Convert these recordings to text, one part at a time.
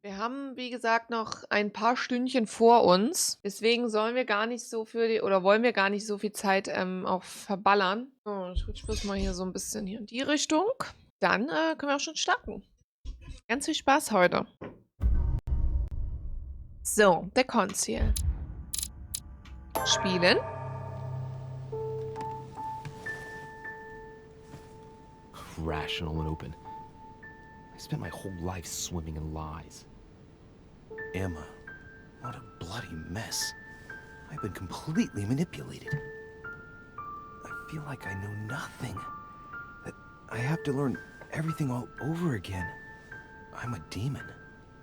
Wir haben, wie gesagt, noch ein paar Stündchen vor uns. Deswegen sollen wir gar nicht so wollen wir gar nicht so viel Zeit auch verballern. So, ich rutsche bloß mal hier so ein bisschen hier in die Richtung. Dann können wir auch schon starten. Ganz viel Spaß heute. So, der Konzil. Spielen. Rational and open. I spent my whole life swimming in lies. Emma, what a bloody mess. I've been completely manipulated. I feel like I know nothing. That I have to learn everything all over again. I'm a demon.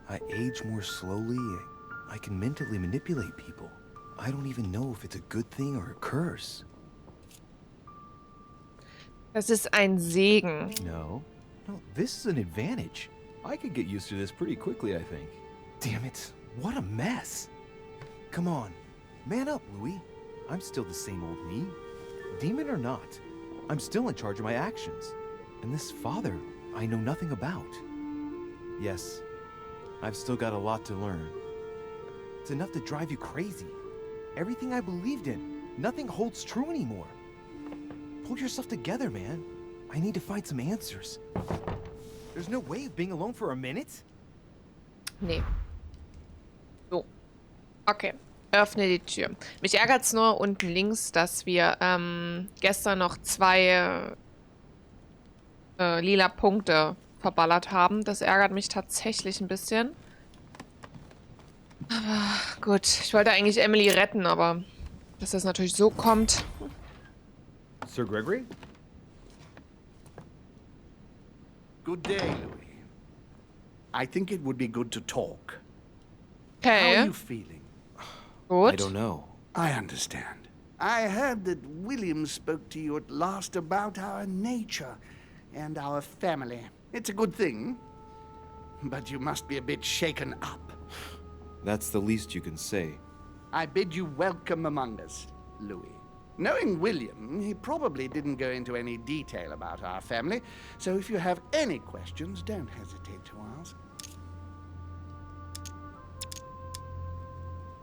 I age more slowly. I can mentally manipulate people. I don't even know if it's a good thing or a curse. Das ist ein Segen. No, this is an advantage. I could get used to this pretty quickly, I think. Damn it, what a mess. Come on, man up, Louis. I'm still the same old me. Demon or not, I'm still in charge of my actions. And this father, I know nothing about. Yes, I've still got a lot to learn. It's enough to drive you crazy. Everything I believed in, nothing holds true anymore. Pull yourself together, man. I need to find some answers. There's no way of being alone for a minute? Nee. So. Okay. Öffne die Tür. Mich ärgert es nur unten links, dass wir gestern noch 2 lila Punkte verballert haben. Das ärgert mich tatsächlich ein bisschen. Aber gut, ich wollte eigentlich Emily retten, aber dass das natürlich so kommt. Sir Gregory? Good day, Louis. I think it would be good to talk. How Okay, are you feeling? I gut. don't know. I understand. I heard that William spoke to you at last about our nature and our family. It's a good thing, but you must be a bit shaken up. That's the least you can say. I bid you welcome among us, Louis. Knowing William, he probably didn't go into any detail about our family, so if you have any questions, don't hesitate to ask.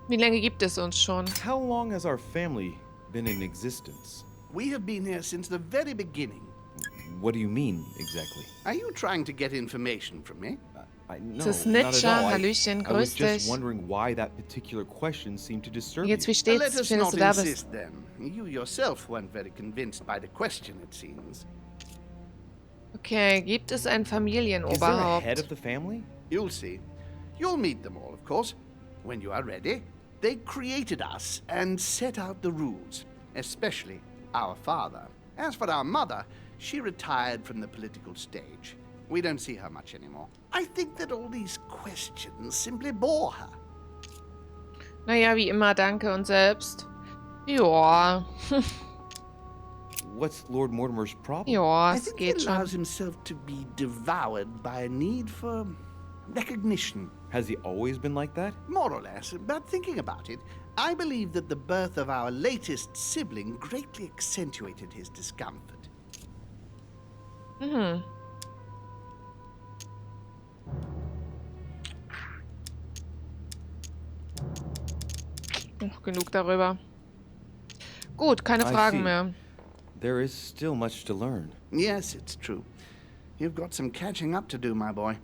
Wie lange gibt es uns schon? How long has our family been in existence? We have been here since the very beginning. What do you mean, exactly? Are you trying to get information from me? No, Das ist not at Nitscher. all. Hallöchen, I was grüß just dich. wondering why that particular question seemed to disturb Wie geht's, wie you. steht's? Let us Schön, dass not du da bist. insist then. You yourself weren't very convinced by the question, it seems. Okay, gibt es ein Is there a head Familienoberhaupt? of the family? You'll see. You'll meet them all, of course, when you are ready. They created us and set out the rules, especially our father. As for our mother, she retired from the political stage. We don't see her much anymore. I think that all these questions simply bore her. Naja, wie immer, danke und selbst. Ja, What's Lord Mortimer's problem? ja, I es think he geht schon. allows himself to be devoured by a need for recognition. Has he always been like that? More or less, but thinking about it, I believe that the birth of our latest sibling greatly accentuated his discomfort. Mhm. Genug darüber. Gut, keine I Fragen see. mehr. There is still much to learn. Yes, it's true. You've got some catching up to do, my boy.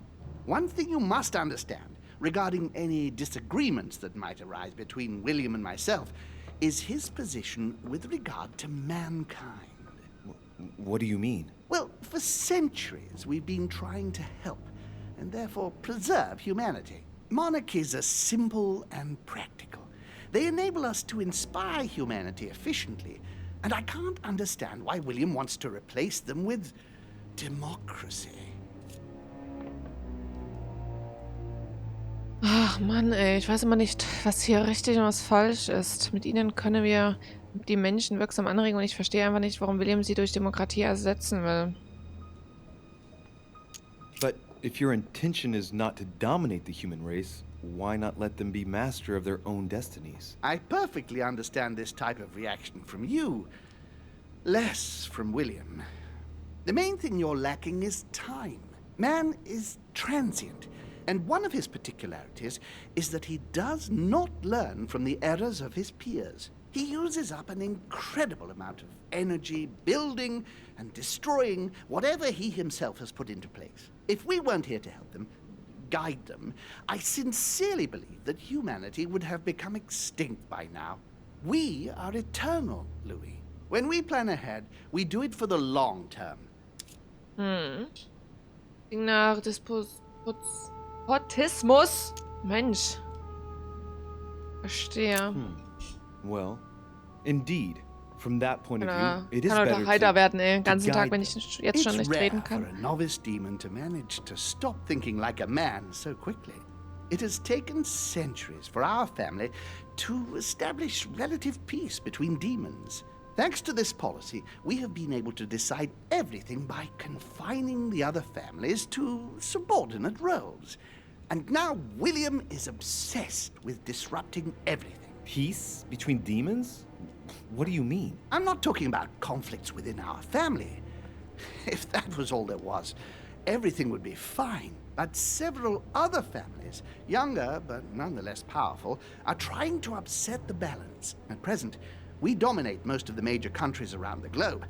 One thing you must understand regarding any disagreements that might arise between William and myself is his position with regard to mankind. What do you mean? Well, for centuries we've been trying to help and therefore preserve humanity. Monarchies are simple and practical. They enable us to inspire humanity efficiently, and I can't understand why William wants to replace them with democracy. Ach Mann, ey, ich weiß immer nicht, was hier richtig und was falsch ist. Mit ihnen können wir die Menschen wirksam anregen und ich verstehe einfach nicht, warum William sie durch Demokratie ersetzen will. But if your intention is not to dominate the human race, why not let them be master of their own destinies? I perfectly understand this type of reaction from you, less from William. The main thing you're lacking is time. Man is transient, And one of his particularities is that he does not learn from the errors of his peers. He uses up an incredible amount of energy building and destroying whatever he himself has put into place. If we weren't here to help them, guide them, I sincerely believe that humanity would have become extinct by now. We are eternal, Louis. When we plan ahead, we do it for the long term. Klingt nach Despotismus. Mensch. Verstehe. Well, indeed, from that point of Oder view, it is kann better doch heiter to werden, ey. Den ganzen Tag, guide wenn ich jetzt schon It's nicht reden rare for kann. a novice demon to manage to stop thinking like a man so quickly. It has taken centuries for our family to establish relative peace between demons. Thanks to this policy, we have been able to decide everything by confining the other families to subordinate roles. And now William is obsessed with disrupting everything. peace between demons? What do you mean? I'm not talking about conflicts within our family. If that was all there was, everything would be fine. But several other families, younger but nonetheless powerful, are trying to upset the balance. At present, we dominate most of the major countries around the globe.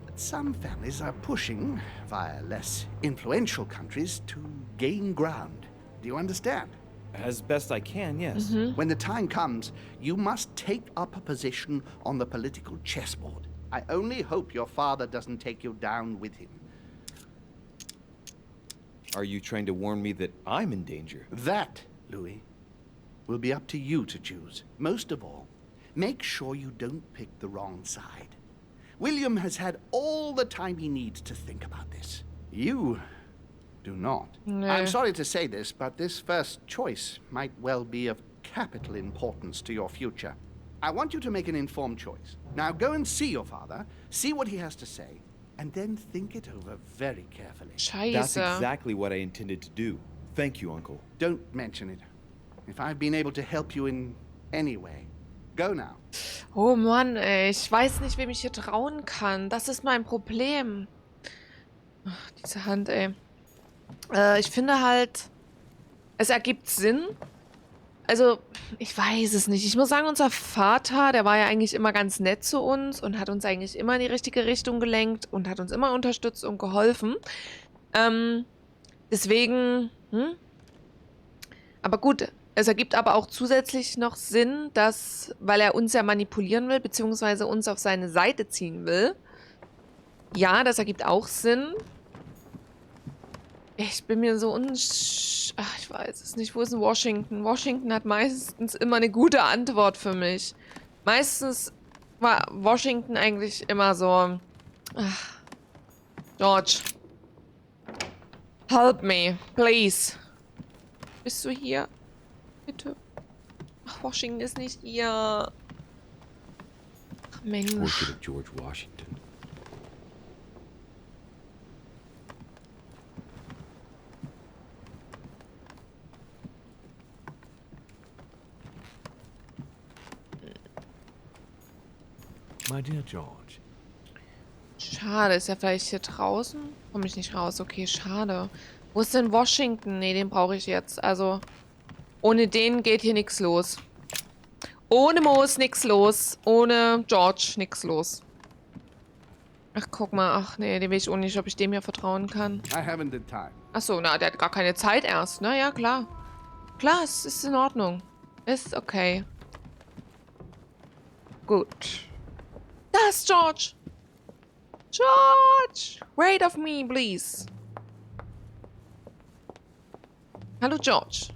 But some families are pushing, via less influential countries, to gain ground. Do you understand? As best I can, yes. When the time comes, you must take up a position on the political chessboard. I only hope your father doesn't take you down with him. Are you trying to warn me that I'm in danger? That, Louis, will be up to you to choose. Most of all, make sure you don't pick the wrong side. William has had all the time he needs to think about this. You do not. No. I'm sorry to say this, but this first choice might well be of capital importance to your future. I want you to make an informed choice. Now go and see your father, see what he has to say, and then think it over very carefully. That's Scheiße. exactly what I intended to do. Thank you, Uncle. Don't mention it. If I've been able to help you in any way, go now. Oh Mann, ey. Ich weiß nicht, wem ich hier trauen kann. Das ist mein Problem. Ach, diese Hand, ey. Ich finde halt, es ergibt Sinn. Also, ich weiß es nicht. Ich muss sagen, unser Vater, der war ja eigentlich immer ganz nett zu uns und hat uns eigentlich immer in die richtige Richtung gelenkt und hat uns immer unterstützt und geholfen. Deswegen, Aber gut, es ergibt aber auch zusätzlich noch Sinn, dass, weil er uns ja manipulieren will, beziehungsweise uns auf seine Seite ziehen will. Ja, das ergibt auch Sinn. Ich bin mir so Ach, ich weiß es nicht. Wo ist denn Washington? Washington hat meistens immer eine gute Antwort für mich. Meistens war Washington eigentlich immer so... Ach. George. Help me, please. Bist du hier? Bitte. Ach, Washington ist nicht hier. Ach, Mensch. Portrait of George Washington. My dear George, Schade, ist er vielleicht hier draußen? Komme ich nicht raus. Okay, schade. Wo ist denn Washington? Nee, den brauche ich jetzt. Also, ohne den geht hier nichts los. Ohne Moos nichts los. Ohne George nichts los. Ach, guck mal. Ach, nee, den weiß ich auch nicht, ob ich dem hier vertrauen kann. I haven't the time. Ach so, na, der hat gar keine Zeit erst. Na ja, klar. Klar, es ist in Ordnung. Ist okay. Gut. Da ist George. George! Wait of me, please. Hallo, George.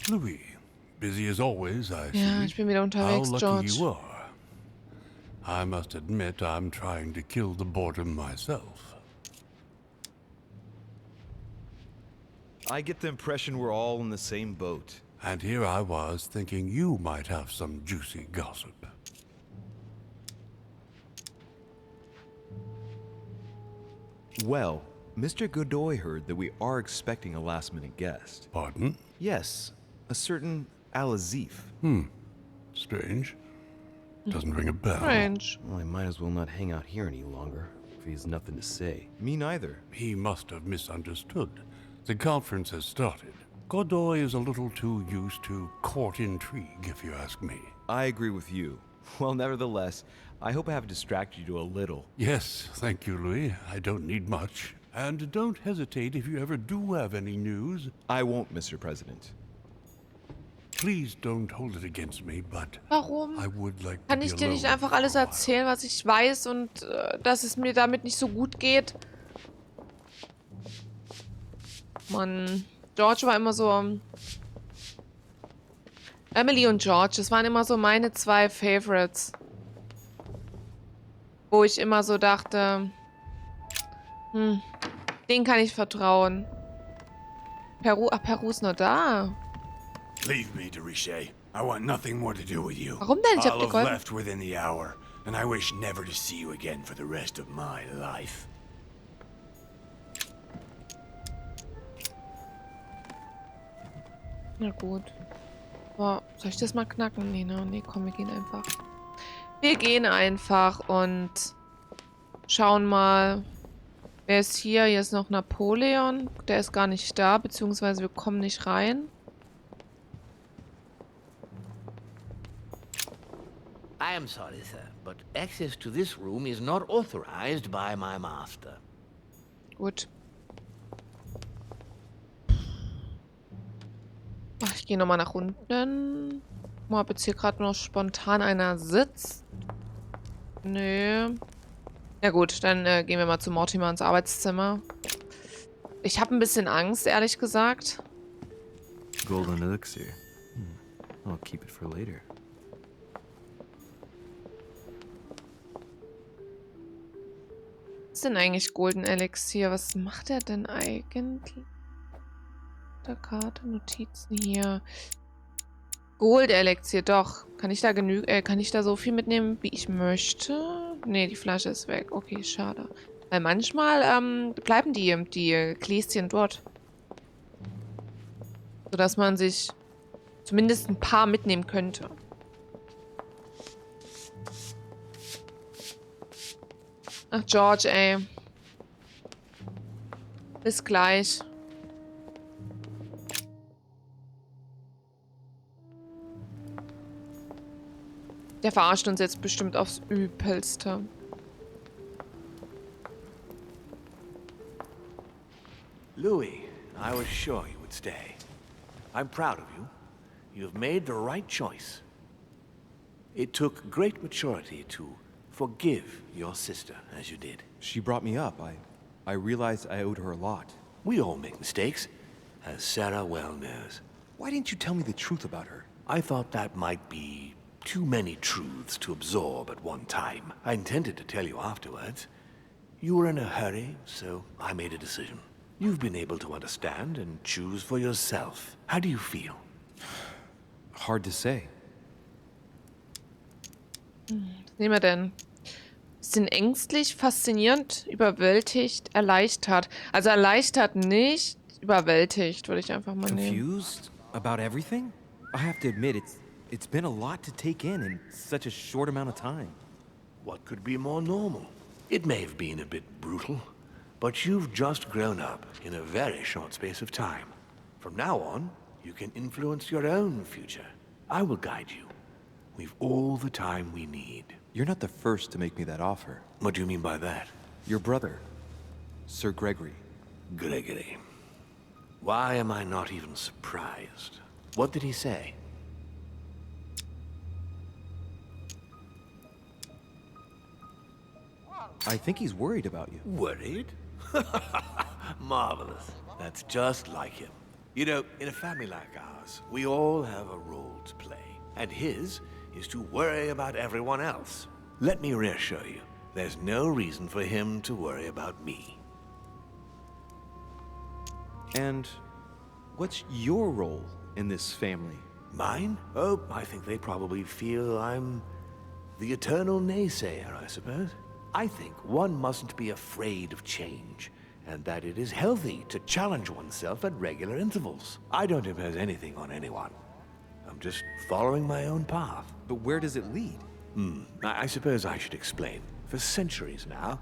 Louis, busy as always, I see. Ja, ich bin wieder How unterwegs, lucky George. you are. I must admit I'm trying to kill the boredom myself. I get the impression we're all in the same boat. And here I was thinking you might have some juicy gossip. Well, Mr. Godoy heard that we are expecting a last-minute guest. Pardon? Yes, a certain Al-Azif. Strange. Doesn't ring a bell. Strange. Well, I might as well not hang out here any longer, if he has nothing to say. Me neither. He must have misunderstood. The conference has started. Godoy is a little too used to court intrigue, if you ask me. I agree with you. Well, nevertheless, I hope I have distracted you a little. Yes, thank you, Louis. I don't need much. And don't hesitate if you ever do have any news. I won't, Mr. President. Please don't hold it against me, but Warum? I would like to Kann be ich dir nicht alone einfach for a alles while. erzählen, was ich weiß und dass es mir damit nicht so gut geht? Mann. George war immer so... Emily und George, das waren immer so meine zwei Favorites. Wo ich immer so dachte... denen kann ich vertrauen. Peru... Ach, Peru ist noch da. Leave me, Richet. I want nothing more to do with you. Warum denn? Ich hab I'll dir have geholfen. left within the hour, and I wish never to see you again for the rest of my life. Na gut. Boah, soll ich das mal knacken? Nee, ne? Nee, komm, wir gehen einfach. Wir gehen einfach und schauen mal. Wer ist hier? Hier ist noch Napoleon. Der ist gar nicht da, beziehungsweise wir kommen nicht rein. I am sorry, sir, but access to this room is not authorized by my master. Gut. Ach, ich gehe nochmal nach unten. Mal, ob jetzt hier gerade noch spontan einer sitzt. Nö. Ja gut, dann gehen wir mal zu Mortimer ins Arbeitszimmer. Ich habe ein bisschen Angst, ehrlich gesagt. Golden elixir. I'll keep it for later. Was ist denn eigentlich Golden Elixier? Was macht er denn eigentlich? Der Karte, Notizen hier. Gold Elixier, doch. Kann ich da kann ich da so viel mitnehmen, wie ich möchte? Nee, die Flasche ist weg. Okay, schade. Weil manchmal bleiben die Gläschen dort. Sodass man sich zumindest ein paar mitnehmen könnte. Ach, George, ey. Bis gleich. Der verarscht uns jetzt bestimmt aufs Übelste. Louis, I was sure you would stay. I'm proud of you. You've made the right choice. It took great maturity to forgive your sister as you did. She brought me up. I realized I owed her a lot. We all make mistakes, as Sarah well knows. Why didn't you tell me the truth about her? I thought that might be too many truths to absorb at one time. I intended to tell you afterwards. You were in a hurry, so I made a decision. You've been able to understand and choose for yourself. How do you feel? Hard to say. Was nehmen wir denn? Bisschen ängstlich, faszinierend, überwältigt, erleichtert. Also erleichtert nicht, überwältigt, würde ich einfach mal nehmen. Confused about everything? I have to admit, it's been a lot to take in such a short amount of time. What could be more normal? It may have been a bit brutal, but you've just grown up in a very short space of time. From now on, you can influence your own future. I will guide you. We've all the time we need. You're not the first to make me that offer. What do you mean by that? Your brother, Sir Gregory. Gregory. Why am I not even surprised? What did he say? I think he's worried about you. Worried? Marvelous. That's just like him. You know, in a family like ours, we all have a role to play. And his is to worry about everyone else. Let me reassure you, there's no reason for him to worry about me. And what's your role in this family? Mine? Oh, I think they probably feel I'm the eternal naysayer, I suppose. I think one mustn't be afraid of change, and that it is healthy to challenge oneself at regular intervals. I don't impose anything on anyone. I'm just following my own path. But where does it lead? I suppose I should explain. For centuries now,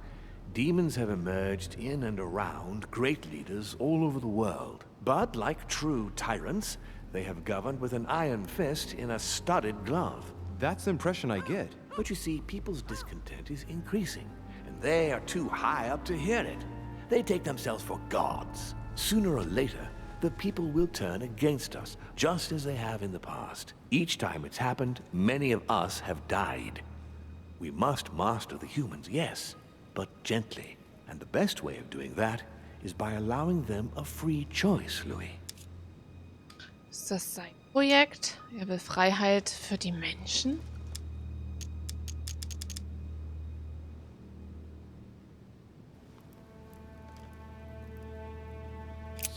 demons have emerged in and around great leaders all over the world. But like true tyrants, they have governed with an iron fist in a studded glove. That's the impression I get. But you see, people's discontent is increasing, and they are too high up to hear it. They take themselves for gods. Sooner or later, the people will turn against us, just as they have in the past. Each time it's happened, many of us have died. We must master the humans, yes, but gently. And the best way of doing that is by allowing them a free choice, Louis. Ist das sein Projekt? Er will Freiheit für die Menschen?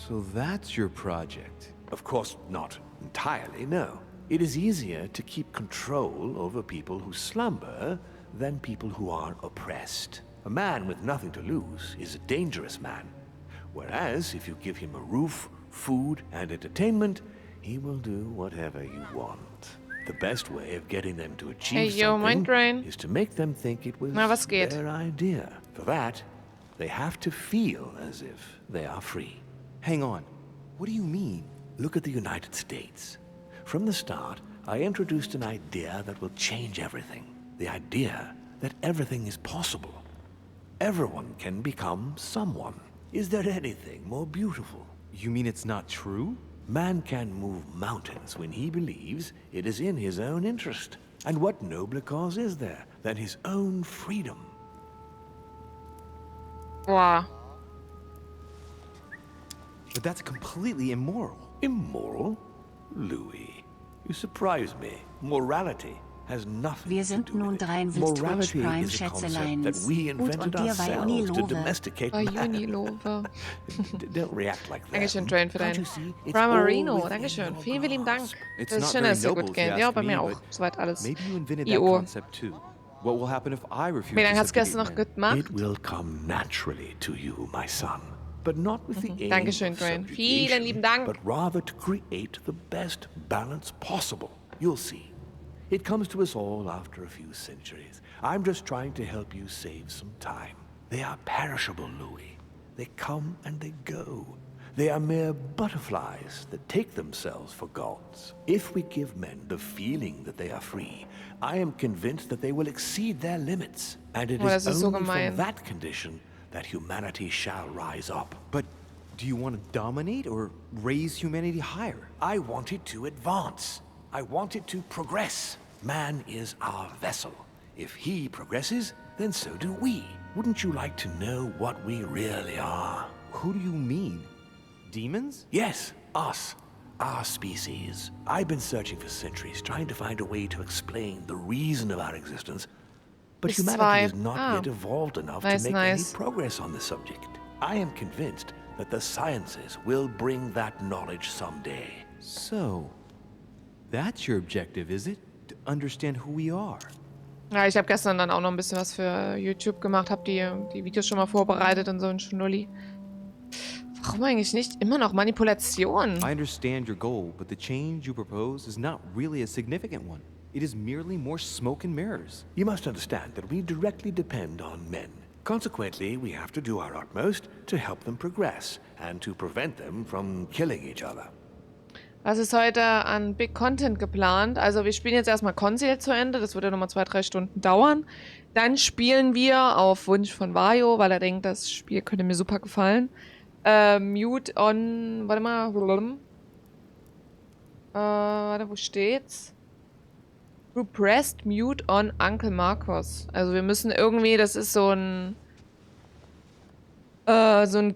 So that's your project. Of course, not entirely, no. It is easier to keep control over people who slumber than people who are oppressed. A man with nothing to lose is a dangerous man. Whereas, if you give him a roof, food, and entertainment, he will do whatever you want. The best way of getting them to achieve Hey, yo, mind drain. something is to make them think it was Na, was geht? their idea. For that, they have to feel as if they are free. Hang on. What do you mean? Look at the United States. From the start, I introduced an idea that will change everything. The idea that everything is possible. Everyone can become someone. Is there anything more beautiful? You mean it's not true? Man can move mountains when he believes it is in his own interest. And what nobler cause is there than his own freedom? Boah. But that's completely immoral. Immoral? Louis, you surprise me. Morality has nothing Wir to sind do nun with it. drein willst Twitch Morality Prime is a concept that Schätzeleins. we Gut invented und dir bei ourselves to Unilove. domesticate Bei man. Unilove. Don't react like that. Dankeschön, Drain, für Can't dein you see? It's Primarino. all within Dankeschön. your Vielen, vielen Dank. grasp. It's Das ist not schön, very dass es dir noble gut if geht. you Ja, ask bei me, mir auch. but Soweit alles. maybe you invented that IO. concept too. What will happen if I refuse Wie lange to hast du das subjugate noch men? gemacht? It will come naturally to you, my son. But not with the aim Dankeschön, of Drain. subjugation, Vielen lieben Dank. but rather to create the best balance possible. You'll see. It comes to us all after a few centuries. I'm just trying to help you save some time. They are perishable, Louis. They come and they go. They are mere butterflies that take themselves for gods. If we give men the feeling that they are free, I am convinced that they will exceed their limits. And it Oh, das is ist so only gemein. from that condition that humanity shall rise up. But do you want to dominate or raise humanity higher? I want it to advance. I want it to progress. Man is our vessel. If he progresses, then so do we. Wouldn't you like to know what we really are? Who do you mean? Demons? Yes, us. Our species. I've been searching for centuries, trying to find a way to explain the reason of our existence. But Bis humanity is zwei. not Ah. yet evolved enough Nice, to make any nice. progress on the subject. I am convinced that the sciences will bring that knowledge someday. So, that's your objective, is it? To understand who we are. Ja, ich habe gestern dann auch noch ein bisschen was für YouTube gemacht, habe die Videos schon mal vorbereitet und so ein Schnulli. Warum eigentlich nicht immer noch Manipulation? I understand your goal, but the change you propose is not really a significant one. It is merely more smoke and mirrors. You must understand that we directly depend on men. Consequently, we have to do our utmost to help them progress and to prevent them from killing each other. Was ist heute an Big Content geplant? Also wir spielen jetzt erstmal Conceal zu Ende. Das wird ja nochmal 2-3 Stunden dauern. Dann spielen wir auf Wunsch von Vajo, weil er denkt, das Spiel könnte mir super gefallen. Mute on... Warte mal. Warte, wo steht's? You pressed mute on Uncle Marcos. Also wir müssen irgendwie... Das ist so ein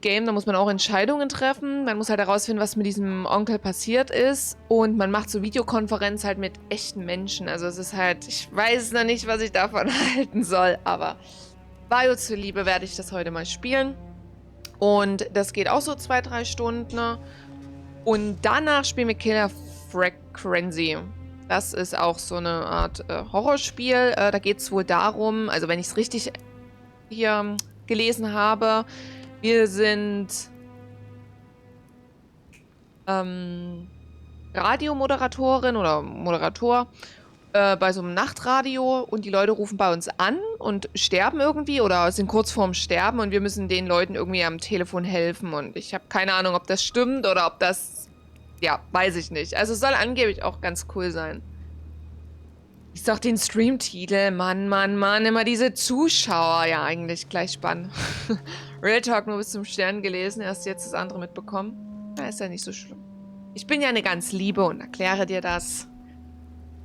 Game, da muss man auch Entscheidungen treffen. Man muss halt herausfinden, was mit diesem Onkel passiert ist. Und man macht so Videokonferenz halt mit echten Menschen. Also es ist halt, ich weiß noch nicht, was ich davon halten soll. Aber Vajo zuliebe werde ich das heute mal spielen. Und das geht auch so 2-3 Stunden. Ne? Und danach spielen wir Killer Frequency. Das ist auch so eine Art Horrorspiel. Da geht es wohl darum, also wenn ich es richtig hier gelesen habe, wir sind Radiomoderatorin oder Moderator bei so einem Nachtradio und die Leute rufen bei uns an und sterben irgendwie oder sind kurz vorm Sterben und wir müssen den Leuten irgendwie am Telefon helfen und ich habe keine Ahnung, ob das stimmt oder ob das, ja, weiß ich nicht. Also es soll angeblich auch ganz cool sein. Ist doch den Streamtitel, Mann, Mann, Mann, immer diese Zuschauer, ja eigentlich gleich spannend. Real Talk nur bis zum Stern gelesen, erst jetzt das andere mitbekommen. Na, ist ja nicht so schlimm. Ich bin ja eine ganz Liebe und erkläre dir das.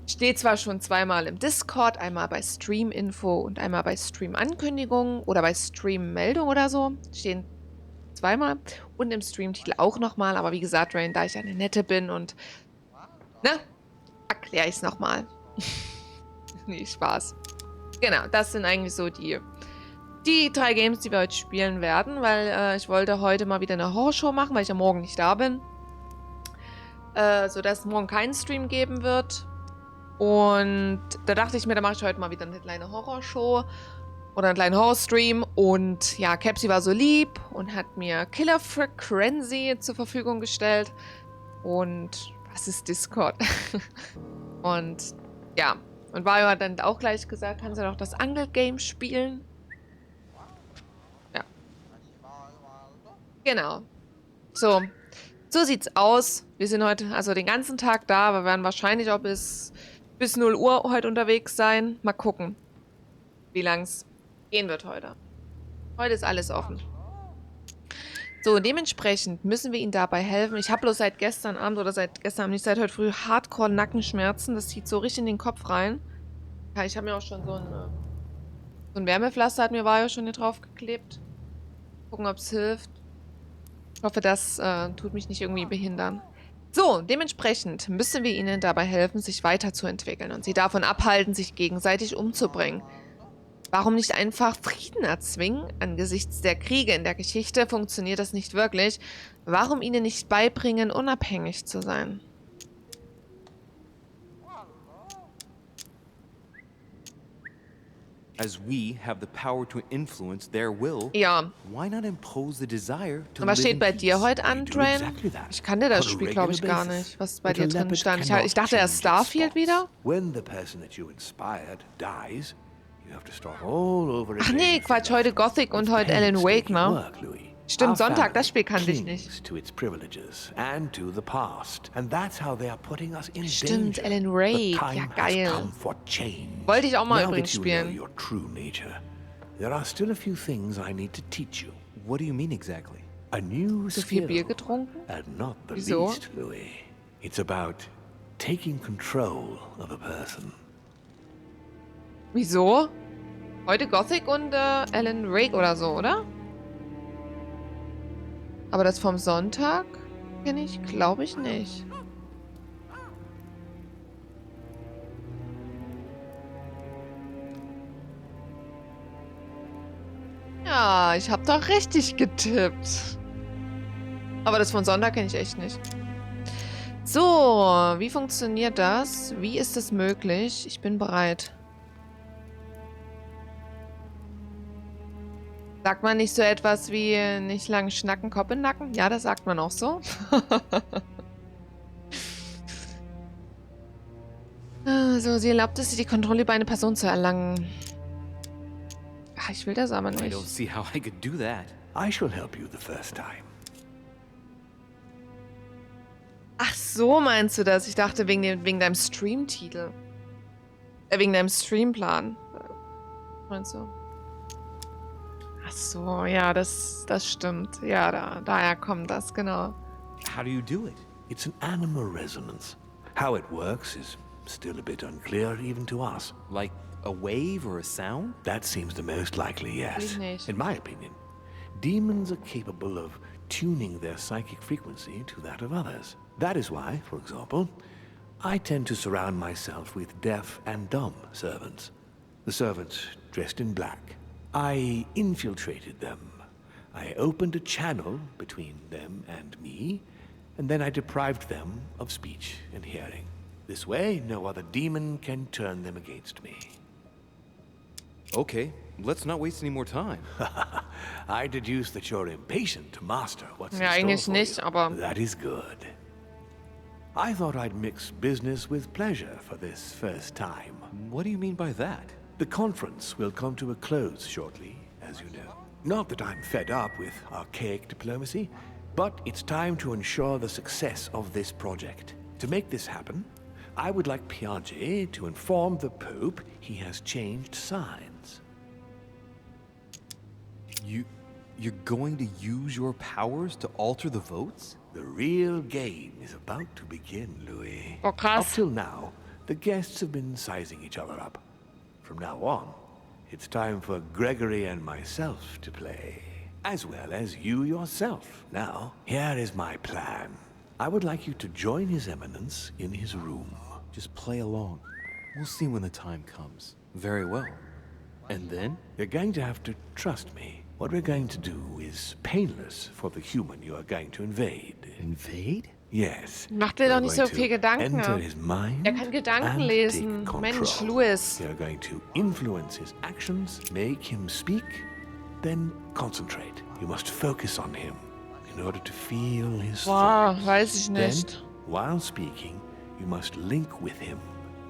Steht zwar schon zweimal im Discord, einmal bei Stream-Info und einmal bei Stream-Ankündigung oder bei Stream-Meldung oder so. Stehen zweimal. Und im Streamtitel auch nochmal. Aber wie gesagt, Rain, da ich eine Nette bin und, ne, erkläre ich es nochmal. Nee, Spaß. Genau, das sind eigentlich so die 3 Games, die wir heute spielen werden, weil ich wollte heute mal wieder eine Horrorshow machen, weil ich ja morgen nicht da bin. Sodass es morgen keinen Stream geben wird. Und da dachte ich mir, da mache ich heute mal wieder eine kleine Horrorshow oder einen kleinen Horrorstream. Und ja, Capsy war so lieb und hat mir Killer Frequency zur Verfügung gestellt. Und was ist Discord? Und ja, und Vario hat dann auch gleich gesagt, kannst du doch das Angel-Game spielen? Ja. Genau. So sieht's aus. Wir sind heute also den ganzen Tag da, aber werden wahrscheinlich auch bis 0 Uhr heute unterwegs sein. Mal gucken, wie lang es gehen wird heute. Heute ist alles offen. So, dementsprechend müssen wir ihnen dabei helfen. Ich habe bloß seit gestern Abend oder seit gestern Abend, nicht seit heute früh, Hardcore Nackenschmerzen. Das zieht so richtig in den Kopf rein. Ja, ich habe mir auch schon so ein Wärmepflaster, hat mir Vario schon hier drauf geklebt. Gucken, ob es hilft. Ich hoffe, das tut mich nicht irgendwie behindern. So, dementsprechend müssen wir ihnen dabei helfen, sich weiterzuentwickeln und sie davon abhalten, sich gegenseitig umzubringen. Warum nicht einfach Frieden erzwingen? Angesichts der Kriege in der Geschichte funktioniert das nicht wirklich. Warum ihnen nicht beibringen, unabhängig zu sein? As we have the power to influence their will, Ja. why not impose the desire to Und was live steht in bei peace? dir heute an, do Train? exactly that. Ich kannte das On a Spiel, glaube ich, regular gar basis. nicht, was bei But dir a drin leopard stand. cannot Ich dachte, er ist change its Starfield spots. wieder? When the person that you inspired dies, you have to start all over Ach again nee, from Quatsch, the heute front. Gothic und It's heute Alan Wake, painstaking ne? work, Louis. Stimmt, Our Sonntag, das family Spiel kannte ich clings nicht. to its privileges and to the past, and that's how they are putting us in Stimmt, danger. Alan The Wake, time ja has geil. come for change. Wollte ich auch mal Now übrigens that you know spielen. your true nature, there are still a few things I need to teach you. What do you mean exactly? A new Zu viel skill, Bier getrunken? and not the Wieso? least, Louis. It's about taking control of a person. Wieso? Heute Gothic und Alan Wake oder so, oder? Aber das vom Sonntag kenne ich, glaube ich, nicht. Ja, ich habe doch richtig getippt. Aber das von Sonntag kenne ich echt nicht. So, wie funktioniert das? Wie ist es möglich? Ich bin bereit. Sagt man nicht so etwas wie nicht lang schnacken, Kopf in den Nacken? Ja, das sagt man auch so. So, sie erlaubt es, die Kontrolle über eine Person zu erlangen. Ach, ich will das aber I don't nicht. see how I could do that. I shall help you the first time. Ach so, meinst du das? Ich dachte wegen deinem Streamtitel. Wegen deinem Streamplan. Meinst du? Ach so, ja, das stimmt. Ja, daher kommt das, genau. How do you do it? It's an animal resonance. How it works is still a bit unclear even to us. Like a wave or a sound? That seems the most likely, yes. Ich nicht. In my opinion, demons are capable of tuning their psychic frequency to that of others. That is why, for example, I tend to surround myself with deaf and dumb servants. The servants dressed in black. I infiltrated them. I opened a channel between them and me, and then I deprived them of speech and hearing. This way, no other demon can turn them against me. Okay, let's not waste any more time. I deduce that you're impatient to master what's Ja, in store eigentlich for nicht, you. aber- That is good. I thought I'd mix business with pleasure for this first time. What do you mean by that? The conference will come to a close shortly, as you know. Not that I'm fed up with archaic diplomacy, but it's time to ensure the success of this project. To make this happen, I would like Piaget to inform the Pope he has changed sides. You're going to use your powers to alter the votes? The real game is about to begin, Louis. Oh, Up krass. till now, the guests have been sizing each other up. From now on, it's time for Gregory and myself to play, as well as you yourself. Now, here is my plan. I would like you to join His Eminence in his room. Just play along. We'll see when the time comes. Very well. And then? You're going to have to trust me. What we're going to do is painless for the human you are going to invade. Invade? Yes. Mach dir You're doch nicht so going viel to Gedanken. enter his mind Er kann Gedanken and lesen. take Mensch, control. Louis. You're going to influence his actions, make him speak, then concentrate. You must focus on him in order to feel his Boah, thoughts. weiß ich Then, nicht. while speaking, you must link with him.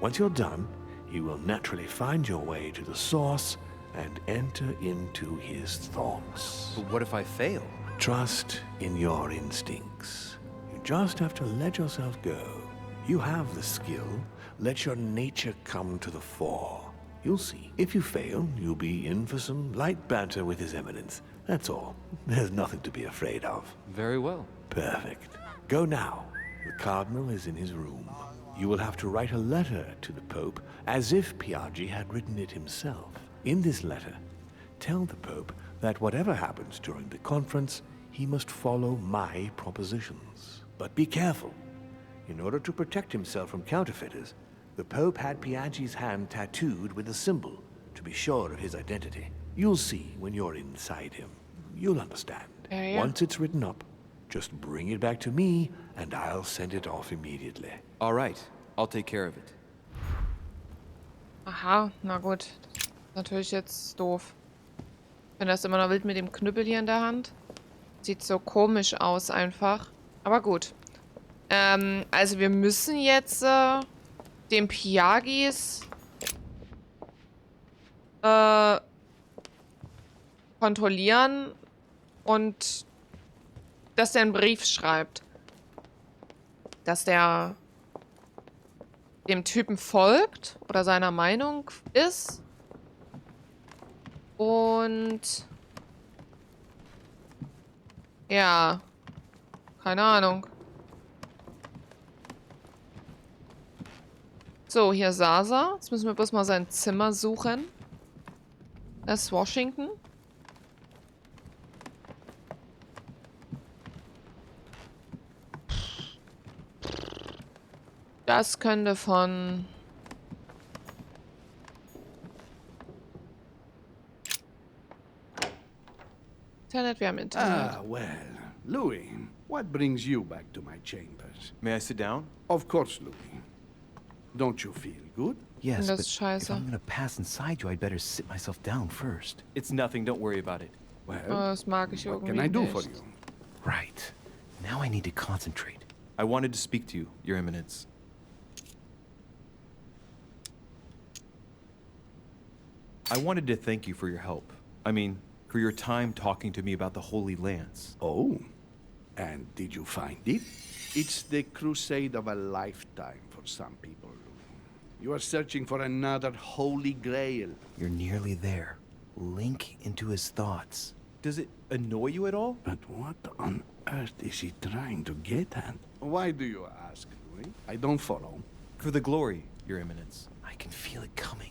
Once you're done, you will naturally find your way to the source and enter into his thoughts. But what if I fail? Trust in your instincts. You just have to let yourself go. You have the skill. Let your nature come to the fore. You'll see. If you fail, you'll be in for some light banter with His Eminence. That's all. There's nothing to be afraid of. Very well. Perfect. Go now. The Cardinal is in his room. You will have to write a letter to the Pope as if Piaggi had written it himself. In this letter, tell the Pope that whatever happens during the conference, he must follow my propositions. But be careful. In order to protect himself from counterfeiters, the Pope had Piaggi's hand tattooed with a symbol to be sure of his identity. You'll see when you're inside him. You'll understand. Ja, ja. Once it's written up, just bring it back to me and I'll send it off immediately. All right. I'll take care of it. Aha, na gut. Natürlich jetzt doof. Wenn das immer noch wild mit dem Knüppel hier in der Hand. Sieht so komisch aus einfach. Aber gut. Also wir müssen jetzt den Piagis kontrollieren und dass der einen Brief schreibt. Dass der dem Typen folgt oder seiner Meinung ist. Und ja, keine Ahnung. So, hier saß er. Jetzt müssen wir bloß mal sein Zimmer suchen. Das ist Washington. Das könnte von... Internet, wir haben Internet. Ah, well. Louis, what brings you back to my chambers? May I sit down? Of course, Louis. Don't you feel good? Yes, Das but ist if scheiße. I'm gonna pass inside you, I'd better sit myself down first. It's nothing, don't worry about it. Well, Das mag ich what irgendwie can I do nicht. for you? Right. Now I need to concentrate. I wanted to speak to you, Your Eminence. I wanted to thank you for your help. I mean, for your time talking to me about the Holy Lands. Oh, and did you find it? It's the crusade of a lifetime for some people, Louis. You are searching for another holy grail. You're nearly there. Link into his thoughts. Does it annoy you at all? But what on earth is he trying to get at? Why do you ask, Louis? I don't follow. For the glory, Your Eminence. I can feel it coming.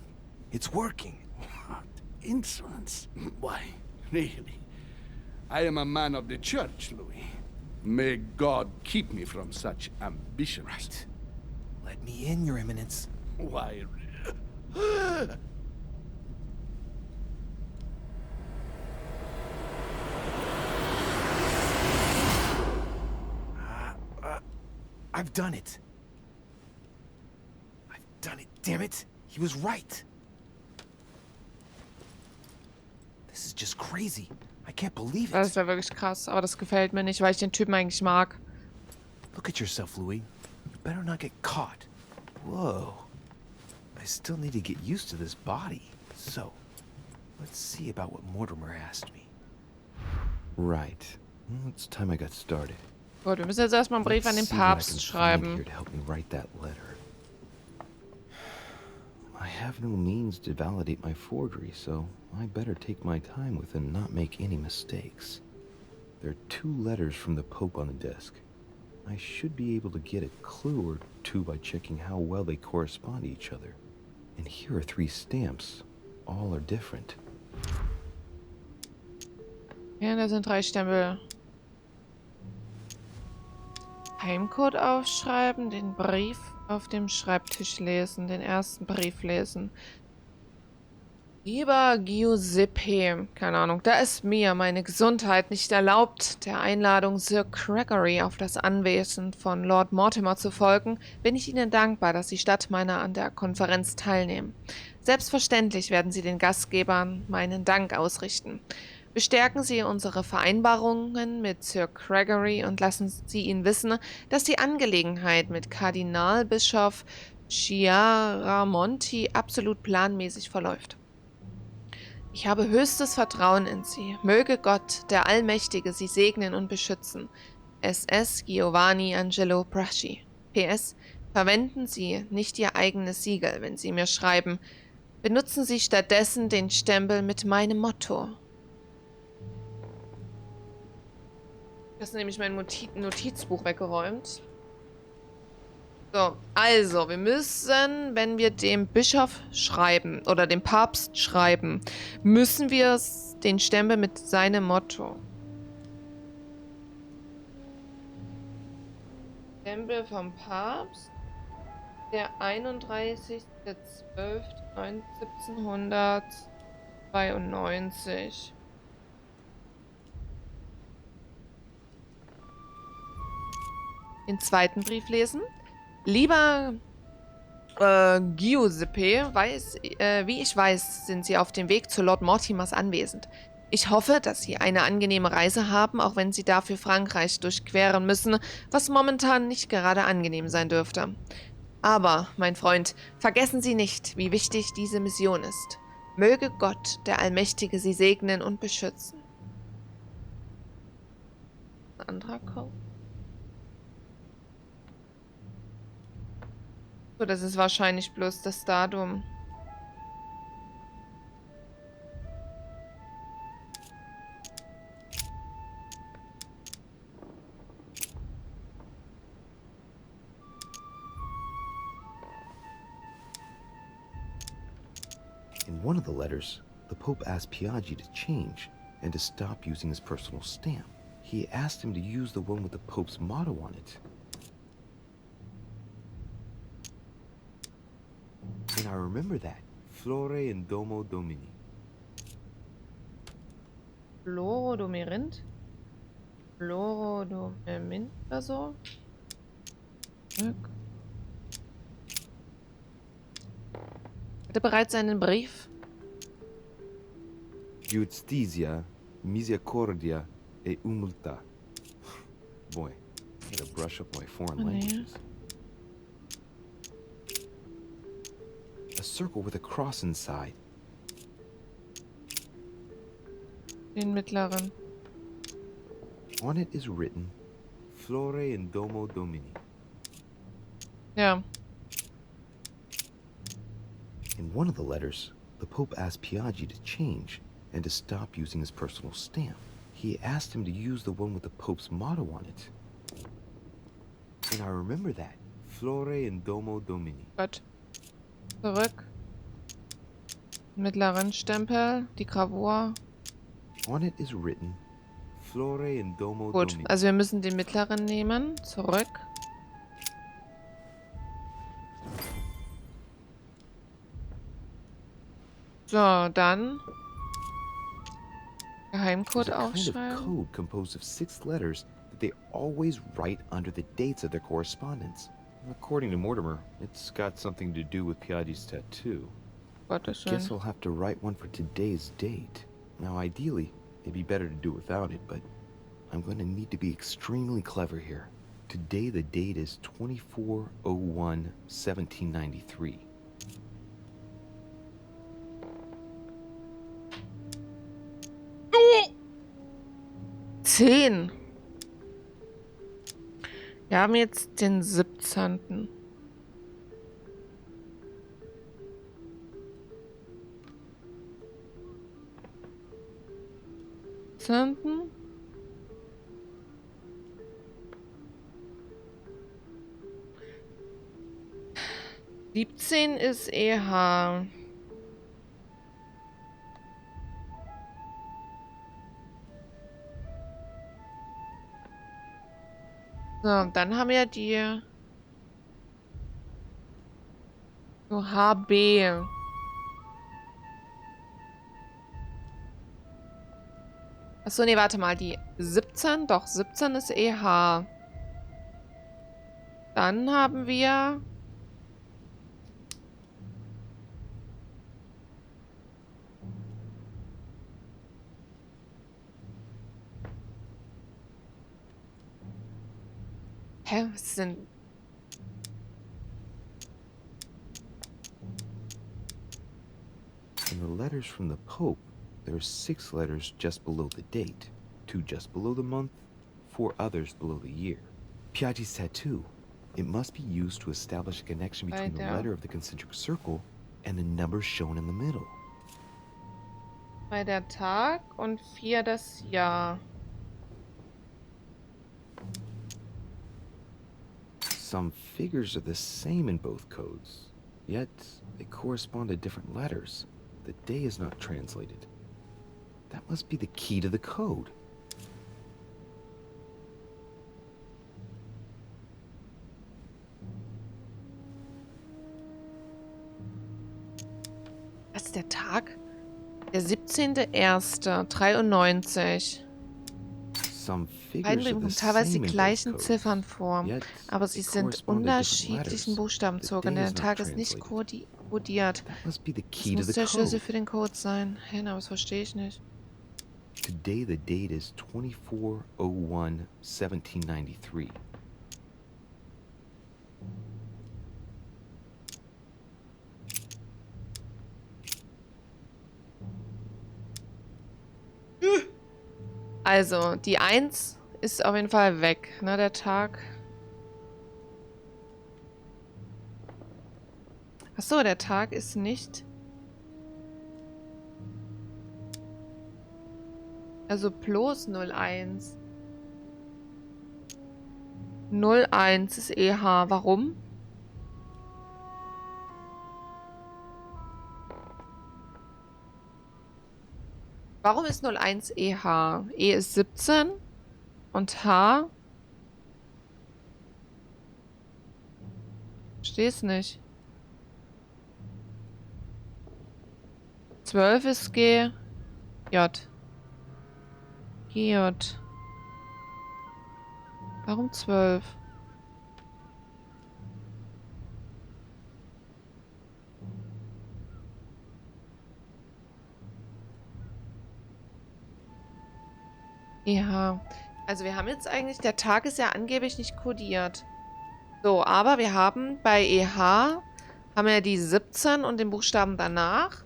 It's working. What insolence? Why, really? I am a man of the church, Louis. May God keep me from such ambitions. Right. Let me in, Your Eminence. Why? I've done it. I've done it, damn it. He was right. This is just crazy. I can't believe Das it. ist ja wirklich krass, aber das gefällt mir nicht, weil ich den Typen eigentlich mag. Look at yourself, Louis. You Better not get caught. Whoa. I still need to get used to this body. So, let's see about what Mortimer asked me. Right. Well, it's time I got started. Gut, wir müssen jetzt erstmal einen Brief an den Let's see what I Papst can find schreiben. here to help me write that letter. I have no means to validate my forgery, so I better take my time with it and not make any mistakes. There are 2 letters from the Pope on the desk. I should be able to get a clue or 2 by checking how well they correspond to each other. And here are 3 stamps. All are different. Ja, da sind 3 Stempel. Heimcode aufschreiben, den Brief auf dem Schreibtisch lesen, den ersten Brief lesen. Lieber Giuseppe, keine Ahnung, da es mir meine Gesundheit nicht erlaubt, der Einladung Sir Gregory auf das Anwesen von Lord Mortimer zu folgen, bin ich Ihnen dankbar, dass Sie statt meiner an der Konferenz teilnehmen. Selbstverständlich werden Sie den Gastgebern meinen Dank ausrichten. Bestärken Sie unsere Vereinbarungen mit Sir Gregory und lassen Sie ihn wissen, dass die Angelegenheit mit Kardinalbischof Chiaramonti absolut planmäßig verläuft. Ich habe höchstes Vertrauen in Sie. Möge Gott, der Allmächtige, Sie segnen und beschützen. SS Giovanni Angelo Braschi. PS. Verwenden Sie nicht Ihr eigenes Siegel, wenn Sie mir schreiben. Benutzen Sie stattdessen den Stempel mit meinem Motto. Das ist nämlich mein Notizbuch weggeräumt. So, also, wir müssen, wenn wir dem Bischof schreiben oder dem Papst schreiben, müssen wir den Stempel mit seinem Motto. Stempel vom Papst, der 31.12.1792. Den zweiten Brief lesen. Lieber Giuseppe, wie ich weiß, sind Sie auf dem Weg zu Lord Mortimers anwesend. Ich hoffe, dass Sie eine angenehme Reise haben, auch wenn Sie dafür Frankreich durchqueren müssen, was momentan nicht gerade angenehm sein dürfte. Aber, mein Freund, vergessen Sie nicht, wie wichtig diese Mission ist. Möge Gott, der Allmächtige, Sie segnen und beschützen. Ein anderer Code. So, das ist wahrscheinlich bloß das Datum. In one of the letters, the Pope asked Piaggi to change and to stop using his personal stamp. He asked him to use the one with the Pope's motto on it. And I remember that. Flore in Domo Domini. Florodomirind? Florodomirind oder so? Hat er bereits einen Brief? Justizia, misericordia e humiltà. Boy, I gotta brush up my foreign languages. A circle with a cross inside. Den mittleren. On it is written, Flore in Domo Domini. Ja. In one of the letters, the Pope asked Piaggi to change and to stop using his personal stamp. He asked him to use the one with the Pope's motto on it. And I remember that. Flore in Domo Domini. Gut. Zurück. Mittleren Stempel, die Gravur. On it is written, Flore in Domo Gut, Domini. also wir müssen den mittleren nehmen. Zurück. So, dann Geheimcode There's a kind of aufschreiben. code composed of 6 letters that they always write under the dates of their correspondence. According to Mortimer, it's got something to do with Piaggi's tattoo. Gottes Guess Willen. I'll have to write one for today's date. Now, ideally, it'd be better to do without it, but I'm going to need to be extremely clever here. Today the date is 24/01/1793. 10. Wir haben jetzt den 17. Zehnten. Siebzehn ist EH. So, dann haben wir die so HB. Achso, nee, warte mal. Die 17? Doch, 17 ist EH. Dann haben wir... Hä? Was ist denn... In the letters from the Pope, there are 6 letters just below the date, 2 just below the month, 4 others below the year. Piaggi's tattoo. It must be used to establish a connection between the letter of the concentric circle and the number shown in the middle. Bei der Tag und 4 das Jahr. Some figures are the same in both codes, yet they correspond to different letters. The day is not translated. That must be the key to the code. Was ist der Tag? Der 17.01.93. Some Beiden figures are bringen the teilweise same die in gleichen both Ziffern codes, vor, yet aber sie they sind correspond to different unterschiedlichen letters. Buchstaben The zugeordnet. day Der is not Tag ist nicht translated. kodiert. That must be the Das key to muss the der Schlüssel code. für den Code sein. Hä, aber das verstehe ich nicht. Today the date is 24/01/1793. Also, die 1 ist auf jeden Fall weg, ne, der Tag. Achso, der Tag ist nicht... Also plus 01. 01 ist EH. Warum? Warum ist 01 EH? E ist 17 und H... Versteh's nicht. 12 ist G... J. GJ. Warum 12? Ja, also wir haben jetzt eigentlich, der Tag ist ja angeblich nicht kodiert. So, aber wir haben bei EH, haben wir die 17 und den Buchstaben danach.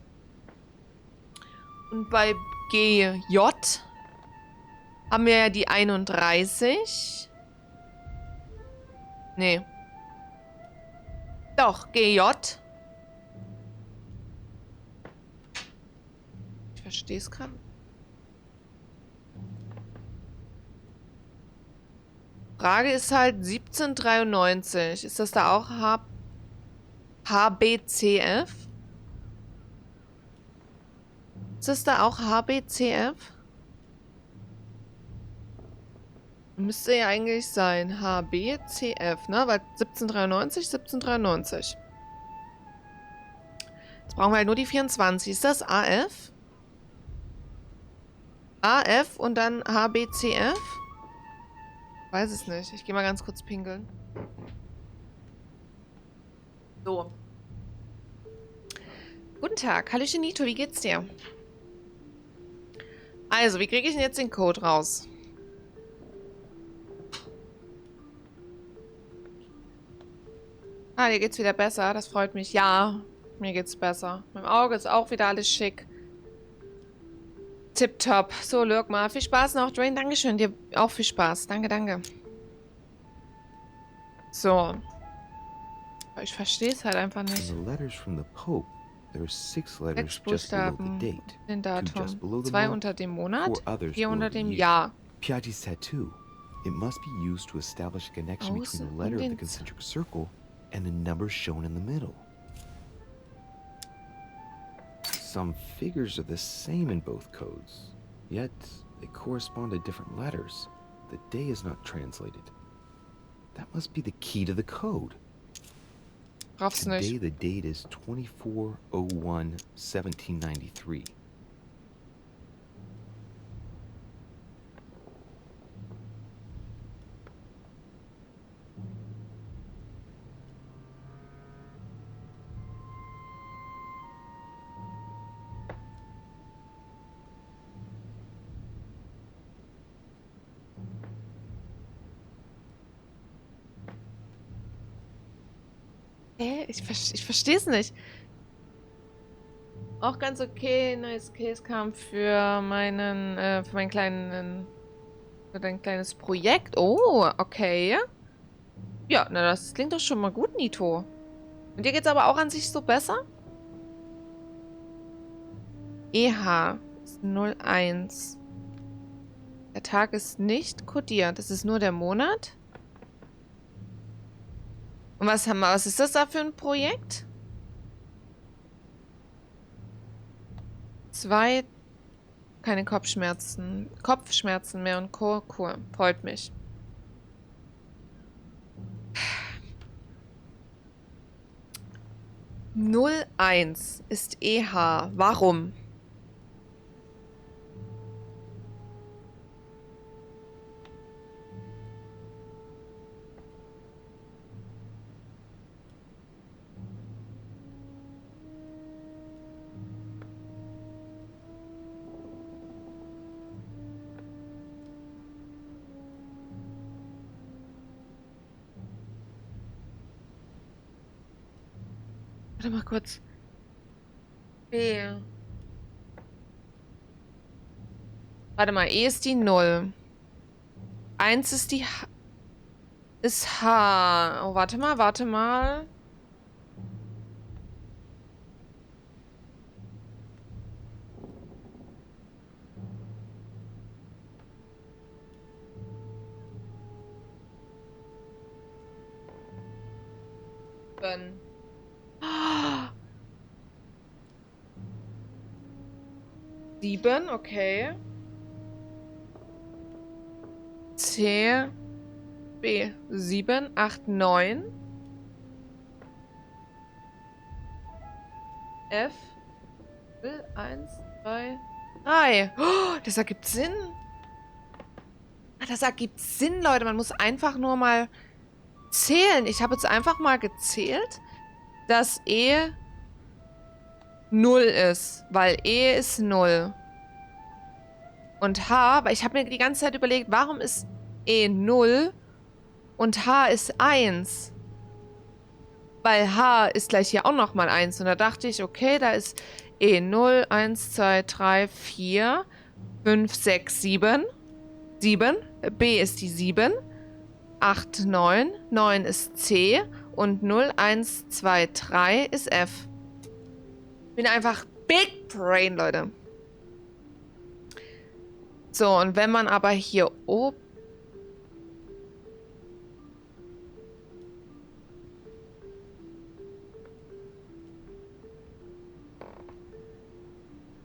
Und bei GJ haben wir ja die 31. Nee. Doch, GJ. Ich verstehe es gerade. Frage ist halt 1793. Ist das da auch HBCF? Ist das da auch HBCF? Müsste ja eigentlich sein. HBCF, ne? Weil 1793, 1793. Jetzt brauchen wir halt nur die 24. Ist das AF? AF und dann HBCF? Weiß es nicht. Ich gehe mal ganz kurz pinkeln. So. Guten Tag. Hallöchen Nito, wie geht's dir? Also, wie kriege ich denn jetzt den Code raus? Ah, dir geht's wieder besser. Das freut mich. Ja, mir geht's besser. Mein Auge ist auch wieder alles schick. Tipptopp. So, Lurk mal. Viel Spaß noch, Dwayne. Dankeschön. Dir auch viel Spaß. Danke, danke. So. Ich verstehe es halt einfach In nicht. the letters from the Pope, there are 6 letters 6 just below the Buchstaben. date, Den 2 just Datum. below the 2 month, unter dem 4 Monat. others 4 below unter the dem year. Jahr. Piaggi's tattoo. It must be used to establish a connection between the Außen letter und of the den concentric circle and the number shown in the middle. Some figures are the same in both codes, yet they correspond to different letters. The day is not translated. That must be the key to the code. Raff's Today nicht. the date is 24/01/1793. Ich verstehe es nicht. Auch ganz okay. Nice Case kam für für meinen kleinen, für dein kleines Projekt. Oh, okay. Ja, na, das klingt doch schon mal gut, Nito. Und dir geht's aber auch an sich so besser? EH ist 01. Der Tag ist nicht kodiert. Das ist nur der Monat. Und was ist das da für ein Projekt? 2, keine Kopfschmerzen. Kopfschmerzen mehr und Kur. Freut mich. Null eins ist EH. Warum? Warte mal kurz. B. Warte mal, E ist die 0. 1 ist die ist H. Oh, warte mal, warte mal. Wenn. 7, okay. C, B, 7, 8, 9. F, 1, 2, 3. Oh, das ergibt Sinn. Ah, das ergibt Sinn, Leute. Man muss einfach nur mal zählen. Ich habe jetzt einfach mal gezählt, dass E 0 ist, weil E ist 0. Und H, weil ich habe mir die ganze Zeit überlegt, warum ist E 0 und H ist 1? Weil H ist gleich hier auch nochmal 1. Und da dachte ich, okay, da ist E 0, 1, 2, 3, 4, 5, 6, 7. 7. B ist die 7. 8, 9. 9 ist C. Und 0, 1, 2, 3 ist F. Bin einfach Big Brain, Leute. So, und wenn man aber hier oben...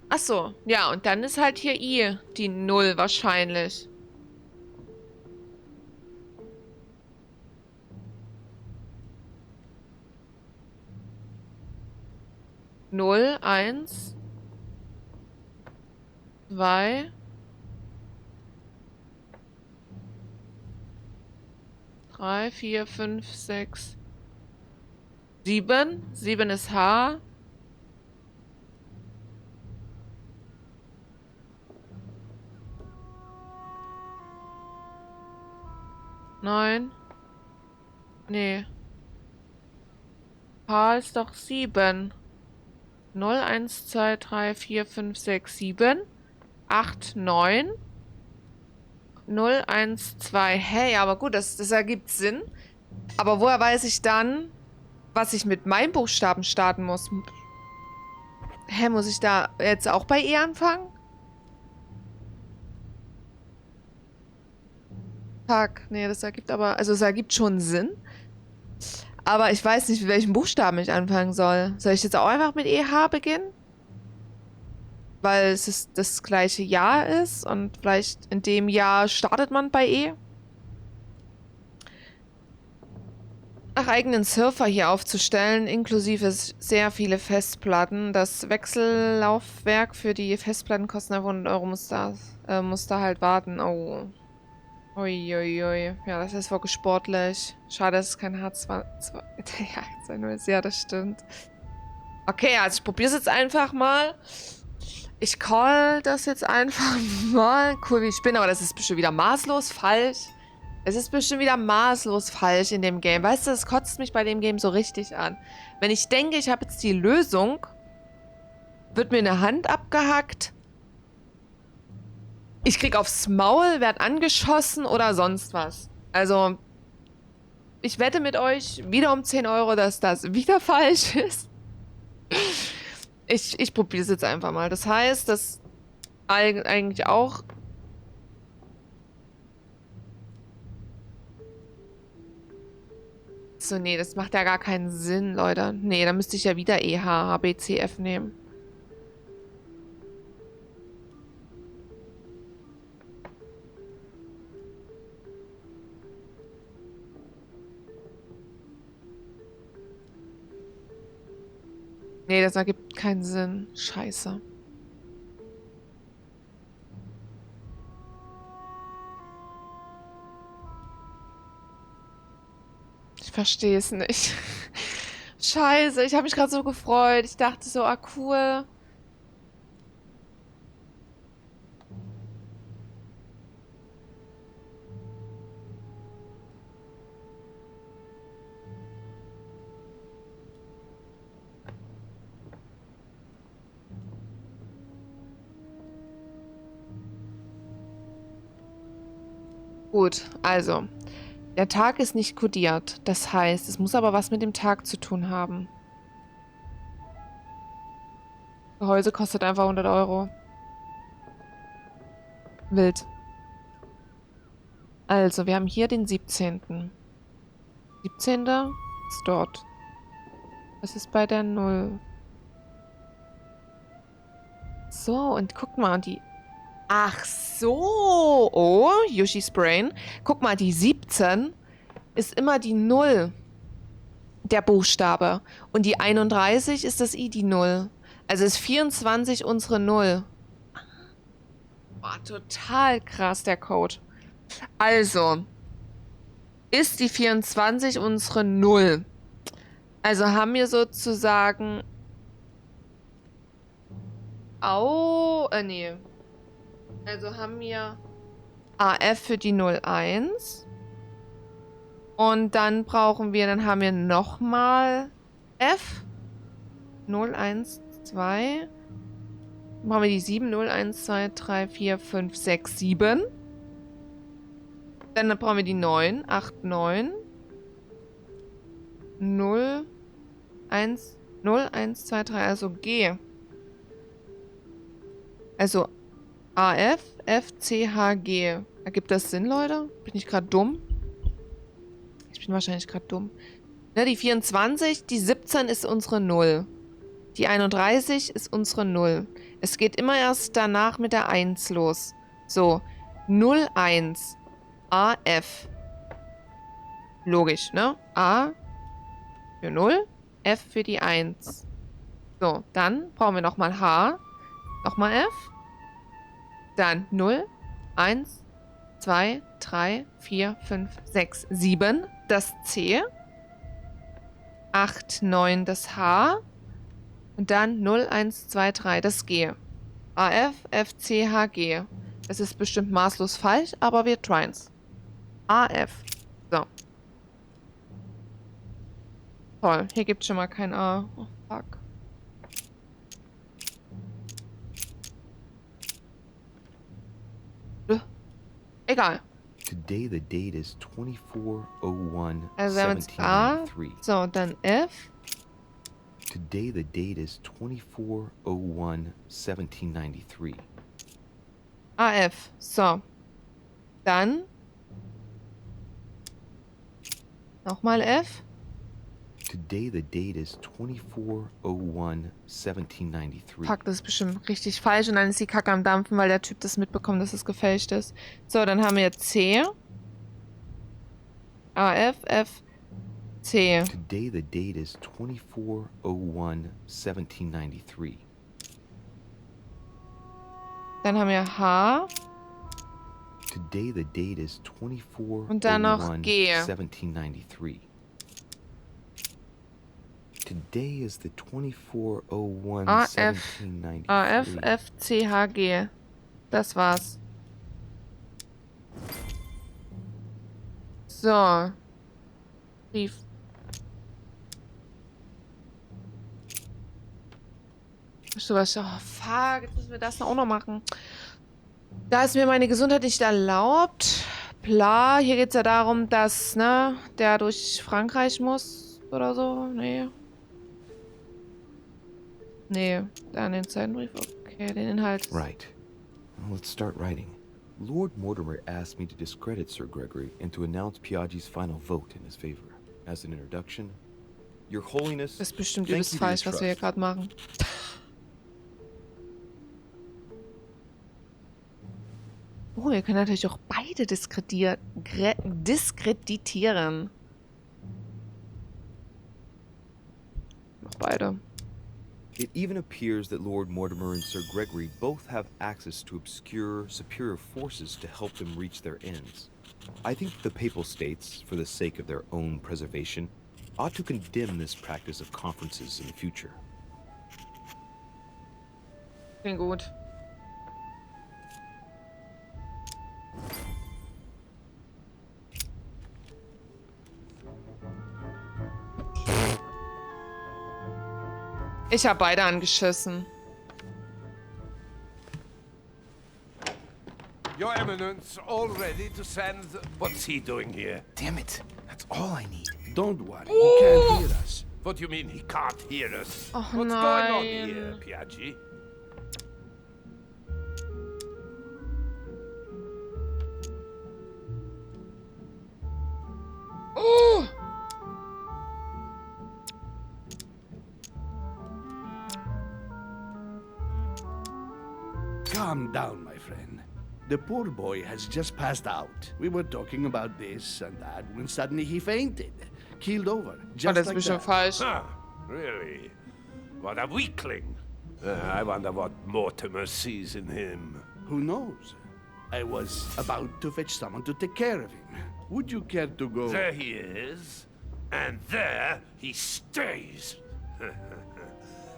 Ach so, ja, und dann ist halt hier I, die 0 wahrscheinlich. Null, 1, 2, 3, 4, 5, 6, 7. 7 ist H. 9. Nee. H ist doch 7. 0, 1, 2, 3, 4, 5, 6, 7. 8, 9. 0, 1, 2. Hey, aber gut, das ergibt Sinn. Aber woher weiß ich dann, was ich mit meinem Buchstaben starten muss? Hä, muss ich da jetzt auch bei E anfangen? Fuck, nee, das ergibt aber... Also es ergibt schon Sinn. Aber ich weiß nicht, mit welchem Buchstaben ich anfangen soll. Soll ich jetzt auch einfach mit EH beginnen? Weil es das gleiche Jahr ist und vielleicht in dem Jahr startet man bei E. Nach eigenen Surfer hier aufzustellen, inklusive sehr viele Festplatten. Das Wechsellaufwerk für die Festplatten kostet einfach 100 Euro, muss da halt warten. Oh. Uiuiui. Ja, das ist wirklich sportlich. Schade, dass es kein H2... Ja, ist. Ja, das stimmt. Okay, also ich probiere es jetzt einfach mal. Ich call das jetzt einfach mal. Cool, wie ich bin, aber das ist bestimmt wieder maßlos falsch. Es ist bestimmt wieder maßlos falsch in dem Game. Weißt du, das kotzt mich bei dem Game so richtig an. Wenn ich denke, ich habe jetzt die Lösung, wird mir eine Hand abgehackt, ich krieg aufs Maul, werd angeschossen oder sonst was. Also, ich wette mit euch wieder um 10 Euro, dass das wieder falsch ist. Ich probiere es jetzt einfach mal. Das heißt, dass eigentlich auch... So, nee, das macht ja gar keinen Sinn, Leute. Nee, dann müsste ich ja wieder EH, H, B, C, F nehmen. Nee, das ergibt keinen Sinn. Scheiße. Ich verstehe es nicht. Scheiße, ich habe mich gerade so gefreut. Ich dachte so, ah cool. Gut, also. Der Tag ist nicht kodiert. Das heißt, es muss aber was mit dem Tag zu tun haben. Gehäuse kostet einfach 100 Euro. Wild. Also, wir haben hier den 17. 17. ist dort. Was ist bei der 0? So, und guck mal, und die... Ach so. Oh, Yoshi's Brain. Guck mal, die 17 ist immer die 0. Der Buchstabe. Und die 31 ist das I, die 0. Also ist 24 unsere 0. Boah, total krass, der Code. Also, ist die 24 unsere 0. Also haben wir sozusagen... nee. Also haben wir AF für die 01. Und dann brauchen wir, dann haben wir nochmal F. 0, 1, 2. Dann brauchen wir die 7. 0, 1, 2, 3, 4, 5, 6, 7. Dann brauchen wir die 9. 8, 9. 0, 1, 0, 1, 2, 3. Also G. Also AF, F, C, H, G. Ergibt das Sinn, Leute? Bin ich gerade dumm? Ich bin wahrscheinlich gerade dumm. Ne, die 24, die 17 ist unsere 0. Die 31 ist unsere 0. Es geht immer erst danach mit der 1 los. So, 0, 1. A, F. Logisch, ne? A für 0, F für die 1. So, dann brauchen wir nochmal H. Nochmal F. Dann 0, 1, 2, 3, 4, 5, 6, 7. Das C. 8, 9 das H. Und dann 0, 1, 2, 3 das G. AF, F, C, H, G. Es ist bestimmt maßlos falsch, aber wir tryen's. AF. So. Toll, hier gibt's schon mal kein A. Oh, fuck. Egal. Today the date is 24/01/1793. Also wir haben jetzt A. So, dann F. Today the date is 24/01/1793. AF. So. Dann. Nochmal F. Today the date is 24/01/1793. Fuck, das ist bestimmt richtig falsch. Und dann ist die Kacke am Dampfen, weil der Typ das mitbekommt, dass es gefälscht ist. So, dann haben wir C. AF, F, C. Today the date is 24/01/1793. Dann haben wir H. Today the date is Und dann noch G. 24/01/1793. Today is the 24/01/1793. AF, F, C, H, G. Das war's. So. Brief. Weißt du was? Oh, fuck. Jetzt müssen wir das auch noch machen. Da ist mir meine Gesundheit nicht erlaubt. Bla. Hier geht's ja darum, dass, ne, der durch Frankreich muss oder so. Nee. Nee, dann den Zeitenbrief. Okay, den Inhalt. Right. Well, let's start writing. Lord Mortimer asked me to discredit Sir Gregory and to announce Piaggi's final vote in his favor. As an introduction, Your Holiness, Das ist bestimmt thank übelst you for your falsch, was wir hier trust. gerade machen. Oh, wir können natürlich auch beide diskreditieren. Noch beide. It even appears that Lord Mortimer and Sir Gregory both have access to obscure, superior forces to help them reach their ends. I think the Papal States, for the sake of their own preservation, ought to condemn this practice of conferences in the future. Klingt gut. Ich habe beide angeschissen. Your Eminence, all ready to send... What's he doing here? Damn it! That's all I need. Don't worry, he can't hear us. What do you mean he can't hear us? Oh, What's going on nein. here, Piaggi? Oh! Calm down, my friend. The poor boy has just passed out. We were talking about this and that when suddenly he fainted. Keeled over. Oh, Just das ist like bestimmt that. falsch. Ah, really? What a weakling. I wonder what Mortimer sees in him. Who knows? I was about to fetch someone to take care of him. Would you care to go? There he is, and there he stays.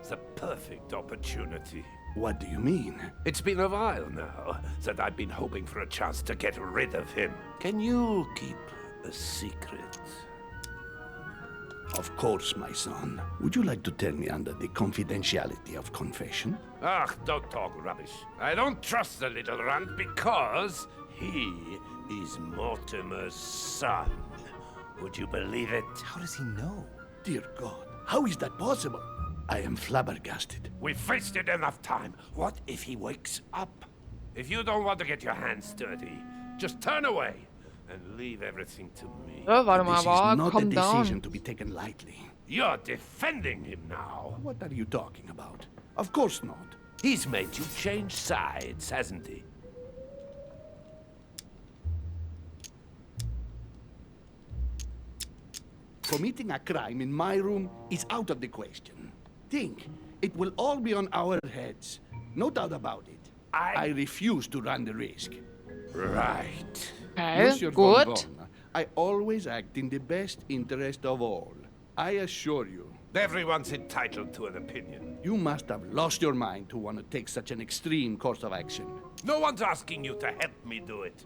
It's a perfect opportunity. What do you mean? It's been a while now that I've been hoping for a chance to get rid of him. Can you keep a secret? Of course, my son. Would you like to tell me under the confidentiality of confession? Ah, don't talk rubbish. I don't trust the little runt because he is Mortimer's son. Would you believe it? How does he know? Dear God, how is that possible? I am flabbergasted. We've wasted enough time. What if he wakes up? If you don't want to get your hands dirty, just turn away and leave everything to me. Oh, warte mal, This is aber not a calm decision down. to be taken lightly. You're defending him now. What are you talking about? Of course not. He's made you change sides, hasn't he? Committing a crime in my room is out of the question. Think, it will all be on our heads. No doubt about it. I refuse to run the risk. Right. Okay, Monsieur von gut. Wagner, I always act in the best interest of all. I assure you, Everyone's entitled to an opinion. you must have lost your mind to want to take such an extreme course of action. No one's asking you to help me do it.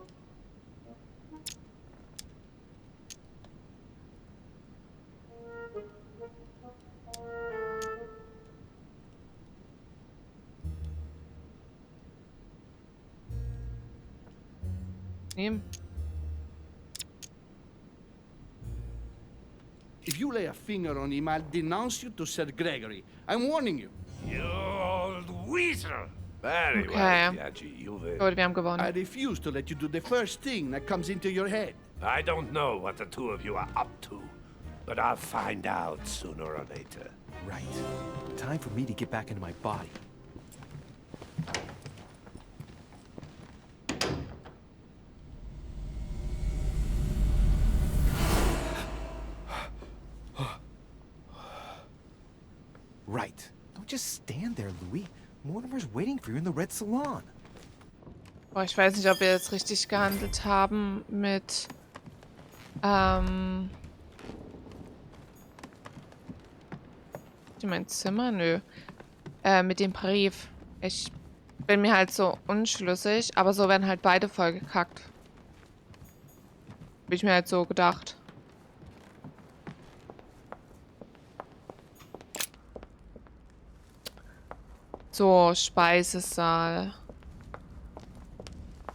nehmen. If you lay a finger on him, I'll denounce you to Sir Gregory. I'm warning you. You old weasel! Very Okay. well, Piaggi, you will. Gut, wir haben I gewonnen. refuse to let you do the first thing that comes into your head. I don't know what the two of you are up to, but I'll find out sooner or later. Right. Time for me to get back into my body. Right. Don't just stand there, Louis. Mortimer's waiting for you in the red salon. Boah, ich weiß nicht, ob wir jetzt richtig gehandelt haben mit, in mein Zimmer? Nö. Mit dem Brief. Ich bin mir halt so unschlüssig, aber so werden halt beide voll gekackt. Hab ich mir halt so gedacht. So, Speisesaal.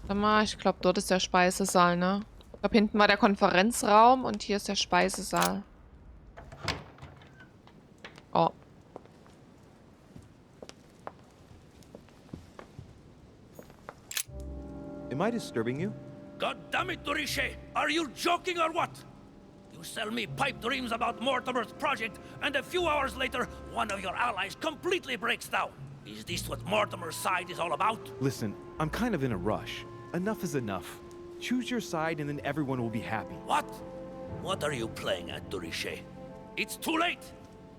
Warte mal, ich glaube, dort ist der Speisesaal, ne? Ich glaube, hinten war der Konferenzraum und hier ist der Speisesaal. Oh. Am I disturbing you? God damn it, Durishe! Are you joking or what? You sell me pipe dreams about Mortimer's project, and a few hours later, one of your allies completely breaks down. Is this what Mortimer's side is all about? Listen, I'm kind of in a rush. Enough is enough. Choose your side and then everyone will be happy. What? What are you playing at, Durishe? It's too late!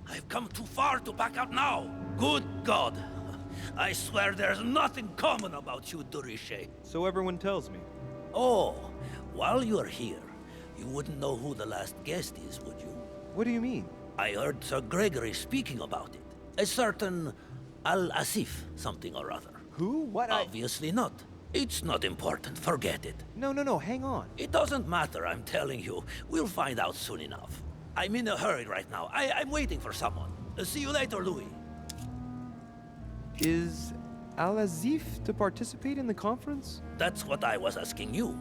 I've come too far to back out now. Good God! I swear there's nothing common about you, Durishe. So everyone tells me. Oh, while you're here, you wouldn't know who the last guest is, would you? What do you mean? I heard Sir Gregory speaking about it. A certain Al-Asif, something or other. Who? What? Obviously not. It's not important, forget it. No, hang on. It doesn't matter, I'm telling you. We'll find out soon enough. I'm in a hurry right now. I'm waiting for someone. See you later, Louis. Is Al-Azif to participate in the conference? That's what I was asking you.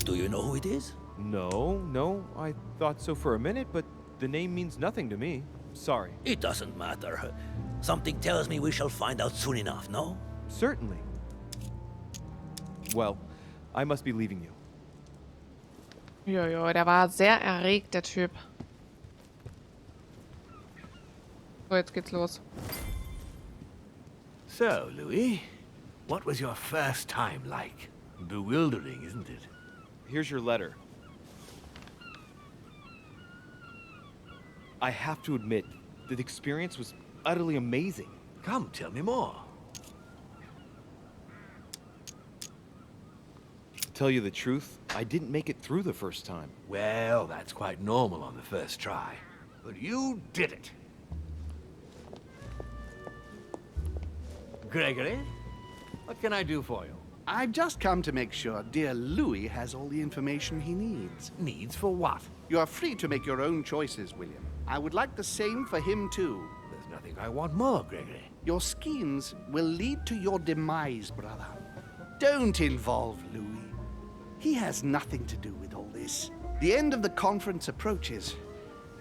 Do you know who it is? No, I thought so for a minute, but the name means nothing to me. Sorry. It doesn't matter. Something tells me we shall find out soon enough, no? Certainly. Well, I must be leaving you. Jojo, der war sehr erregt, der Typ. So, jetzt geht's los. So, Louis, what was your first time like? Bewildering, isn't it? Here's your letter. I have to admit, the experience was utterly amazing. Come, tell me more. To tell you the truth, I didn't make it through the first time. Well, that's quite normal on the first try. But you did it. Gregory, what can I do for you? I've just come to make sure dear Louis has all the information he needs. Needs for what? You are free to make your own choices, William. I would like the same for him, too. There's nothing I want more, Gregory. Your schemes will lead to your demise, brother. Don't involve Louis. He has nothing to do with all this. The end of the conference approaches,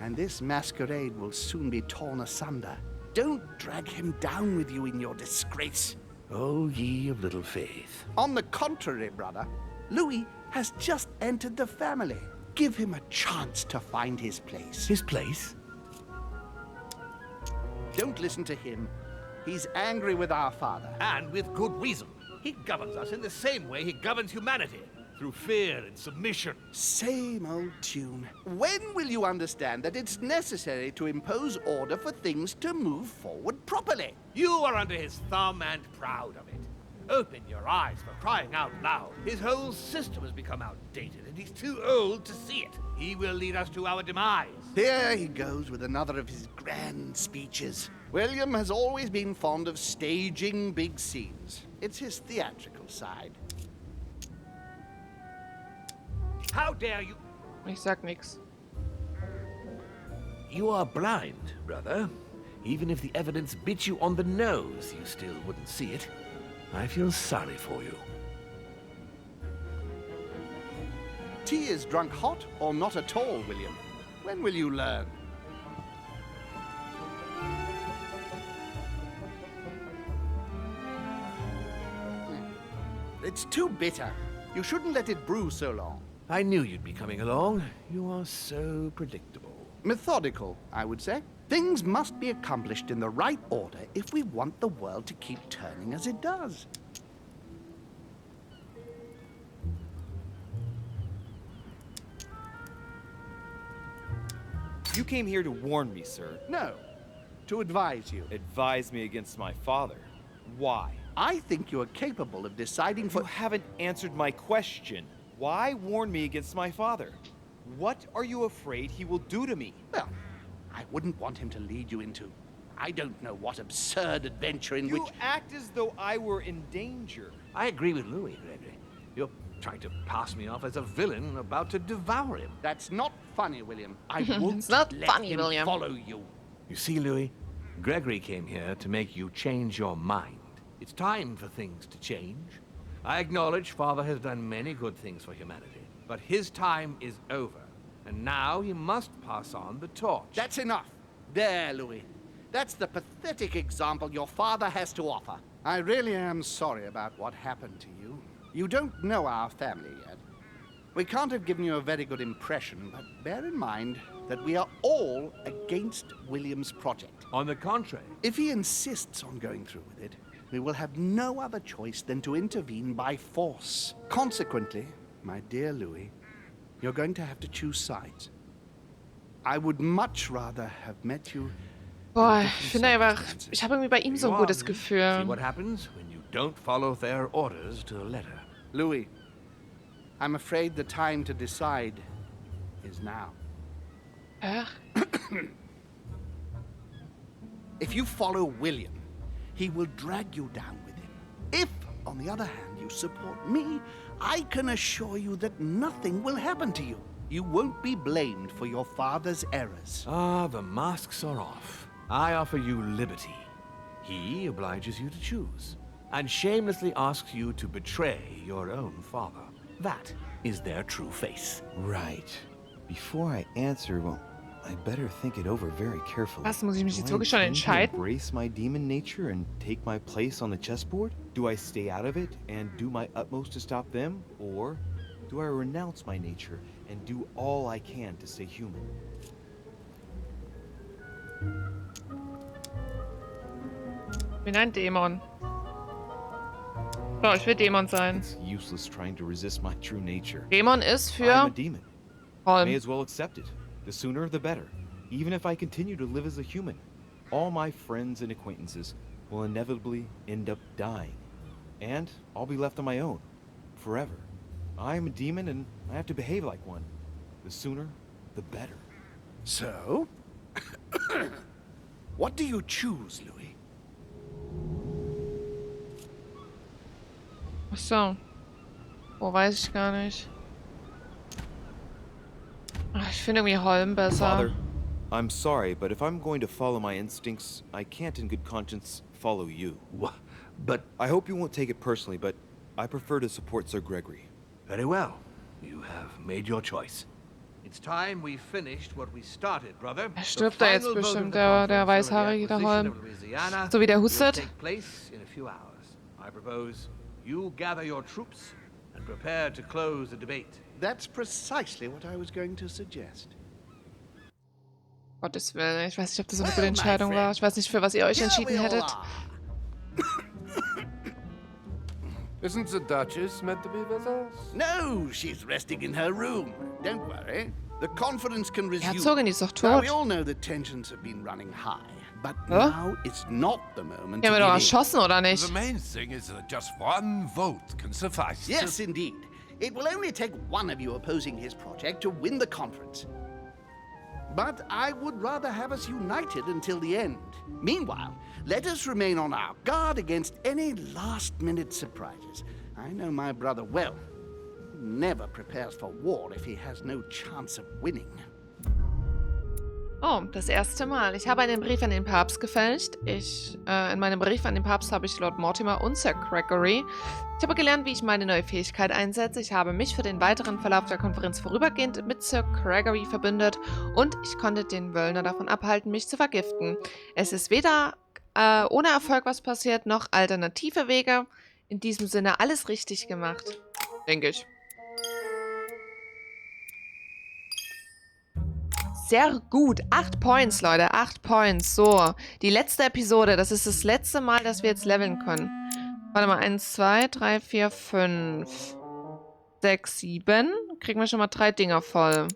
and this masquerade will soon be torn asunder. Don't drag him down with you in your disgrace. Oh, ye of little faith. On the contrary, brother, Louis has just entered the family. Give him a chance to find his place. His place? Don't listen to him. He's angry with our father. And with good reason. He governs us in the same way he governs humanity. Through fear and submission. Same old tune. When will you understand that it's necessary to impose order for things to move forward properly? You are under his thumb and proud of it. Open your eyes, for crying out loud. His whole system has become outdated, and he's too old to see it. He will lead us to our demise. Here he goes with another of his grand speeches. William has always been fond of staging big scenes. It's his theatrical side. How dare you? Ich sag nix. You are blind, brother. Even if the evidence bit you on the nose, you still wouldn't see it. I feel sorry for you. Tea is drunk hot or not at all, William? When will you learn? It's too bitter. You shouldn't let it brew so long. I knew you'd be coming along. You are so predictable. Methodical, I would say. Things must be accomplished in the right order if we want the world to keep turning as it does. You came here to warn me, sir. No, to advise you. Advise me against my father. Why? I think you are capable of deciding You for... haven't answered my question. Why warn me against my father? What are you afraid he will do to me? Well, I wouldn't want him to lead you into... I don't know what absurd adventure in You which... act as though I were in danger. I agree with Louis, Gregory. You're trying to pass me off as a villain about to devour him. That's not funny, William. I won't It's not let funny, him William. follow you. You see, Louis, Gregory came here to make you change your mind. It's time for things to change. I acknowledge Father has done many good things for humanity, but his time is over, and now he must pass on the torch. That's enough. There, Louis. That's the pathetic example your father has to offer. I really am sorry about what happened to you. You don't know our family yet. We can't have given you a very good impression, but bear in mind that we are all against William's project. On the contrary, If he insists on going through with it, we will have no other choice than to intervene by force. Consequently, my dear Louis, you're going to have to choose sides. I would much rather have met you. Boah, ich finde einfach, ich habe irgendwie bei ihm so ein gutes see Gefühl. what happens when you don't follow their orders to the letter. Louis, I'm afraid the time to decide is now. Ach, If you follow William, he will drag you down with him. If, on the other hand, you support me, I can assure you that nothing will happen to you. You won't be blamed for your father's errors. Ah, the masks are off. I offer you liberty. He obliges you to choose, and shamelessly asks you to betray your own father. That is their true face. Right. Before I answer, well, I'd better think it over very carefully. was, muss ich mich Do jetzt I wirklich schon intend to entscheiden? embrace my demon nature and take my place on the chessboard? Do I stay out of it and do my utmost to stop them? Or do I renounce my nature and do all I can to stay human? Ich bin ein Dämon. So, ich will Dämon sein. It's useless trying to resist my true nature. Dämon ist I'm a für demon. May Holm. as well accept it. The sooner, the better. Even if I continue to live as a human, all my friends and acquaintances will inevitably end up dying. And I'll be left on my own. Forever. I am a demon and I have to behave like one. The sooner, the better. So? What do you choose, Louis? Ach so. Oh, weiß ich gar nicht. Ach, ich finde irgendwie Holm besser. Father, I'm sorry, but if I'm going to follow my instincts, I can't in good conscience follow you. But I hope you won't take it personally, but I prefer to support Sir Gregory. very well. You have made your choice. It's time we finished what we started, brother. Er stirbt da jetzt bestimmt, der weißhaarige, der Holm. So wie der hustet. Take place in a few hours. I propose you gather your troops and prepare to close the debate. That's precisely what I was going to suggest. Gottes Willen, ich weiß nicht, ob das so eine gute Entscheidung war. Ich weiß nicht, für was ihr euch entschieden hättet. Isn't the Duchess meant to be with us? No, she's resting in her room. Don't worry. The conference can Die resume. Herzogin, die ist doch Now, tot. we all know that tensions have been running high, but Huh? now it's not the moment Die to haben wir doch give in. erschossen, oder The nicht? main thing is that just one vote can suffice. Yes, indeed. It will only take one of you opposing his project to win the conference. But I would rather have us united until the end. Meanwhile, let us remain on our guard against any last-minute surprises. I know my brother well. He never prepares for war if he has no chance of winning. Oh, das erste Mal. Ich habe einen Brief an den Papst gefälscht. In meinem Brief an den Papst habe ich Lord Mortimer und Sir Gregory. Ich habe gelernt, wie ich meine neue Fähigkeit einsetze. Ich habe mich für den weiteren Verlauf der Konferenz vorübergehend mit Sir Gregory verbündet und ich konnte den Wöllner davon abhalten, mich zu vergiften. Es ist weder ohne Erfolg was passiert, noch alternative Wege. In diesem Sinne alles richtig gemacht. Denke ich. Sehr gut. 8 Points, Leute. 8 Points. So, die letzte Episode. Das ist das letzte Mal, dass wir jetzt leveln können. Warte mal. 1, 2, 3, 4, 5, 6, 7. Kriegen wir schon mal 3 Dinger voll.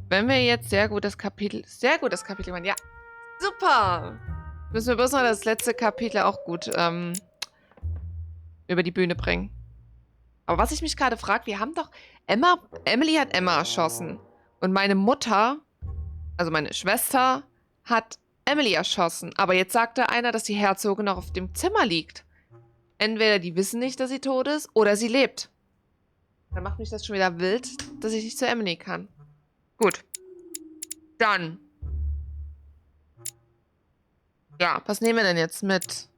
Wenn wir jetzt sehr gutes Kapitel machen. Ja, super. Müssen wir bloß noch das letzte Kapitel auch gut über die Bühne bringen. Aber was ich mich gerade frage, wir haben doch... Emily hat Emma erschossen. Und meine Mutter... Also meine Schwester hat Emily erschossen. Aber jetzt sagte einer, dass die Herzogin noch auf dem Zimmer liegt. Entweder die wissen nicht, dass sie tot ist, oder sie lebt. Dann macht mich das schon wieder wild, dass ich nicht zu Emily kann. Gut. Dann. Ja, was nehmen wir denn jetzt mit?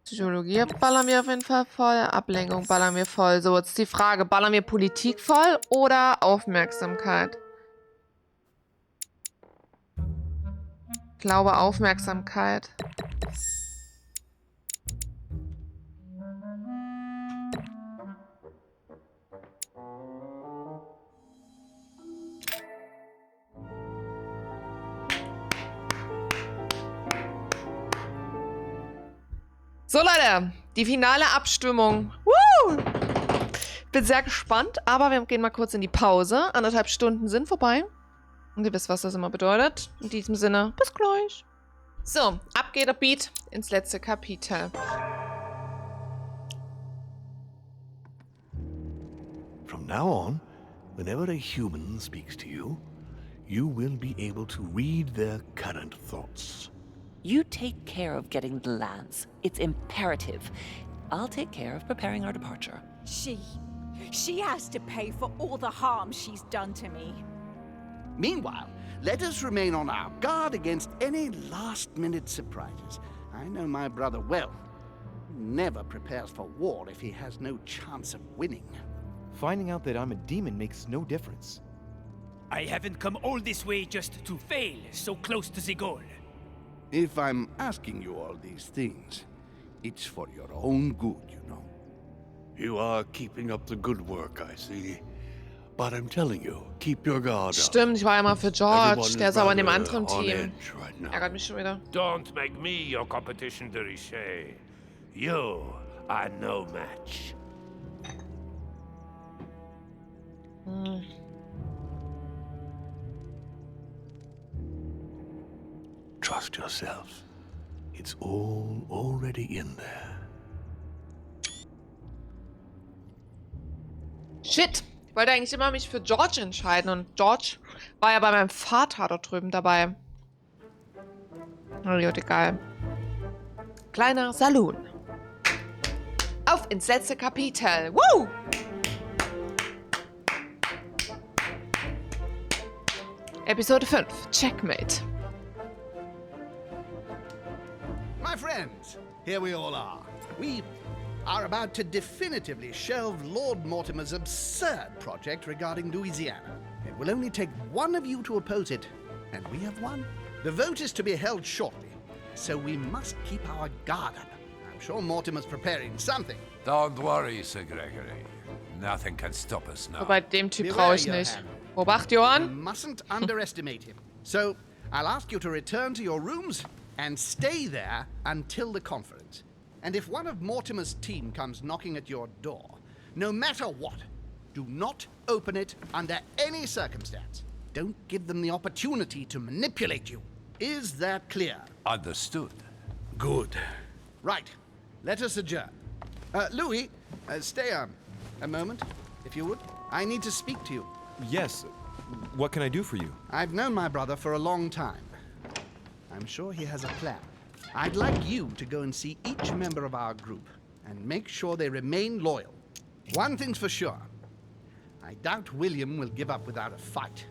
Psychologie ballern wir auf jeden Fall voll. Ablenkung ballern wir voll. So, jetzt die Frage, ballern wir Politik voll oder Aufmerksamkeit? Ich glaube Aufmerksamkeit. So, Leute, die finale Abstimmung. Woo! Bin sehr gespannt, aber wir gehen mal kurz in die Pause. 1,5 Stunden sind vorbei. Und ihr wisst, was das immer bedeutet. In diesem Sinne, bis gleich. So, ab geht der Beat ins letzte Kapitel. From now on, whenever a human speaks to you, you will be able to read their current thoughts. You take care of getting the lands. It's imperative. I'll take care of preparing our departure. She has to pay for all the harm she's done to me. Meanwhile, let us remain on our guard against any last-minute surprises. I know my brother well. He never prepares for war if he has no chance of winning. Finding out that I'm a demon makes no difference. I haven't come all this way just to fail so close to the goal. If I'm asking you all these things, it's for your own good, you know. You are keeping up the good work, I see. But I'm telling you, keep your guard up. Stimmt, ich war ja mal für George. Everyone Der ist aber in dem rather anderen on Team. edge right now. Ärgert mich schon wieder. Don't make me your competition, de Richet. You are no match. Trust yourself. It's all already in there. Shit! Ich wollte eigentlich immer mich für George entscheiden und George war ja bei meinem Vater dort drüben dabei. Na gut, egal. Kleiner Saloon. Auf ins letzte Kapitel. Woo! Episode 5. Checkmate. My friends, here we all are. We are about to definitively shelve Lord Mortimer's absurd project regarding Louisiana. It will only take one of you to oppose it, and we have won. The vote is to be held shortly, so we must keep our guard up. I'm sure Mortimer's preparing something. Don't worry, Sir Gregory. Nothing can stop us now. So, bei dem Typ brauche ich nicht. Obacht, Johann. You mustn't underestimate him. So, I'll ask you to return to your rooms and stay there until the conference. And if one of Mortimer's team comes knocking at your door, no matter what, do not open it under any circumstance. Don't give them the opportunity to manipulate you. Is that clear? Understood. Good. Right. Let us adjourn. Louis, stay a moment, if you would. I need to speak to you. Yes. What can I do for you? I've known my brother for a long time. I'm sure he has a plan. I'd like you to go and see each member of our group and make sure they remain loyal. One thing's for sure. I doubt William will give up without a fight.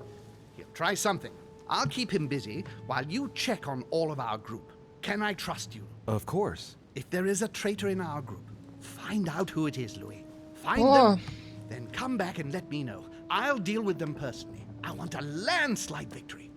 He'll try something. I'll keep him busy while you check on all of our group. Can I trust you? Of course. If there is a traitor in our group, find out who it is, Louis. Find Oh. them, then come back and let me know. I'll deal with them personally. I want a landslide victory.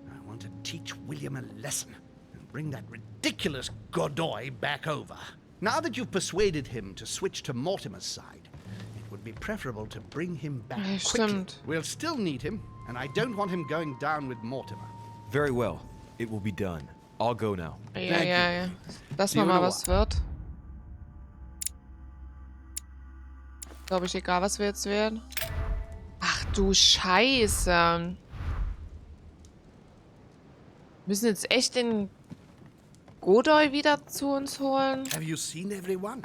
I want to teach William a lesson and bring that ridiculous Godoy back over. Now that you've persuaded him to switch to Mortimer's side, it would be preferable to bring him back Ja, quickly. stimmt. We'll still need him, and I don't want him going down with Mortimer. Very well. It will be done. I'll go now. Ja. Lass See you mal, in a was wird. Glaube ich, egal, was wir jetzt werden. Ach du Scheiße. Müssen jetzt echt den Godoy wieder zu uns holen? Have you seen everyone?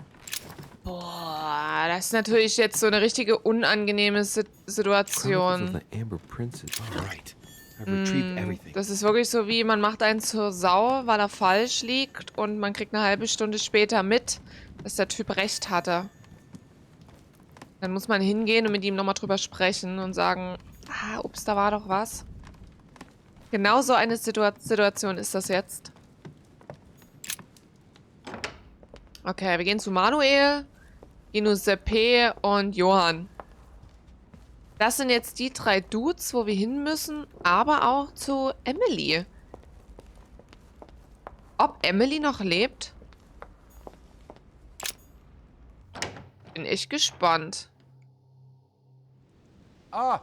Boah, das ist natürlich jetzt so eine richtige unangenehme Situation. Chronicles of the Amber Princess. All right. I've retrieved everything. Das ist wirklich so wie, man macht einen zur Sau, weil er falsch liegt und man kriegt eine halbe Stunde später mit, dass der Typ recht hatte. Dann muss man hingehen und mit ihm nochmal drüber sprechen und sagen, ups, da war doch was. Genau so eine Situation ist das jetzt. Okay, wir gehen zu Manuel, Giuseppe und Johann. Das sind jetzt die 3 Dudes, wo wir hin müssen, aber auch zu Emily. Ob Emily noch lebt? Bin ich gespannt. Ah,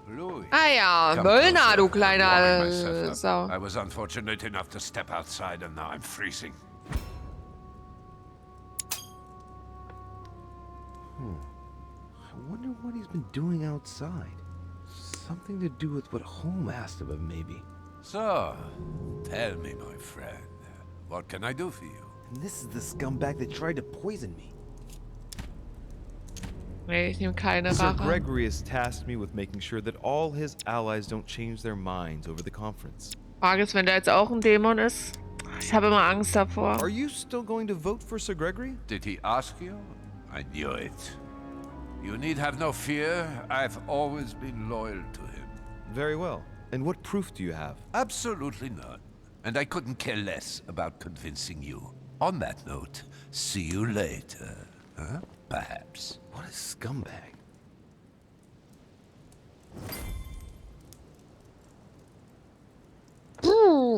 Louis. Ah ja, Come Möllner, closer. du I'm warming kleiner myself up. Sau. I was unfortunate enough to step outside and now I'm freezing. I wonder what he's been doing outside. Something to do with what Holmes asked of him, maybe. So, tell me, my friend, what can I do for you? And this is the scumbag that tried to poison me. Nee, ich nehme keine Sir Rache. Gregory has tasked me with making sure that all his allies don't change their minds over the conference. Frage ist, wenn der jetzt auch ein Dämon ist. Ich habe immer Angst davor. Are you still going to vote for Sir Gregory? Did he ask you? I knew it. You need have no fear. I've always been loyal to him. Very well. And what proof do you have? Absolutely none. And I couldn't care less about convincing you. On that note, see you later. Huh? Perhaps. What a scumbag.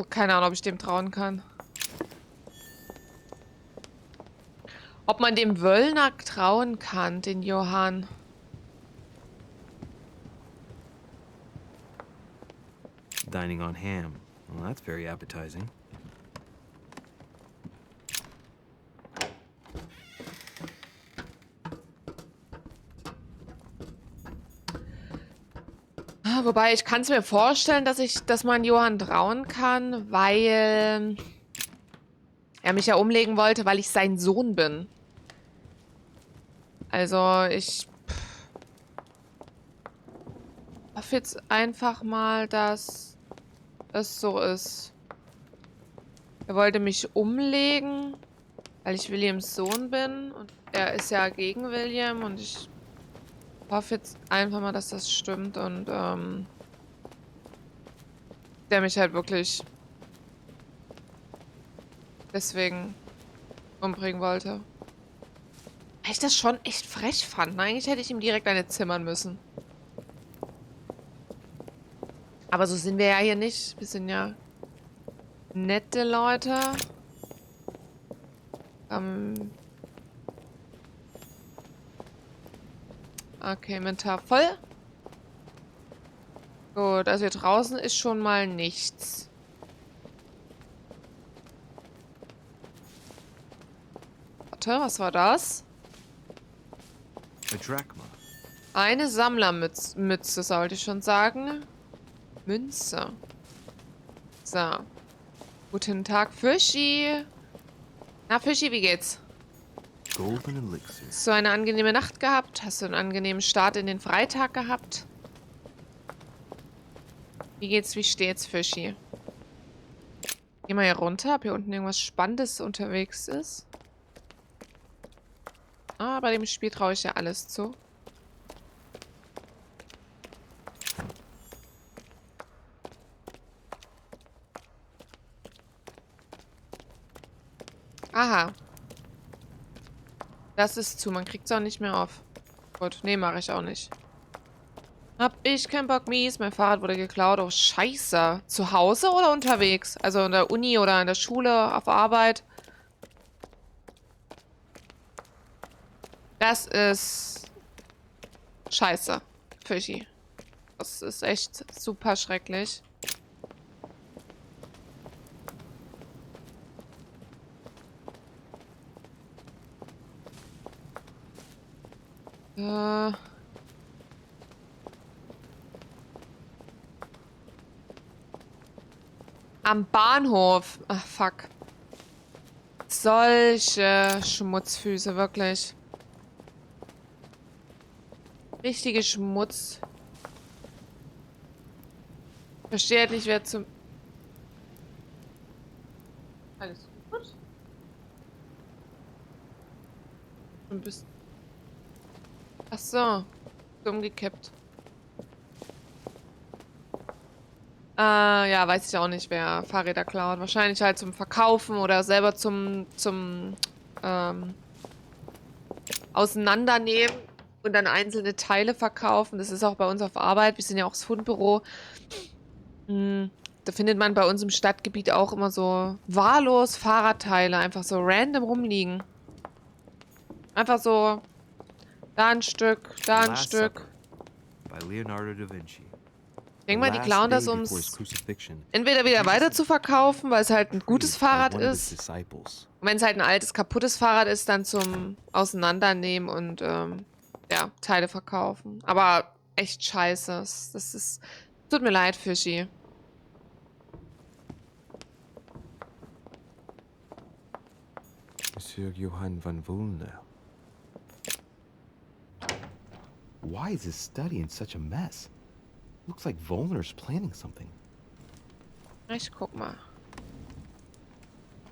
Keine Ahnung, ob ich dem trauen kann. Ob man dem Wöllner trauen kann, den Johann. Dining on ham. Well, that's very appetizing. Wobei, ich kann es mir vorstellen, dass man Johann trauen kann, weil er mich ja umlegen wollte, weil ich sein Sohn bin. Also, ich hoffe jetzt einfach mal, dass es so ist. Er wollte mich umlegen, weil ich Williams Sohn bin. Und er ist ja gegen William und ich hoffe jetzt einfach mal, dass das stimmt und der mich halt wirklich deswegen umbringen wollte. Weil ich das schon echt frech fand. Eigentlich hätte ich ihm direkt eine zimmern müssen. Aber so sind wir ja hier nicht. Wir sind ja nette Leute. Okay, Inventar voll. Gut, also hier draußen ist schon mal nichts. Warte, was war das? A drachma. Eine Sammlermütze, sollte ich schon sagen. Münze. So. Guten Tag, Fischi. Na, Fischi, wie geht's? Golden elixir. Hast du eine angenehme Nacht gehabt? Hast du einen angenehmen Start in den Freitag gehabt? Wie geht's, wie steht's, Fischi? Geh mal hier runter, ob hier unten irgendwas Spannendes unterwegs ist. Ah, bei dem Spiel traue ich ja alles zu. Aha. Das ist zu. Man kriegt es auch nicht mehr auf. Gut, nee, mache ich auch nicht. Hab ich keinen Bock, mies. Mein Fahrrad wurde geklaut. Oh, scheiße. Zu Hause oder unterwegs? Also in der Uni oder in der Schule, auf Arbeit? Das ist scheiße. Fischi. Das ist echt super schrecklich. Am Bahnhof. Ach, fuck. Solche Schmutzfüße, wirklich. Richtige Schmutz. Verstehe halt nicht, wer zum... Alles gut? Ein bisschen... Ach so. Umgekippt. Ja, weiß ich auch nicht, wer Fahrräder klaut. Wahrscheinlich halt zum Verkaufen oder selber zum Auseinandernehmen und dann einzelne Teile verkaufen. Das ist auch bei uns auf Arbeit. Wir sind ja auch das Fundbüro. Da findet man bei uns im Stadtgebiet auch immer so wahllos Fahrradteile. Einfach so random rumliegen. Einfach so da ein Stück, da ein Stück. By Leonardo da Vinci. Ich denke mal, die klauen das, um es entweder wieder weiter zu verkaufen, weil es halt ein gutes Fahrrad ist. Und wenn es halt ein altes, kaputtes Fahrrad ist, dann zum Auseinandernehmen und ja, Teile verkaufen. Aber echt scheiße. Das ist... Tut mir leid, Fischi. Monsieur Johann van Wulner. Why is his study in such a mess? Looks like Volner's planning something. Ich guck mal.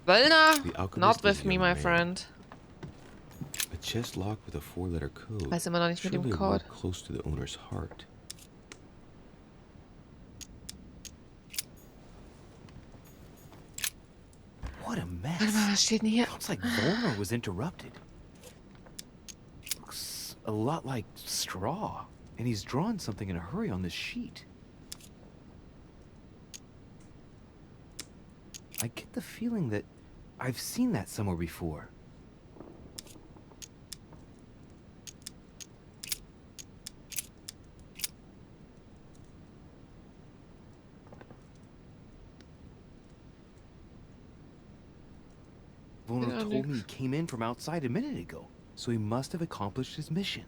Wöllner? Not with me, my friend. A chest locked with a 4-letter code. Weiß immer noch nicht mit dem Code. Close to the owner's heart. What a mess. Warte mal, was steht denn hier? Looks like Volner was interrupted. Looks a lot like straw. And he's drawn something in a hurry on this sheet. I get the feeling that I've seen that somewhere before. Volner told me he came in from outside a minute ago, so he must have accomplished his mission.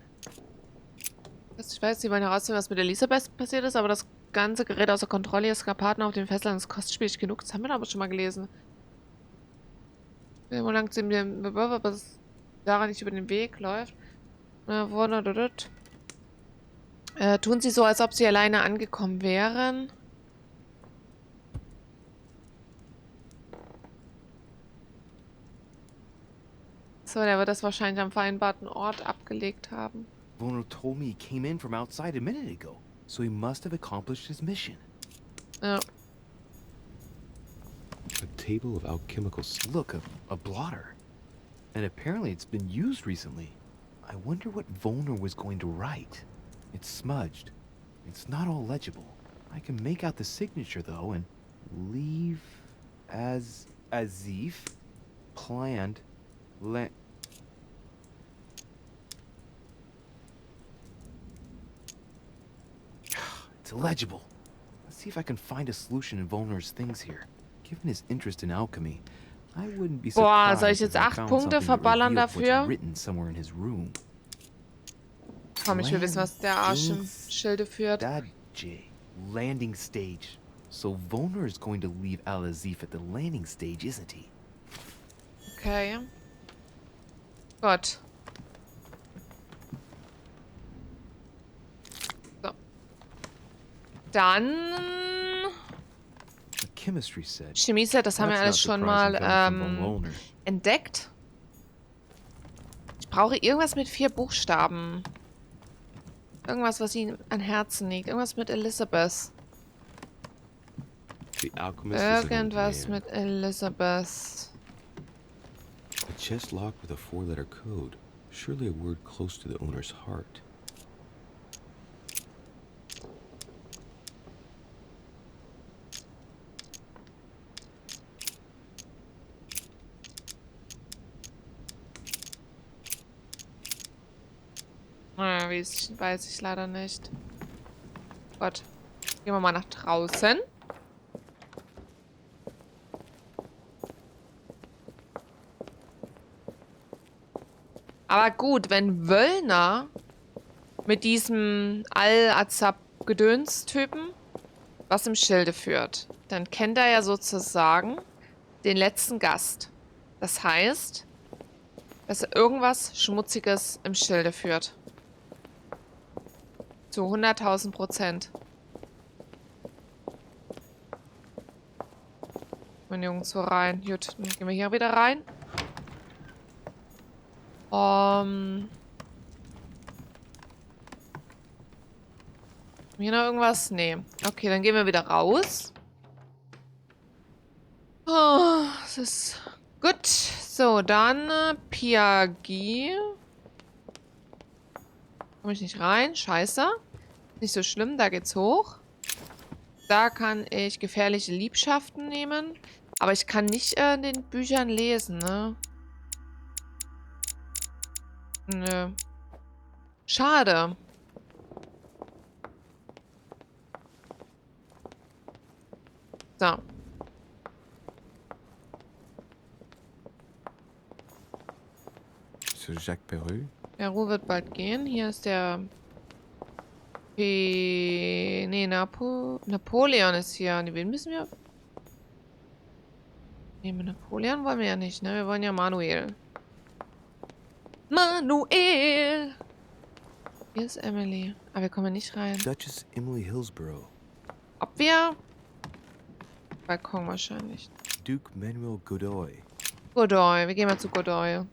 Ich weiß, sie wollen herausfinden, was mit Elisabeth passiert ist, aber das ganze Gerät außer Kontrolle, Eskapaden auf dem Festland, das kostet spielig genug. Das haben wir aber schon mal gelesen. Wo lang sie mir was daran nicht über den Weg läuft. Tun sie so, als ob sie alleine angekommen wären. So, der wird das wahrscheinlich am vereinbarten Ort abgelegt haben. Volner told me he came in from outside a minute ago, so he must have accomplished his mission. Ja. A table of alchemical... Look, a blotter. And apparently it's been used recently. I wonder what Volner was going to write. It's smudged. It's not all legible. I can make out the signature, though, and leave as if planned... It's illegible. Let's see if I can find a solution in Volner's things here. Given his interest in alchemy, I wouldn't be Boah, surprised soll ich jetzt 8 Punkte verballern dafür? written somewhere in his room. Komm, ich will wissen, was der Arsch im Schilde führt. Landing stage. So Volner is going to leave Al-Azif at the landing stage, isn't he? Okay. Gut. So. Dann... Chemie-Set, das haben wir alles schon mal entdeckt. Ich brauche irgendwas mit 4 Buchstaben. Irgendwas, was ihm an Herzen liegt. Irgendwas mit Elizabeth. The alchemist is an old Irgendwas man. mit Elizabeth. A chest locked with a 4-letter code. Surely a word close to the owner's heart. Weiß ich leider nicht. Gott. Gehen wir mal nach draußen. Aber gut, wenn Wöllner mit diesem Al-Azab-Gedöns-Typen was im Schilde führt, dann kennt er ja sozusagen den letzten Gast. Das heißt, dass er irgendwas Schmutziges im Schilde führt. Zu 100.000%. Mein Jungs, so rein. Gut, dann gehen wir hier wieder rein. Hier noch irgendwas? Nee. Okay, dann gehen wir wieder raus. Oh, das ist gut. So, dann Piagi. Komme ich nicht rein? Scheiße. Nicht so schlimm, da geht's hoch. Da kann ich gefährliche Liebschaften nehmen. Aber ich kann nicht in den Büchern lesen, ne? Nö. Schade. So. So Jacques Perreux? Peru wird bald gehen. Hier ist der... Nee, Napoleon ist hier. Nee, wen müssen wir... Nee, mit Napoleon wollen wir ja nicht, ne? Wir wollen ja Manuel. Manuel! Hier ist Emily. Aber wir kommen nicht rein. Duchess Emily Hillsborough. Ob wir... Balkon wahrscheinlich. Duke Manuel Godoy. Godoy. Wir gehen mal zu Godoy.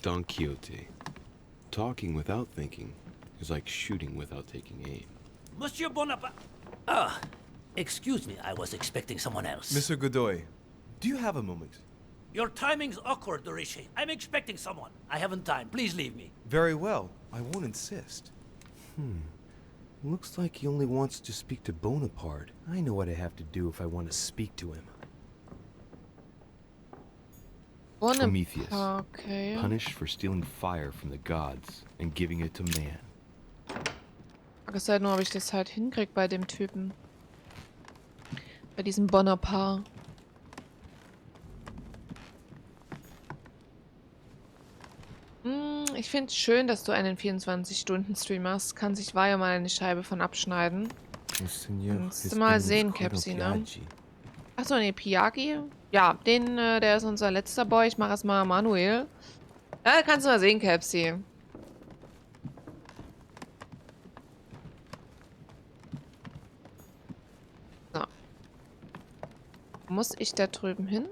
Don Quixote. Talking without thinking is like shooting without taking aim. Monsieur Bonaparte. Ah, excuse me, I was expecting someone else. Mr. Godoy, do you have a moment? Your timing's awkward, Dorishi. I'm expecting someone. I haven't time. Please leave me. Very well. I won't insist. Looks like he only wants to speak to Bonaparte. I know what I have to do if I want to speak to him. Prometheus. Okay. Punished for stealing fire from the gods and giving it to man. Ich sag nur, ob ich das halt hinkrieg bei dem Typen. Bei diesem Bonaparte. Ich finde es schön, dass du einen 24-Stunden-Stream hast. Kann sich Vajo mal eine Scheibe von abschneiden. Musst du mal sehen, Capsi, ne? Achso, ne, Piagi. Ja, der ist unser letzter Boy. Ich mache erstmal Manuel. Ja, kannst du mal sehen, Capsi. So. Muss ich da drüben hin?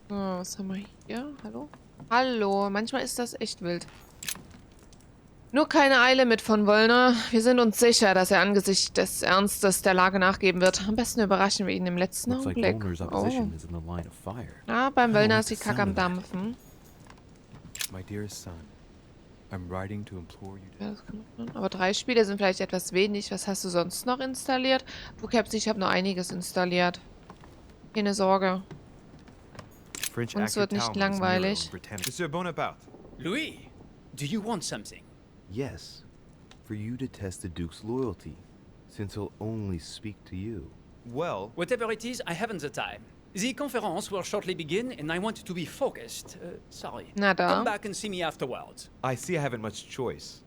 So, was haben wir hier? Hallo? Hallo, manchmal ist das echt wild. Nur keine Eile mit von Wollner. Wir sind uns sicher, dass er angesichts des Ernstes der Lage nachgeben wird. Am besten überraschen wir ihn im letzten Augenblick. Ah, beim Wöllner ist die Kacke am Dampfen. My dearest son, I'm writing to implore you to... Ja, das kann man. Aber 3 Spiele sind vielleicht etwas wenig. Was hast du sonst noch installiert? Du, Caps, ich habe noch einiges installiert. Keine Sorge. Uns wird nicht langweilig. Monsieur Bonaparte. Louis, do you want something? Yes, for you to test the Duke's loyalty, since he'll only speak to you. Well... Whatever it is, I haven't the time. The conference will shortly begin, and I want to be focused. Sorry. Na da. Come back and see me afterwards. I see I haven't much choice.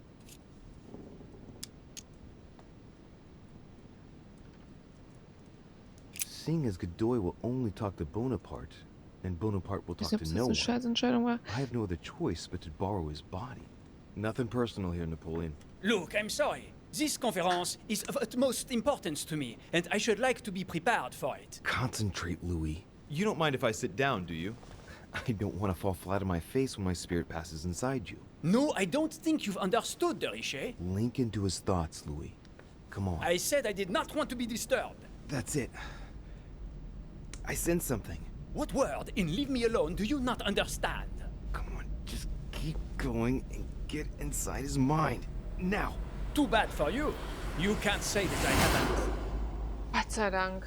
seeing as Godoy will only talk to Bonaparte, and Bonaparte will Ich talk weiß to nicht, no ob das eine one, Scheißentscheidung war. I have no other choice but to borrow his body. Nothing personal here, Napoleon. Look, I'm sorry. This conference is of utmost importance to me, and I should like to be prepared for it. Concentrate, Louis. You don't mind if I sit down, do you? I don't want to fall flat on my face when my spirit passes inside you. No, I don't think you've understood, de Richet. Link into his thoughts, Louis. Come on. I said I did not want to be disturbed. That's it. I sense something. What word in leave me alone do you not understand? Come on, just keep going and get inside his mind. Now. Too bad for you. You can't say that I haven't. Gott sei Dank.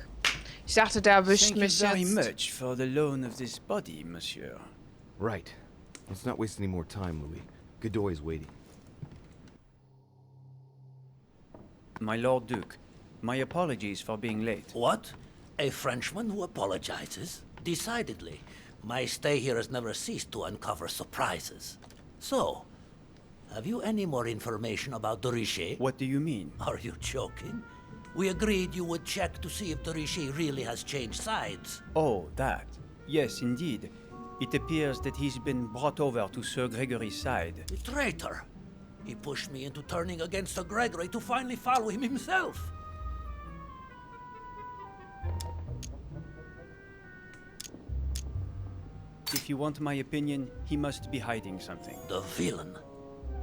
Ich dachte, der erwischt Thank you mich very jetzt. much for the loan of this body, monsieur. Right. Let's not waste any more time, Louis. Godoy is waiting. My Lord Duke, my apologies for being late. What? A Frenchman who apologizes? Decidedly. My stay here has never ceased to uncover surprises. So, have you any more information about de Richet? What do you mean? Are you joking? We agreed you would check to see if de Richet really has changed sides. Oh, that. Yes, indeed. It appears that he's been brought over to Sir Gregory's side. The traitor! He pushed me into turning against Sir Gregory to finally follow him himself. If you want my opinion, he must be hiding something. The villain.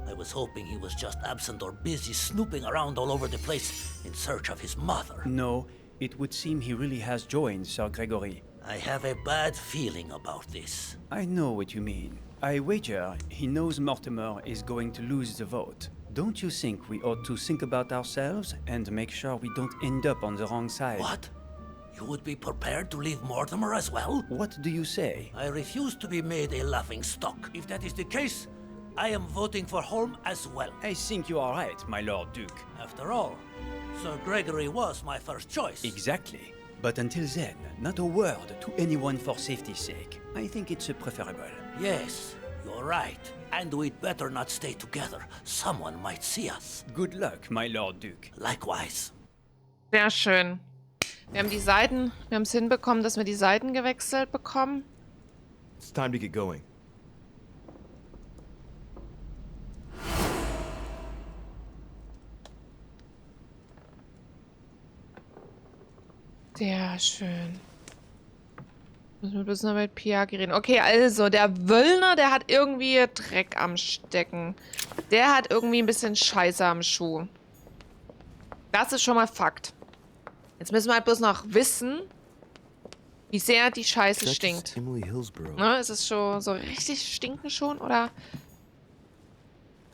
I was hoping he was just absent or busy snooping around all over the place in search of his mother. No, it would seem he really has joined Sir Gregory. I have a bad feeling about this. I know what you mean. I wager he knows Mortimer is going to lose the vote. Don't you think we ought to think about ourselves and make sure we don't end up on the wrong side? What? You would be prepared to leave Mortimer as well? What do you say? I refuse to be made a laughing stock. If that is the case, I am voting for Holm as well. I think you are right, my Lord Duke. After all, Sir Gregory was my first choice. Exactly. But until then, not a word to anyone for safety's sake. I think it's preferable. Yes, you're right. And we'd better not stay together. Someone might see us. Good luck, my Lord Duke. Likewise. Sehr schön. Wir haben es hinbekommen, dass wir die Seiten gewechselt bekommen. It's time to get going. Sehr schön. Müssen wir bloß noch mit Piagi reden. Okay, also, der Wöllner, der hat irgendwie Dreck am Stecken. Der hat irgendwie ein bisschen Scheiße am Schuh. Das ist schon mal Fakt. Jetzt müssen wir halt bloß noch wissen, wie sehr die Scheiße stinkt. Ne, ist es schon so richtig stinken schon, oder?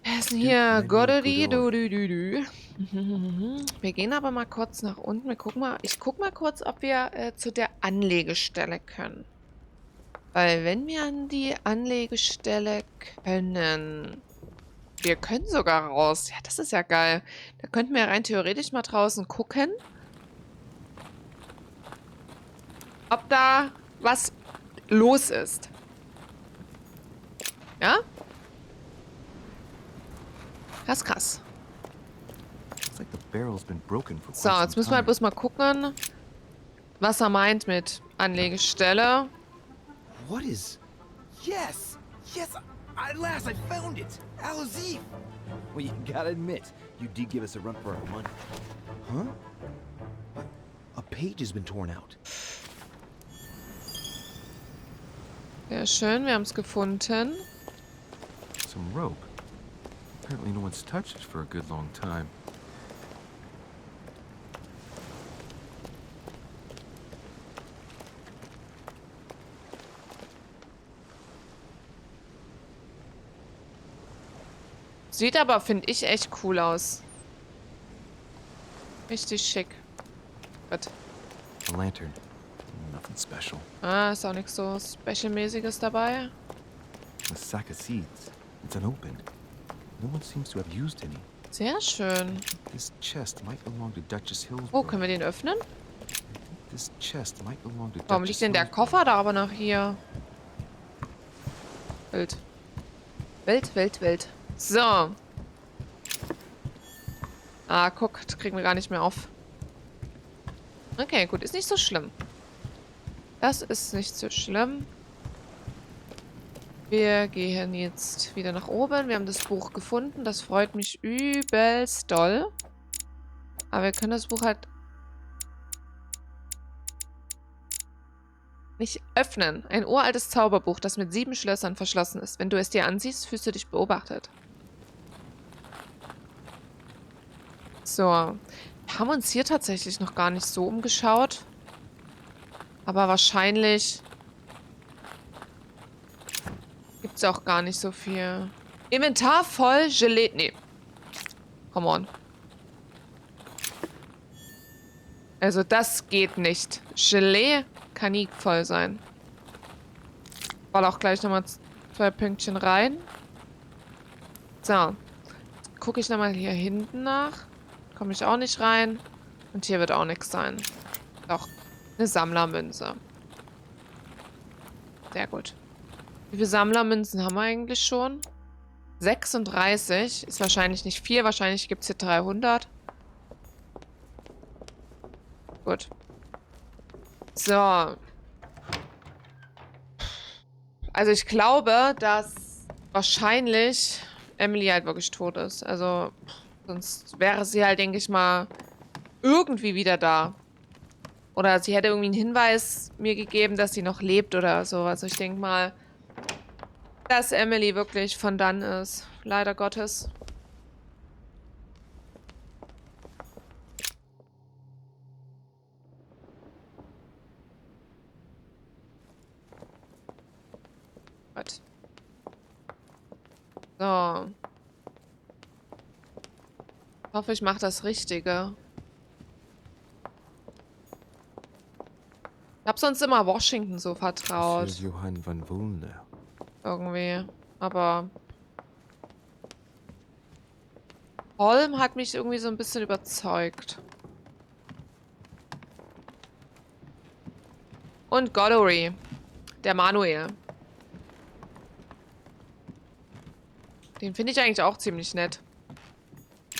Wer ist denn hier? Godody, du. Wir gehen aber mal kurz nach unten. Ich guck mal kurz, ob wir zu der Anlegestelle können. Weil wenn wir an die Anlegestelle können... Wir können sogar raus. Ja, das ist ja geil. Da könnten wir rein theoretisch mal draußen gucken, ob da was los ist. Ja? Krass, krass. So, jetzt müssen wir halt bloß mal gucken, was er meint mit Anlegestelle. What is... Yes! Yes! At last I found it! Al-Azif! Well, you gotta admit, you did give us a run for our money. Huh? A page has been torn out. Sehr schön, wir haben es gefunden. Some rope. Apparently no one's touched it for a good long time. Sieht aber, finde ich, echt cool aus. Richtig schick. Gut. A lantern. Nothing special. Ah, ist auch nichts so Special-mäßiges dabei. A sack of seeds. It's unopened. No one seems to have used any. Sehr schön. This chest might belong to Duchess Hillsborough. Oh, können wir den öffnen? This chest might belong to Warum liegt denn der Koffer da aber noch hier? Wild. Wild. So. Ah, guck, das kriegen wir gar nicht mehr auf. Okay, gut, ist nicht so schlimm. Das ist nicht so schlimm. Wir gehen jetzt wieder nach oben. Wir haben das Buch gefunden. Das freut mich übelst doll. Aber wir können das Buch halt nicht öffnen. Ein uraltes Zauberbuch, das mit 7 Schlössern verschlossen ist. Wenn du es dir ansiehst, fühlst du dich beobachtet. So. Wir haben uns hier tatsächlich noch gar nicht so umgeschaut. Aber wahrscheinlich gibt es auch gar nicht so viel. Inventar voll Gelee. Nee. Come on. Also das geht nicht. Gelee kann nie voll sein. Ball auch gleich nochmal 2 Pünktchen rein. So. Jetzt gucke ich nochmal hier hinten nach. Komme ich auch nicht rein. Und hier wird auch nichts sein. Doch. Eine Sammlermünze. Sehr gut. Wie viele Sammlermünzen haben wir eigentlich schon? 36. Ist wahrscheinlich nicht viel. Wahrscheinlich gibt es hier 300. Gut. So. Also ich glaube, dass wahrscheinlich Emily halt wirklich tot ist. Also sonst wäre sie halt, denke ich mal, irgendwie wieder da. Oder sie hätte irgendwie einen Hinweis mir gegeben, dass sie noch lebt oder so. Also ich denke mal, dass Emily wirklich von dann ist. Leider Gottes. Gut. So. Ich hoffe, ich mache das Richtige. Ich habe sonst immer Washington so vertraut. Johann van Wulne. Irgendwie. Aber Holm hat mich irgendwie so ein bisschen überzeugt. Und Godory. Der Manuel. Den finde ich eigentlich auch ziemlich nett.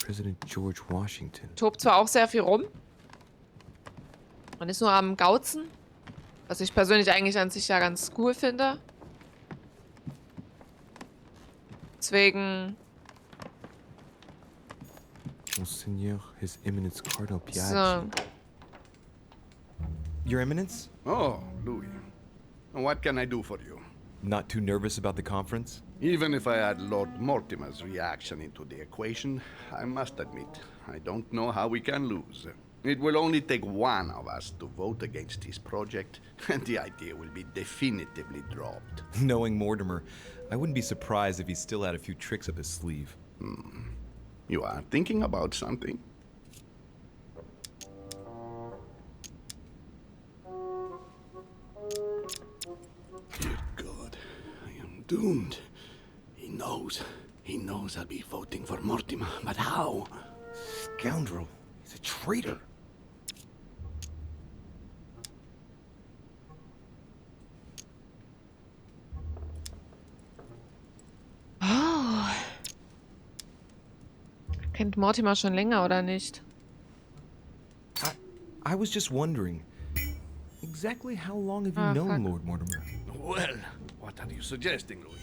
President George Washington. Tobt zwar auch sehr viel rum. Man ist nur am Gauzen. Was ich persönlich eigentlich an sich ja ganz cool finde. Deswegen. Monseigneur, His Eminence Cardinal So. Piaggi. Your Eminence? Oh, Louis. What can I do for you? Not too nervous about the conference? Even if I add Lord Mortimer's reaction into the equation, I must admit, I don't know how we can lose. It will only take one of us to vote against his project, and the idea will be definitively dropped. Knowing Mortimer, I wouldn't be surprised if he still had a few tricks up his sleeve. You are thinking about something? Dear God, I am doomed. He knows. He knows I'll be voting for Mortimer, but how? Scoundrel. He's a traitor. Oh. Kennt Mortimer schon länger, oder nicht? I was just wondering, exactly how long have you known Lord Mortimer? Well, what are you suggesting, Louis?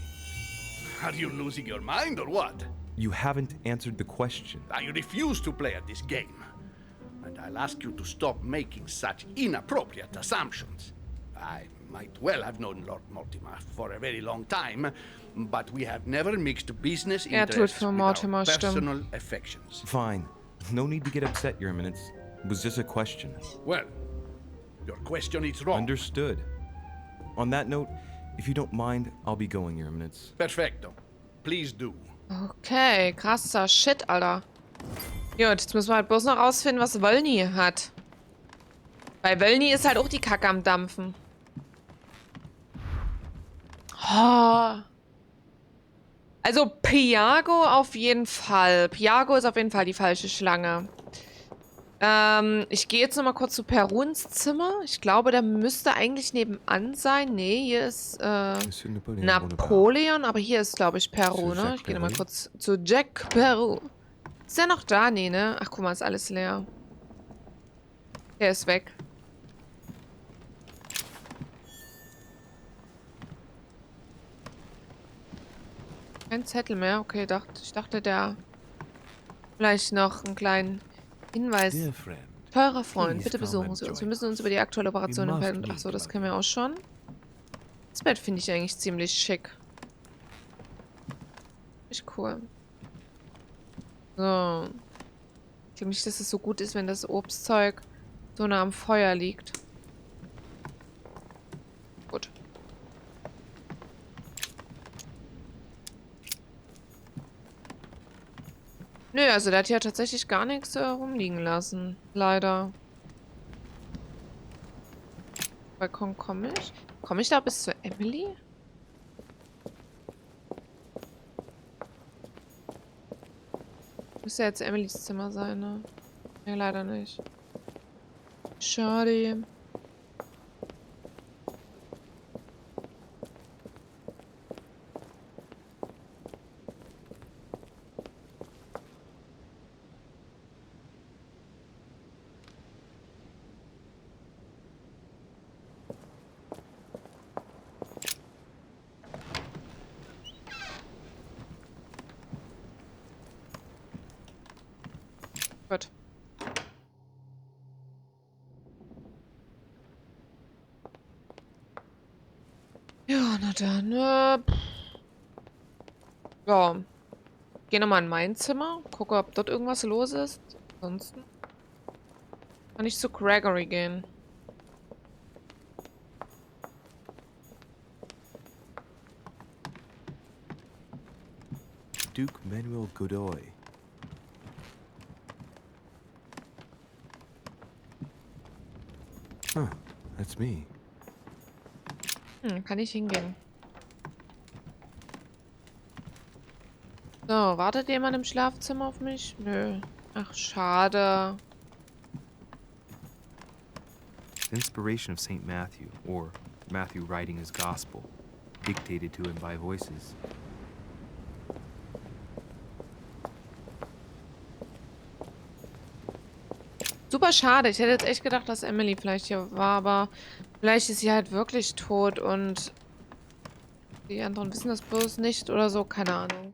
Are you losing your mind or what? You haven't answered the question. I refuse to play at this game. And I'll ask you to stop making such inappropriate assumptions. I might well have known Lord Mortimer for a very long time, but we have never mixed business interests with our personal affections. Fine. No need to get upset, Your Eminence. It was just a question. Well, your question is wrong. Understood. On that note, if you don't mind, I'll be going, Your Eminence. Perfecto. Please do. Okay, krasser Shit, Alter. Gut, jetzt müssen wir halt bloß noch rausfinden, was Wölni hat. Bei Wölni ist halt auch die Kacke am Dampfen. Oh. Also Piago auf jeden Fall. Piago ist auf jeden Fall die falsche Schlange. Ich gehe jetzt nochmal kurz zu Peruns Zimmer. Ich glaube, der müsste eigentlich nebenan sein. Nee, hier ist Napoleon, aber hier ist, glaube ich, Peru, ne? Ich gehe nochmal kurz zu Jack Peru. Ist der noch da? Nee, ne? Ach, guck mal, ist alles leer. Der ist weg. Kein Zettel mehr. Okay, ich dachte, der vielleicht noch einen kleinen Hinweis. Dear friend, Teurer Freund, please bitte come besuchen and Sie uns. Wir join müssen uns us. über die aktuelle Operation We im must Feld. Achso, meet, das my kennen wir dear. auch schon. Das Bett finde ich eigentlich ziemlich schick. Echt cool. So. Ich glaube nicht, dass es so gut ist, wenn das Obstzeug so nah am Feuer liegt. Gut. Nö, also der hat ja tatsächlich gar nichts rumliegen lassen. Leider. Balkon komme ich? Komme ich da bis zur Emily? Müsste ja jetzt Emilys Zimmer sein, ne? Ja, leider nicht. Schade. Gut. Ja, na dann, ja. Geh nochmal in mein Zimmer. Gucke, ob dort irgendwas los ist. Ansonsten kann ich zu Gregory gehen. Duke Manuel Godoy. Huh, that's me. Kann ich hingehen. So, wartet jemand im Schlafzimmer auf mich? Nö. Ach, schade. Inspiration of St. Matthew, or Matthew writing his gospel, dictated to him by voices. Super schade. Ich hätte jetzt echt gedacht, dass Emily vielleicht hier war, aber vielleicht ist sie halt wirklich tot und die anderen wissen das bloß nicht oder so. Keine Ahnung.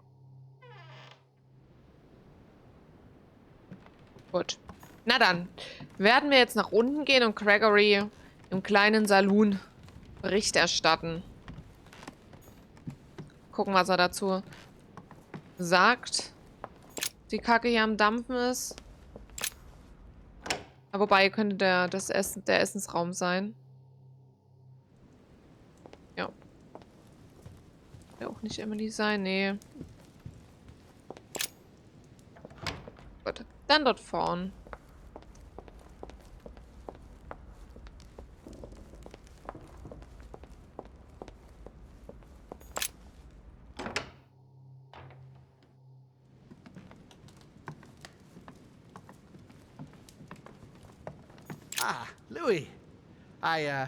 Gut. Na dann. Werden wir jetzt nach unten gehen und Gregory im kleinen Saloon Bericht erstatten. Gucken, was er dazu sagt. Die Kacke hier am Dampfen ist. Aber wobei könnte der Essensraum sein. Ja. Will auch nicht Emily sein, nee. Gut. Dann dort vorn. Ah, Louis. I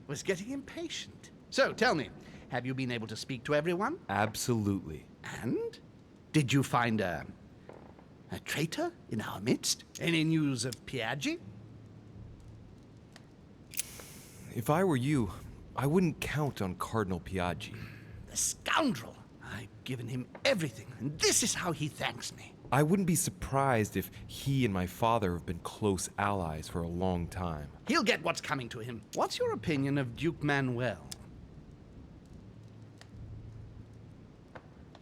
was getting impatient. So, tell me, have you been able to speak to everyone? Absolutely. And? Did you find a traitor in our midst? Any news of Piaggi? If I were you, I wouldn't count on Cardinal Piaggi. The scoundrel! I've given him everything, and this is how he thanks me. I wouldn't be surprised if he and my father have been close allies for a long time. He'll get what's coming to him. What's your opinion of Duke Manuel?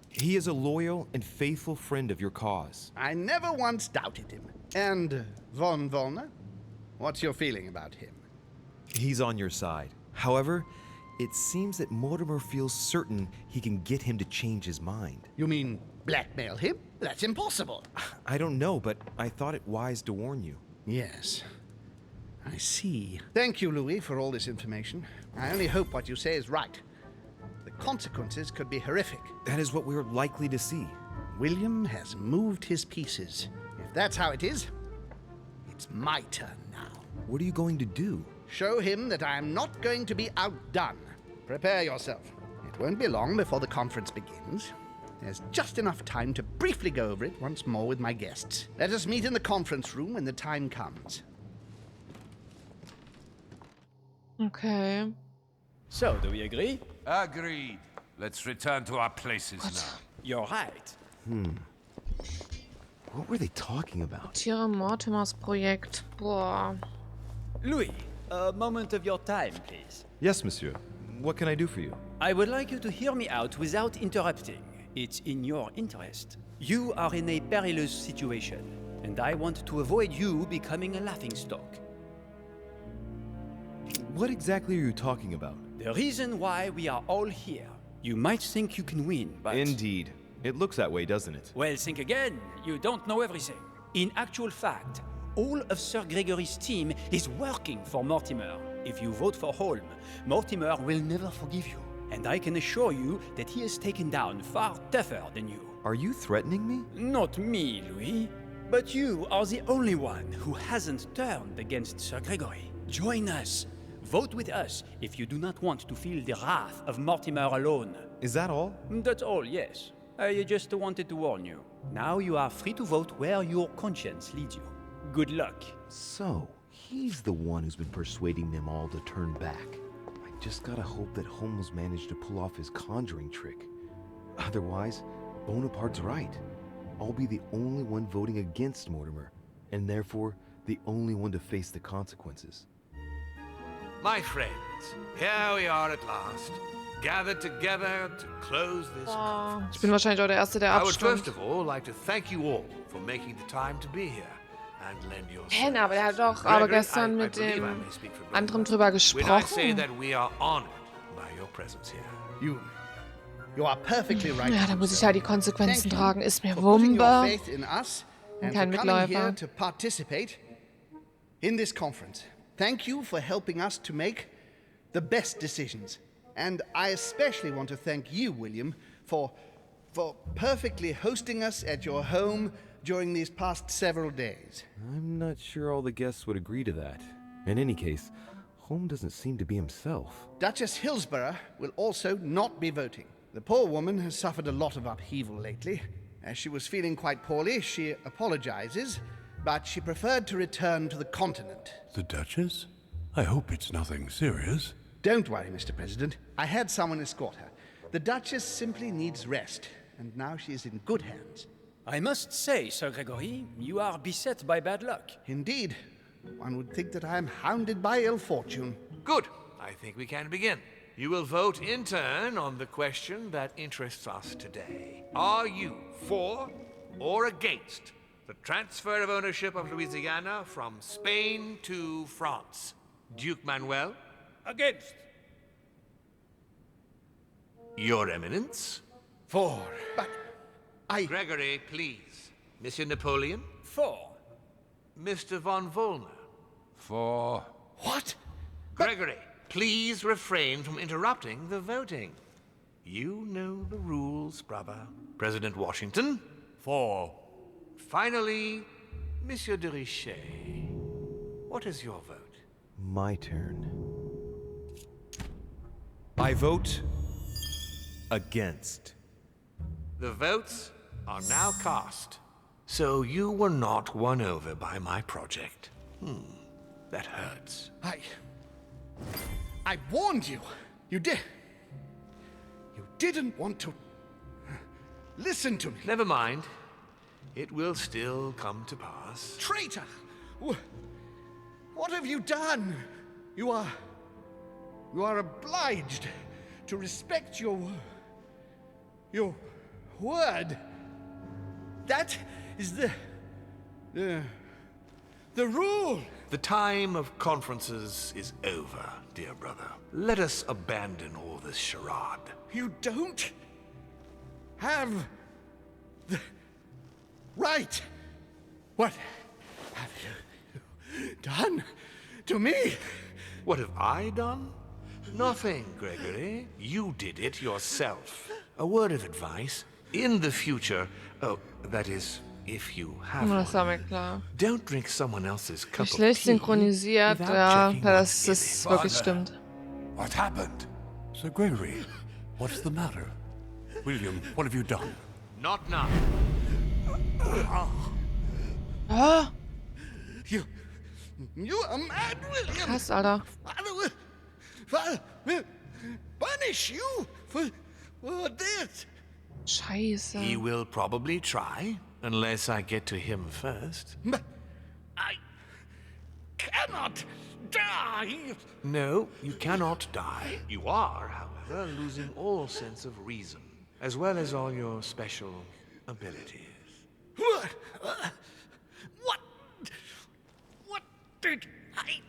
He is a loyal and faithful friend of your cause. I never once doubted him. And von Wollner? What's your feeling about him? He's on your side. However, it seems that Mortimer feels certain he can get him to change his mind. You mean blackmail him? That's impossible. I don't know, but I thought it wise to warn you. Yes. I see. Thank you, Louis, for all this information. I only hope what you say is right. The consequences could be horrific. That is what we're likely to see. William has moved his pieces. If that's how it is, it's my turn now. What are you going to do? Show him that I am not going to be outdone. Prepare yourself. It won't be long before the conference begins. There's just enough time to briefly go over it once more with my guests. Let us meet in the conference room when the time comes. Okay. So, do we agree? Agreed. Let's return to our places now. You're right. What were they talking about? Tiere Mortimers Projekt. Boah. Louis, a moment of your time, please. Yes, monsieur. What can I do for you? I would like you to hear me out without interrupting. It's in your interest. You are in a perilous situation, and I want to avoid you becoming a laughingstock. What exactly are you talking about? The reason why we are all here. You might think you can win, but... Indeed. It looks that way, doesn't it? Well, think again. You don't know everything. In actual fact, all of Sir Gregory's team is working for Mortimer. If you vote for Holm, Mortimer will never forgive you. And I can assure you that he is taken down far tougher than you. Are you threatening me? Not me, Louis. But you are the only one who hasn't turned against Sir Gregory. Join us. Vote with us if you do not want to feel the wrath of Mortimer alone. Is that all? That's all, yes. I just wanted to warn you. Now you are free to vote where your conscience leads you. Good luck. So, he's the one who's been persuading them all to turn back. I just gotta hope that Holmes managed to pull off his conjuring trick. Otherwise, Bonaparte's right. I'll be the only one voting against Mortimer, and therefore the only one to face the consequences. My friends, here we are at last, gathered together to close this conference. Ich bin wahrscheinlich auch der Erste, der I would first abstimmt. of all like to thank you all for making the time to be here and lend your Hä, aber der hat doch Gregory, gestern I mit believe I dem may speak for both anderen of us drüber when I say gesprochen. that we are honored by your presence here. You are perfectly right. Ja, da muss ich halt die Konsequenzen Thank you tragen. Ist mir for putting your Wumpe. faith in us and Kein for coming here Mitläufer. to participate in this conference. Thank you for helping us to make the best decisions. And I especially want to thank you, William, for perfectly hosting us at your home during these past several days. I'm not sure all the guests would agree to that. In any case, Holmes doesn't seem to be himself. Duchess Hillsborough will also not be voting. The poor woman has suffered a lot of upheaval lately. As she was feeling quite poorly, she apologizes, but she preferred to return to the continent. The Duchess? I hope it's nothing serious. Don't worry, Mr. President. I had someone escort her. The Duchess simply needs rest, and now she is in good hands. I must say, Sir Gregory, you are beset by bad luck. Indeed. One would think that I am hounded by ill fortune. Good. I think we can begin. You will vote in turn on the question that interests us today. Are you for or against the transfer of ownership of Louisiana from Spain to France? Duke Manuel? Against. Your Eminence? For. But I... Gregory, please. Monsieur Napoleon? For. Mr. von Vollner? For... What? Gregory, please refrain from interrupting the voting. You know the rules, brother. President Washington? For. Finally, Monsieur de Richet. What is your vote? My turn. I vote against. The votes are now cast. So you were not won over by my project. That hurts. I warned you. You didn't want to listen to me. Never mind. It will still come to pass. Traitor! What have you done? You are obliged to respect your word. That is the rule. The time of conferences is over, dear brother. Let us abandon all this charade. You don't have the right. What have you done to me? What have I done? Nothing, Gregory. You did it yourself. A word of advice. In the future, that is, if you have Das war mir one, klar. don't drink someone else's cup of Schlecht tea synchronisiert, without ja, checking dass what's in das it. wirklich stimmt. What happened? Sir Gregory, what's the matter? William, what have you done? Not now. Ah, You are mad, William. krass, Alter. Father will punish you for Scheiße. He will probably try, unless I get to him first. But I cannot die! No, you cannot die. You are, however, losing all sense of reason, as well as all your special abilities. What did I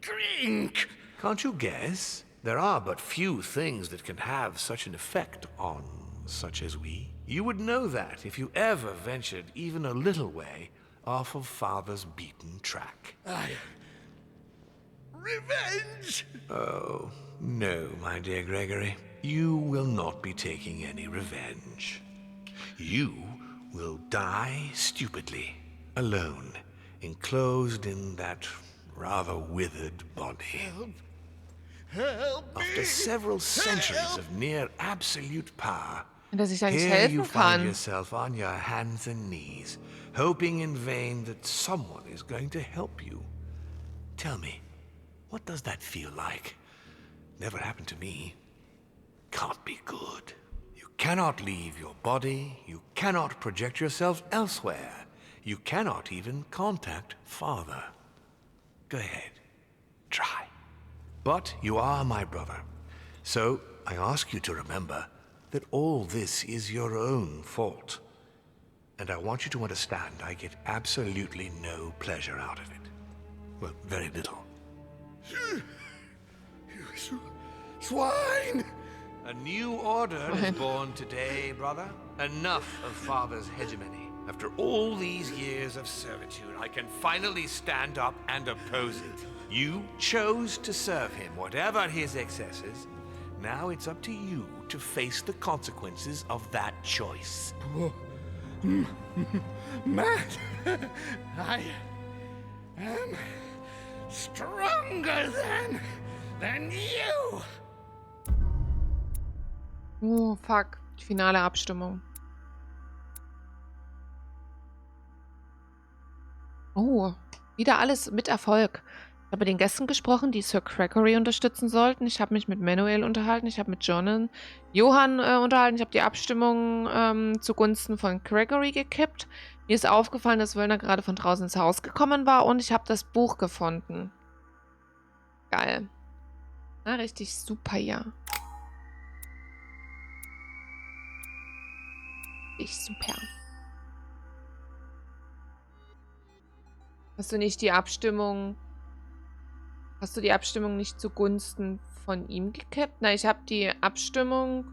drink? Can't you guess? There are but few things that can have such an effect on such as we. You would know that if you ever ventured even a little way off of Father's beaten track. Revenge! Oh, no, my dear Gregory. You will not be taking any revenge. You will die stupidly, alone, enclosed in that rather withered body. Help After me! several centuries of near absolute power, Dass ich eigentlich here you helfen find kann. yourself on your hands and knees, hoping in vain that someone is going to help you. Tell me, what does that feel like? Never happened to me. Can't be good. You cannot leave your body, you cannot project yourself elsewhere, you cannot even contact Father. Go ahead, try. But you are my brother, so I ask you to remember that all this is your own fault. And I want you to understand I get absolutely no pleasure out of it. Well, very little. You swine! A new order is born today, brother. Enough of Father's hegemony. After all these years of servitude, I can finally stand up and oppose it. You chose to serve him, whatever his excesses. Now it's up to you to face the consequences of that choice. Matt, I am stronger than you. Oh, fuck. Die finale Abstimmung. Oh, wieder alles mit Erfolg. Ich habe mit den Gästen gesprochen, die Sir Gregory unterstützen sollten. Ich habe mich mit Manuel unterhalten. Ich habe mit Johann unterhalten. Ich habe die Abstimmung zugunsten von Gregory gekippt. Mir ist aufgefallen, dass Wöllner gerade von draußen ins Haus gekommen war und ich habe das Buch gefunden. Geil. Na, richtig super, ja. Super. Hast du die Abstimmung nicht zugunsten von ihm gekippt? Na, ich habe die Abstimmung...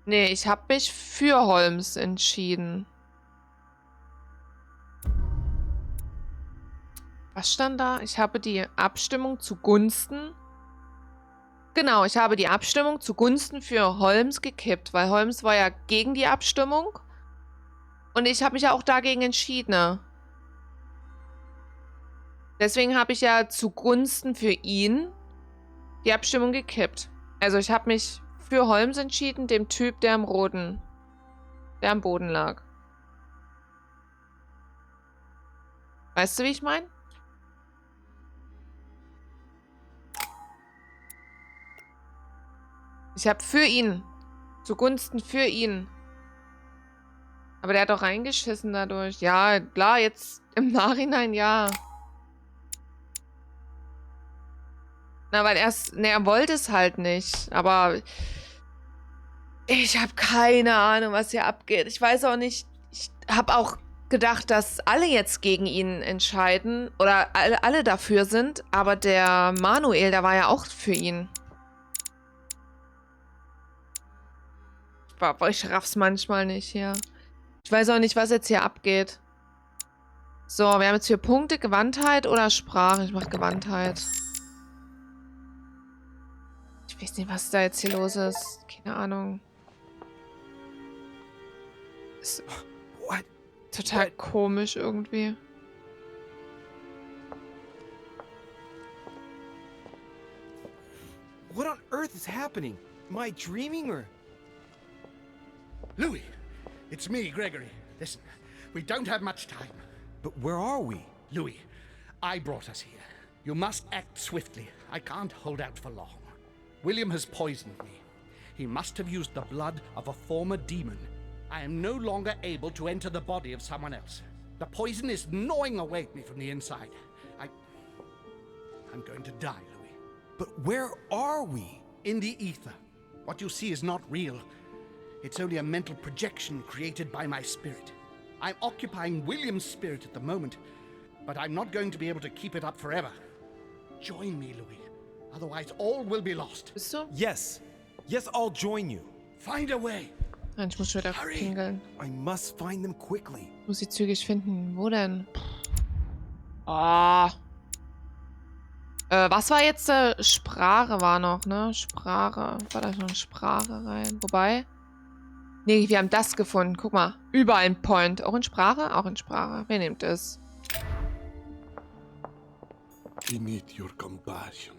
Nee, ich habe mich für Holmes entschieden. Was stand da? Ich habe die Abstimmung zugunsten... Genau, ich habe die Abstimmung zugunsten für Holmes gekippt, weil Holmes war ja gegen die Abstimmung. Und ich habe mich ja auch dagegen entschieden. Ne? Deswegen habe ich ja zugunsten für ihn die Abstimmung gekippt. Also ich habe mich für Holmes entschieden, dem Typ, der am Boden lag. Weißt du, wie ich meine? Ich habe für ihn. Zugunsten für ihn. Aber der hat doch reingeschissen dadurch. Ja, klar, jetzt im Nachhinein, ja. Na, weil er wollte es halt nicht. Aber ich habe keine Ahnung, was hier abgeht. Ich weiß auch nicht. Ich habe auch gedacht, dass alle jetzt gegen ihn entscheiden. Oder alle dafür sind. Aber der Manuel, der war ja auch für ihn. Ich raff's manchmal nicht hier. Ich weiß auch nicht, was jetzt hier abgeht. So, wir haben jetzt 4 Punkte. Gewandtheit oder Sprache? Ich mach Gewandtheit. Ich weiß nicht, was da jetzt hier los ist. Keine Ahnung. Ist total komisch irgendwie. What on earth is happening? Am I dreaming or... Louis, it's me, Gregory. Listen, we don't have much time. But where are we? Louis, I brought us here. You must act swiftly. I can't hold out for long. William has poisoned me. He must have used the blood of a former demon. I am no longer able to enter the body of someone else. The poison is gnawing away at me from the inside. I'm going to die, Louis. But where are we? In the ether. What you see is not real. It's only a mental projection created by my spirit. I'm occupying William's spirit at the moment, but I'm not going to be able to keep it up forever. Join me, Louis. Otherwise, all will be lost. Bist du? Yes. Yes, I'll join you. Find a way. Nein, ich muss schon wieder pingeln. I must find them quickly. Muss sie zügig finden. Wo denn? Ah. Was war jetzt? Sprache war noch, ne? Sprache. War da schon Sprache rein? Wobei. Nee, wir haben das gefunden. Guck mal. Überall ein Point. Auch in Sprache? Auch in Sprache. Wer nimmt es? We need your compassion.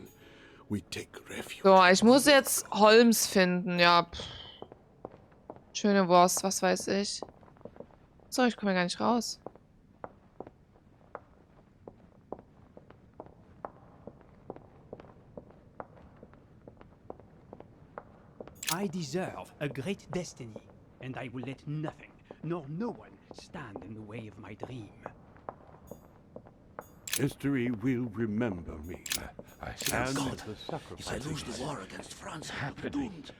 We take refuge. So, ich muss jetzt Holmes finden. Ja. Schöne Wurst, was weiß ich. So, ich komme ja gar nicht raus. I deserve a great destiny, and I will let nothing, nor no one, stand in the way of my dream. History will remember me. I And God, the if I lose the sacrifices war against France, I'm happening. doomed.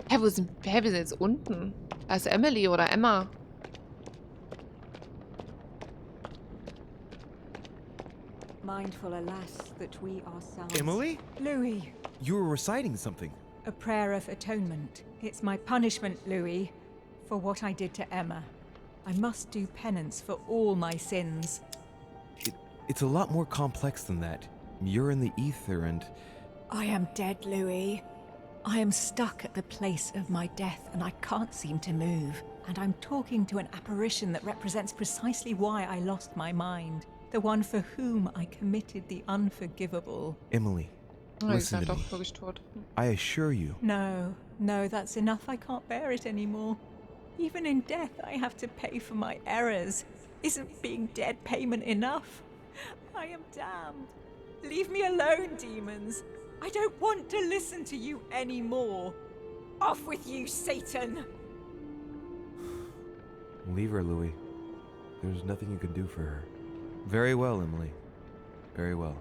Hä, wir sind jetzt unten? Da ist Emily oder Emma. Mindful, alas, that we ourselves... Emily? Louis, You were reciting something. a prayer of atonement. It's my punishment, Louis, for what I did to Emma. I must do penance for all my sins. It's a lot more complex than that. You're in the ether and... I am dead, Louis. I am stuck at the place of my death and I can't seem to move. And I'm talking to an apparition that represents precisely why I lost my mind. The one for whom I committed the unforgivable. Emily, Oh, die ist listen ja to doch me. wirklich tot. I assure you. No, that's enough. I can't bear it anymore. Even in death, I have to pay for my errors. Isn't being dead payment enough? I am damned. Leave me alone, demons. I don't want to listen to you anymore. Off with you, Satan! Leave her, Louis. There's nothing you can do for her. Very well, Emily. Very well.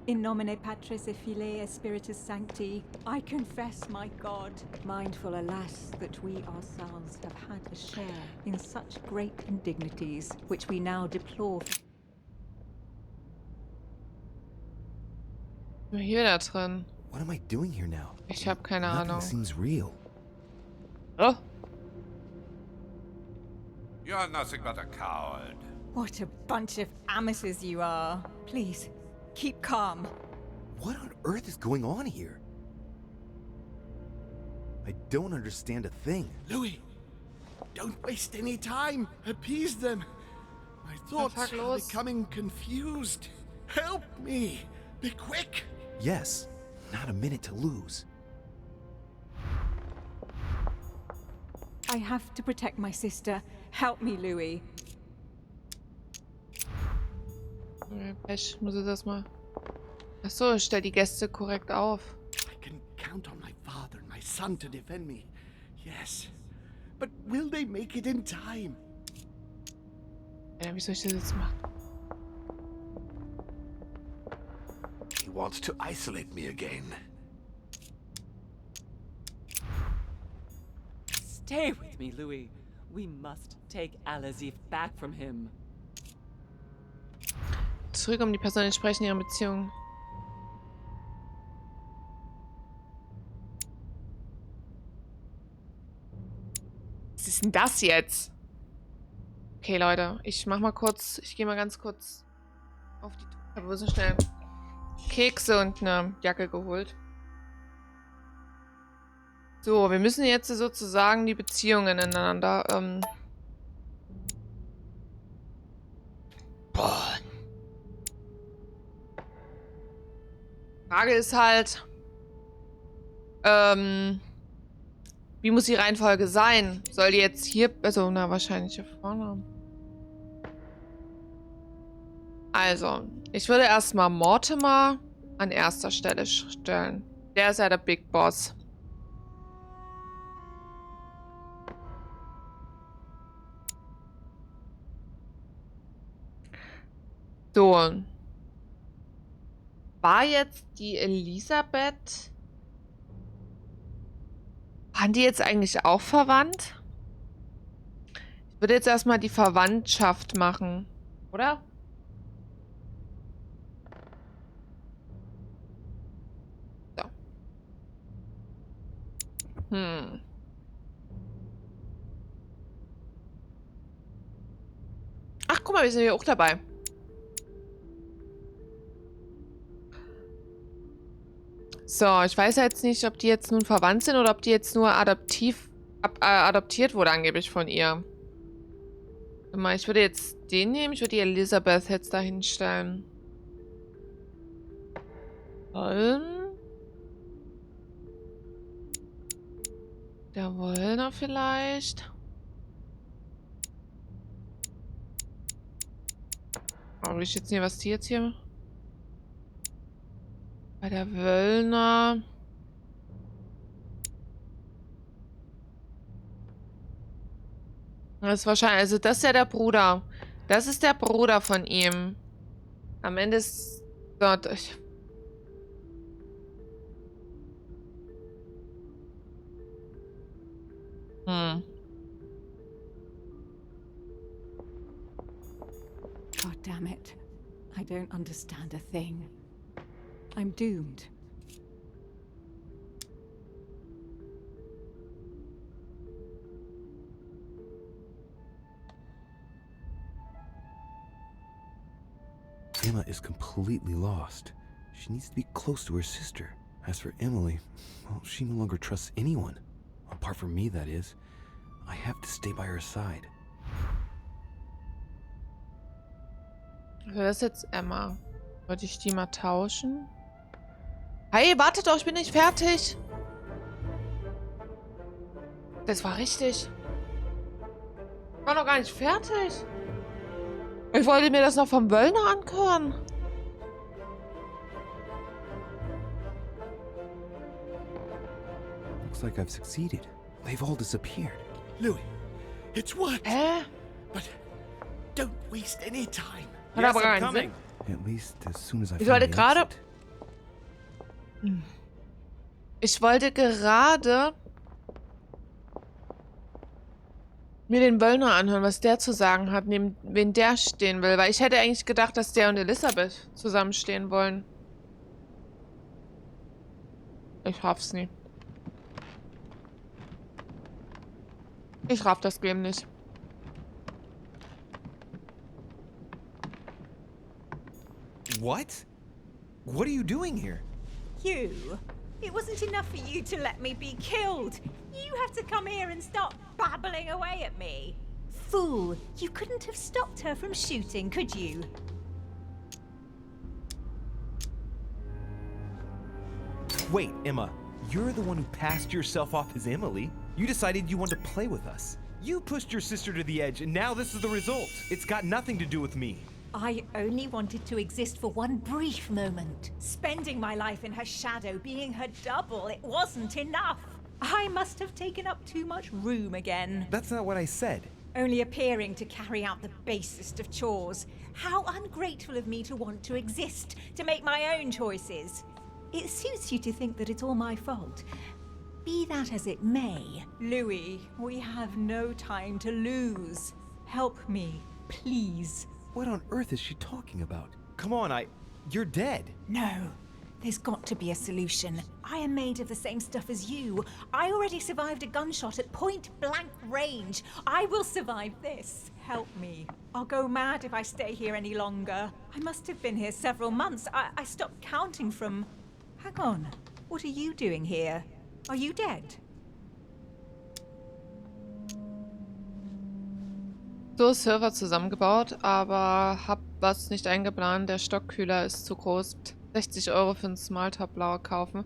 In nomine Patris et Filii et Spiritus Sancti, I confess, my God, mindful, alas, that we ourselves have had a share in such great indignities, which we now deplore. Bin hier da drin? What am I doing here now? Ich habe keine Nothing Ahnung. seems real. Oh. You're nothing but a coward. What a bunch of amateurs you are. Please, keep calm. What on earth is going on here? I don't understand a thing. Louis, don't waste any time. Appease them. My thoughts fuck are los? becoming confused. Help me. Be quick. Yes, not a minute to lose. I have to protect my sister. Help me, Louis. Pech, muss ich das mal. Achso, ich stell die Gäste korrekt auf. I can count on my father and my son to defend me. Yes. But will they make it in time? Ja, wie soll ich das jetzt machen? He wants to isolate me again. Stay with me, Louis. We must take Al-Azif back from him. Zurück, um die Personen entsprechend ihrer Beziehung. Was ist denn das jetzt? Okay, Leute, ich mach mal kurz, ich gehe mal ganz kurz auf die Tour. Ich habe so schnell Kekse und eine Jacke geholt. So, wir müssen jetzt sozusagen die Beziehungen ineinander, Boah. Frage ist halt, wie muss die Reihenfolge sein? Soll die jetzt hier, also, na, wahrscheinlich hier vorne. Also, ich würde erstmal Mortimer an erster Stelle stellen. Der ist ja der Big Boss. So. War jetzt die Elisabeth... Waren die jetzt eigentlich auch verwandt? Ich würde jetzt erstmal die Verwandtschaft machen, oder? So. Ach, guck mal, wir sind hier auch dabei. So, ich weiß jetzt nicht, ob die jetzt nun verwandt sind oder ob die jetzt nur adoptiert wurde angeblich von ihr. Warte mal, ich würde jetzt den nehmen. Ich würde die Elisabeth jetzt da hinstellen. Der Wollner vielleicht. Aber ich jetzt nicht, was die jetzt hier... Bei der Wöllner. Das ist wahrscheinlich, also das ist ja der Bruder. Das ist der Bruder von ihm. Am Ende ist dort. God damn it. I don't understand a thing. I'm doomed. Emma is completely lost. She needs to be close to her sister. As for Emily, well, she no longer trusts anyone. Apart from me, that is. I have to stay by her side. Also das ist jetzt Emma. Wollte ich die mal tauschen? Hey, wartet doch, ich bin nicht fertig. Das war richtig. Ich war noch gar nicht fertig. Ich wollte mir das noch vom Wöllner anhören. Looks like I've succeeded. They've all disappeared. Louis, it's worked. Hä? But don't waste any time. Hat aber keinen Sinn. At least as soon as I Ich find wollte the gerade... exit. Ich wollte gerade mir den Wöllner anhören, was der zu sagen hat, neben wen der stehen will. Weil ich hätte eigentlich gedacht, dass der und Elisabeth zusammenstehen wollen. Ich raff's nie. Ich raff das Game nicht. What? What are you doing here? You? It wasn't enough for you to let me be killed. You have to come here and start babbling away at me. Fool, you couldn't have stopped her from shooting, could you? Wait, Emma, you're the one who passed yourself off as Emily. You decided you wanted to play with us. You pushed your sister to the edge, and now this is the result. It's got nothing to do with me. I only wanted to exist for one brief moment. Spending my life in her shadow, being her double, it wasn't enough. I must have taken up too much room again. That's not what I said. Only appearing to carry out the basest of chores. How ungrateful of me to want to exist, to make my own choices. It suits you to think that it's all my fault. Be that as it may. Louis, we have no time to lose. Help me, please. What on earth is she talking about? Come on, you're dead. No. There's got to be a solution. I am made of the same stuff as you. I already survived a gunshot at point-blank range. I will survive this. Help me. I'll go mad if I stay here any longer. I must have been here several months. I stopped counting from... Hang on. What are you doing here? Are you dead? So, Server zusammengebaut, aber hab was nicht eingeplant. Der Stockkühler ist zu groß. 60 Euro für einen Smalltop-Lauer kaufen,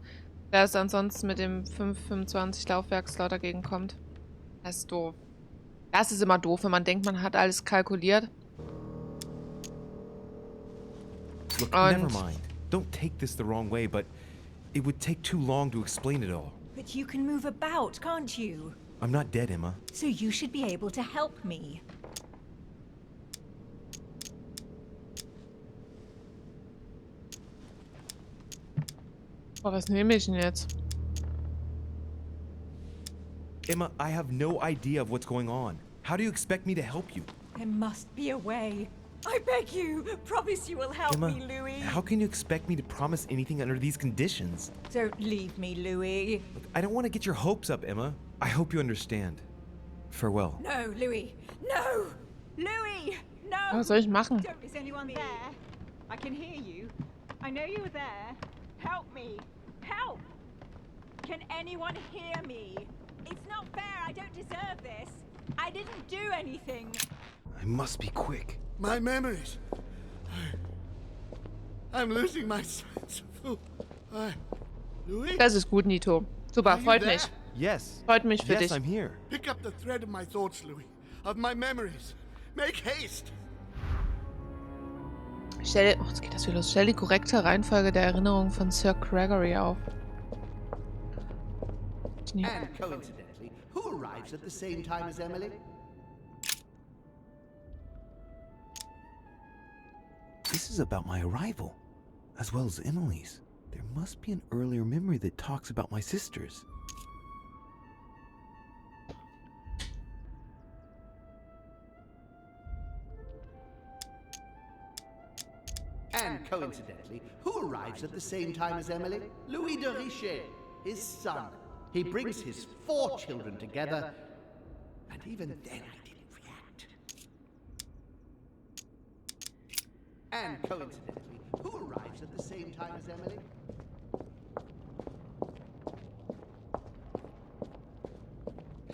der es ansonsten mit dem 5,25 Laufwerkslot dagegen kommt. Das ist doof. Das ist immer doof, wenn man denkt, man hat alles kalkuliert. Look, never mind. Don't take this the wrong way, but it would take too long to explain it all. But you can move about, can't you? I'm not dead, Emma. So you should be able to help me. Boah, was nehme ich denn jetzt? Emma, I have no idea of what's going on. How do you expect me to help you? There must be a way. I beg you, promise you will help Emma, me, Louis. how can you expect me to promise anything under these conditions? Don't leave me, Louis. Look, I don't want to get your hopes up, Emma. I hope you understand. Farewell. No, Louis. No! Louis! No! Was soll ich machen? Is anyone there? I can hear you. I know you're there. Help me. Help! Can anyone hear me? It's not fair. I don't deserve this. I didn't do anything. I must be quick. My memories. I'm losing my sense of... Louis? Das ist gut, Nito. Super, freut mich. Yes. Freut mich für dich. I'm here. Pick up the thread of my thoughts, Louis. Of my memories. Make haste. Oh, jetzt geht das wieder los. Stell die korrekte Reihenfolge der Erinnerungen von Sir Gregory auf. And coincidentally, who arrives at the same time as Emily? This is about my arrival, as well as Emily's. There must be an earlier memory that talks about my sisters. And coincidentally, who arrives at the same time as Emily? Louis de Richet, his son. He brings his 4 children together, and even then I didn't react. And coincidentally, who arrives at the same time as Emily?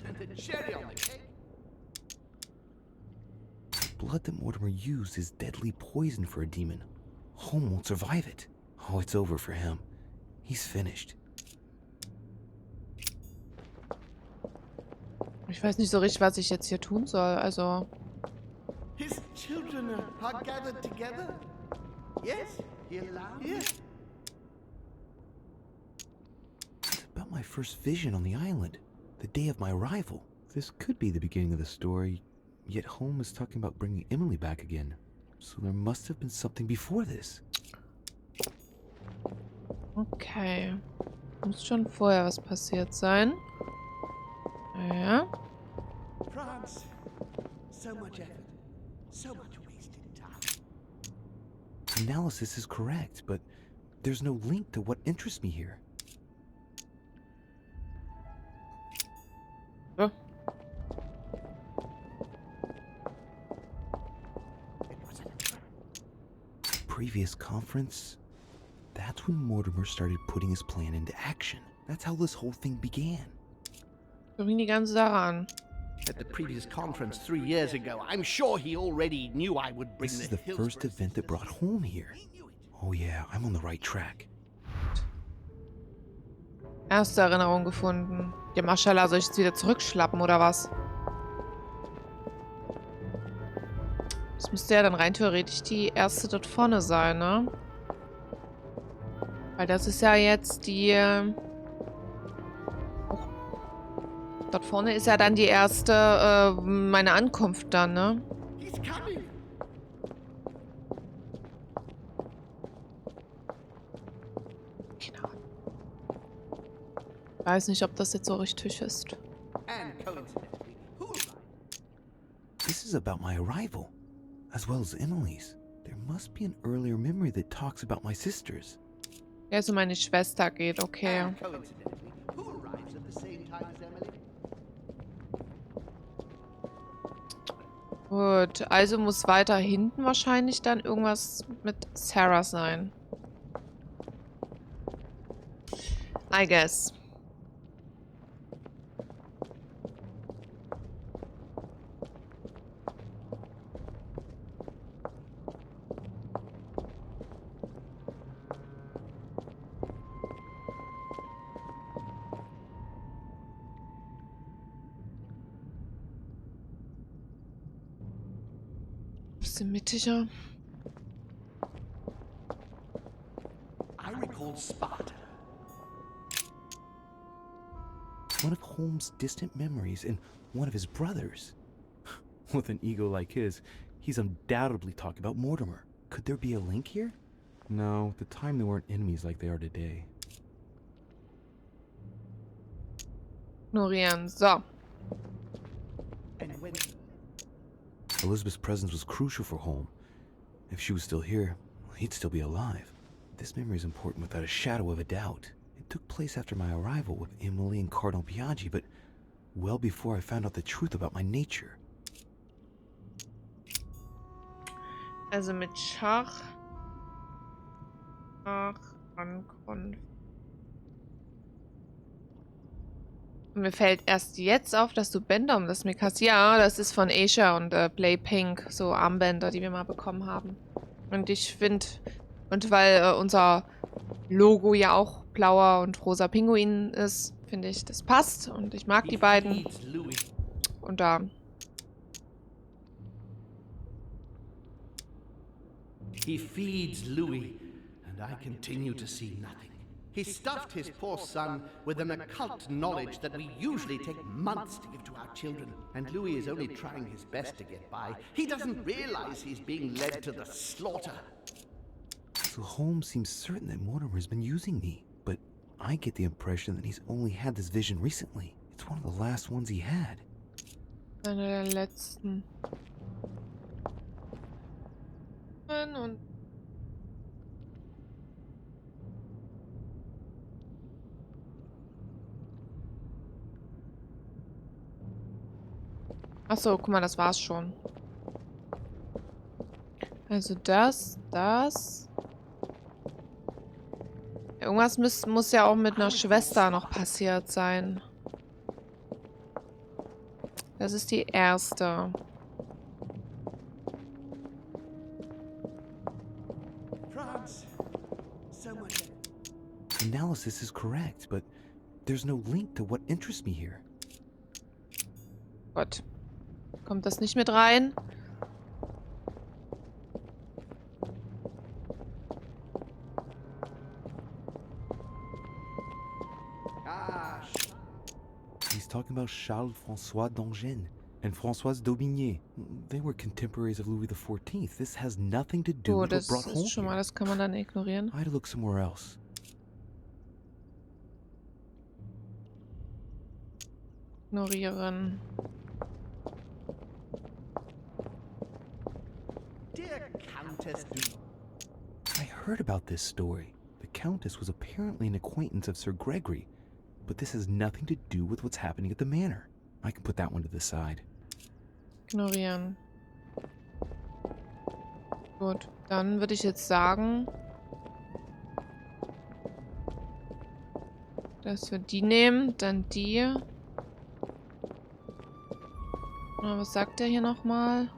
And the cherry on the cake. The blood that Mortimer used is deadly poison for a demon. Home won't survive it. Oh, it's over for him. He's finished. Ich weiß nicht so richtig, was ich jetzt hier tun soll. Also. His children are gathered together? Yes? Here? It's about my first vision on the island, the day of my arrival. This could be the beginning of the story, yet Home is talking about bringing Emily back again. So there must have been something before this. Okay. Muss schon vorher was passiert sein. Ja. France. So much effort. So much wasted time. Analysis is correct, but there's no link to what interests me here. Ja. Previous conference, that's when Mortimer started putting his plan into action. That's how this whole thing began. So ging die ganze Sache an. At the previous conference 3 years ago, I'm sure he already knew I would bring This is the first event that brought Home here. Oh yeah, I'm on the right track. Erste Erinnerung gefunden. Ja, Maschallah, soll ich jetzt wieder zurückschlappen oder was? Das müsste ja dann rein theoretisch die erste dort vorne sein, ne? Weil das ist ja jetzt die... Dort vorne ist ja dann die erste, meine Ankunft dann, ne? Genau. Ich weiß nicht, ob das jetzt so richtig ist. This is about my arrival, as well as Emily's. There must be an earlier memory that talks about my sisters. Ja, so meine Schwester geht, okay. Gut, also muss weiter hinten wahrscheinlich dann irgendwas mit Sarah sein. I guess. bisschen mittiger. I recall Sparta. One of Holmes' distant memories and one of his brothers. With an ego like his, he's undoubtedly talking about Mortimer. Could there be a link here? No, at the time they weren't enemies like they are today. Ignorieren. So. Elizabeth's presence was crucial for Holmes. If she was still here, he'd still be alive. This memory is important without a shadow of a doubt. It took place after my arrival with Emily and Cardinal Biaggi, but well before I found out the truth about my nature. Also mit Schach. Ankunft. Mir fällt erst jetzt auf, dass du Bänder um das Mick hast. Ja, das ist von Asia und Play Pink. So Armbänder, die wir mal bekommen haben. Und ich finde, und weil unser Logo ja auch blauer und rosa Pinguin ist, finde ich, das passt. Und ich mag die beiden. Und da. He feeds Louis, and I continue to see nothing. He stuffed his poor son with an occult knowledge that we usually take months to give to our children. And Louis is only trying his best to get by. He doesn't realize he's being led to the slaughter. So Holmes seems certain that Mortimer's been using me, but I get the impression that he's only had this vision recently. It's one of the last ones he had. Einer der letzten. Und achso, guck mal, das war's schon. Also das. Irgendwas muss ja auch mit einer Schwester noch passiert sein. Das ist die erste. Analysis is correct, but there's no link to what interests me here. Gott. Kommt das nicht mit rein? He's talking about Charles-François d'Angennes and Françoise d'Aubigné. They were contemporaries of Louis XIV. This has nothing to do with what brought Holmes schon mal, das kann man dann ignorieren. I had to look somewhere else. Ignorieren. Dear Countess I heard about this story. The Countess was apparently an acquaintance of Sir Gregory, but this has nothing to do with what's happening at the manor. I can put that one to the side. Ignorieren. Gut, dann würde ich jetzt sagen, dass wir die nehmen, dann die. Na, was sagt er hier nochmal?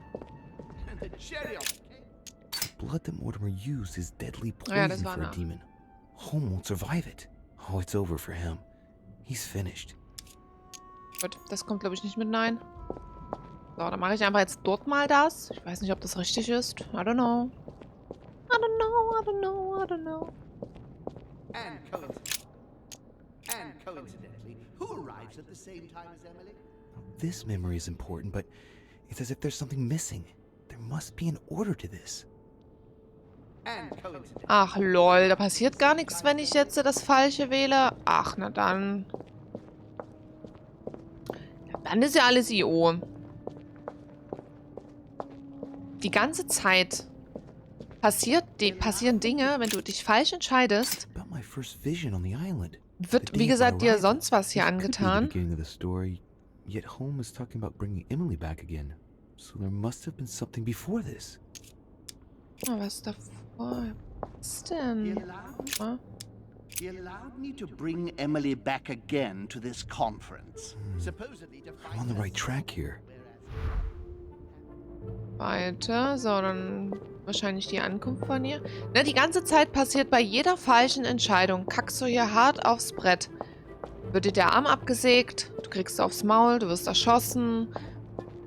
The blood that Mortimer used is deadly Ja, poison das war for a eine. demon. Holmes won't survive it. Oh, it's over for him. He's finished. Gut, das kommt glaube ich nicht mit Nein. So, dann mache ich einfach jetzt dort mal das. Ich weiß nicht, ob das richtig ist. I don't know. I don't know, I don't know, I don't know. And coincidentally, who arrives at the same time as Emily? This memory is important, but it's as if there's something missing. There must be an order to this. Ach lol, da passiert gar nichts, wenn ich jetzt das Falsche wähle. Ach, na dann. Dann ist ja alles IO. Die ganze Zeit passieren Dinge, wenn du dich falsch entscheidest. About my first vision on the island. Wird, wie gesagt, dir sonst was hier angetan. Yet Holmes is talking about bringing Emily back again. So there must have been something before this. Oh, was davor? Was denn? He allowed me to bring Emily back again to this conference. Supposedly to I'm on the right track here. Weiter. So, dann wahrscheinlich die Ankunft von ihr. Ne, die ganze Zeit passiert bei jeder falschen Entscheidung. Kackst du hier hart aufs Brett. Wird dir der Arm abgesägt, du kriegst aufs Maul, du wirst erschossen,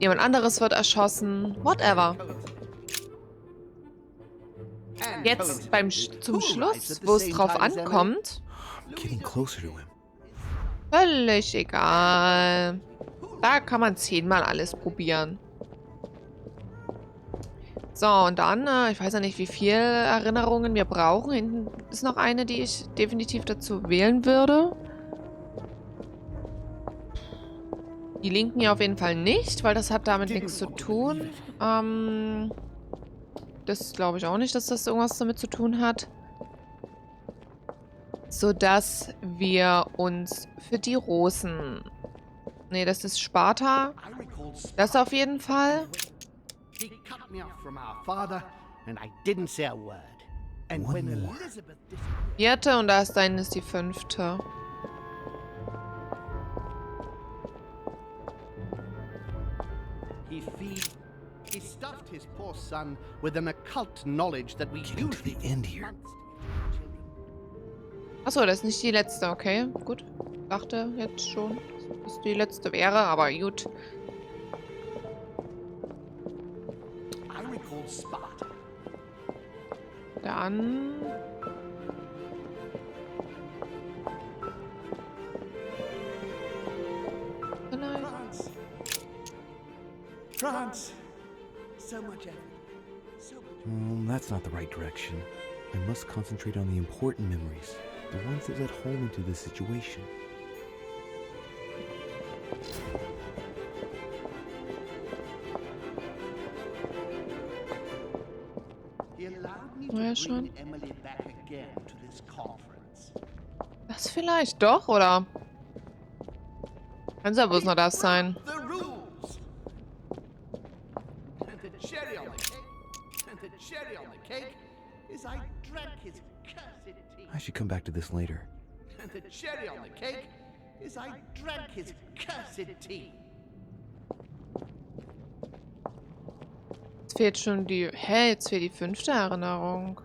jemand anderes wird erschossen, whatever. Jetzt zum Schluss, wo es drauf ankommt, I'm getting closer to him. völlig egal. Da kann man 10-mal alles probieren. So, und dann, ich weiß ja nicht, wie viele Erinnerungen wir brauchen. Hinten ist noch eine, die ich definitiv dazu wählen würde. Die linken ja auf jeden Fall nicht, weil das hat damit nichts zu tun. Das glaube ich auch nicht, dass das irgendwas damit zu tun hat. Sodass wir uns für die Rosen... Nee, das ist Sparta. Das auf jeden Fall. He cut me off from our father, and I didn't say a word. And when Elizabeth Vierte und da ist dann ist die 5. he stuffed his poor son with an occult knowledge that we usually end here. Achso, das ist nicht die letzte, okay. Gut. Dachte jetzt schon, dass das die letzte wäre, aber gut. Dann... France. So much effort. So much. That's not the right direction. I must concentrate on the important memories, the ones that led home into this situation. He allowed me Ja, to schon. bring Emily back again to this conference. Das vielleicht doch, oder? Kann ja bloß noch das sein. The rules. And the cherry on the cake. And the cherry on the cake is I drank his cursed tea. I should come back to this later. And the cherry on the cake is I drank his cursed tea. Jetzt fehlt schon die... Hä, jetzt fehlt die 5. Erinnerung.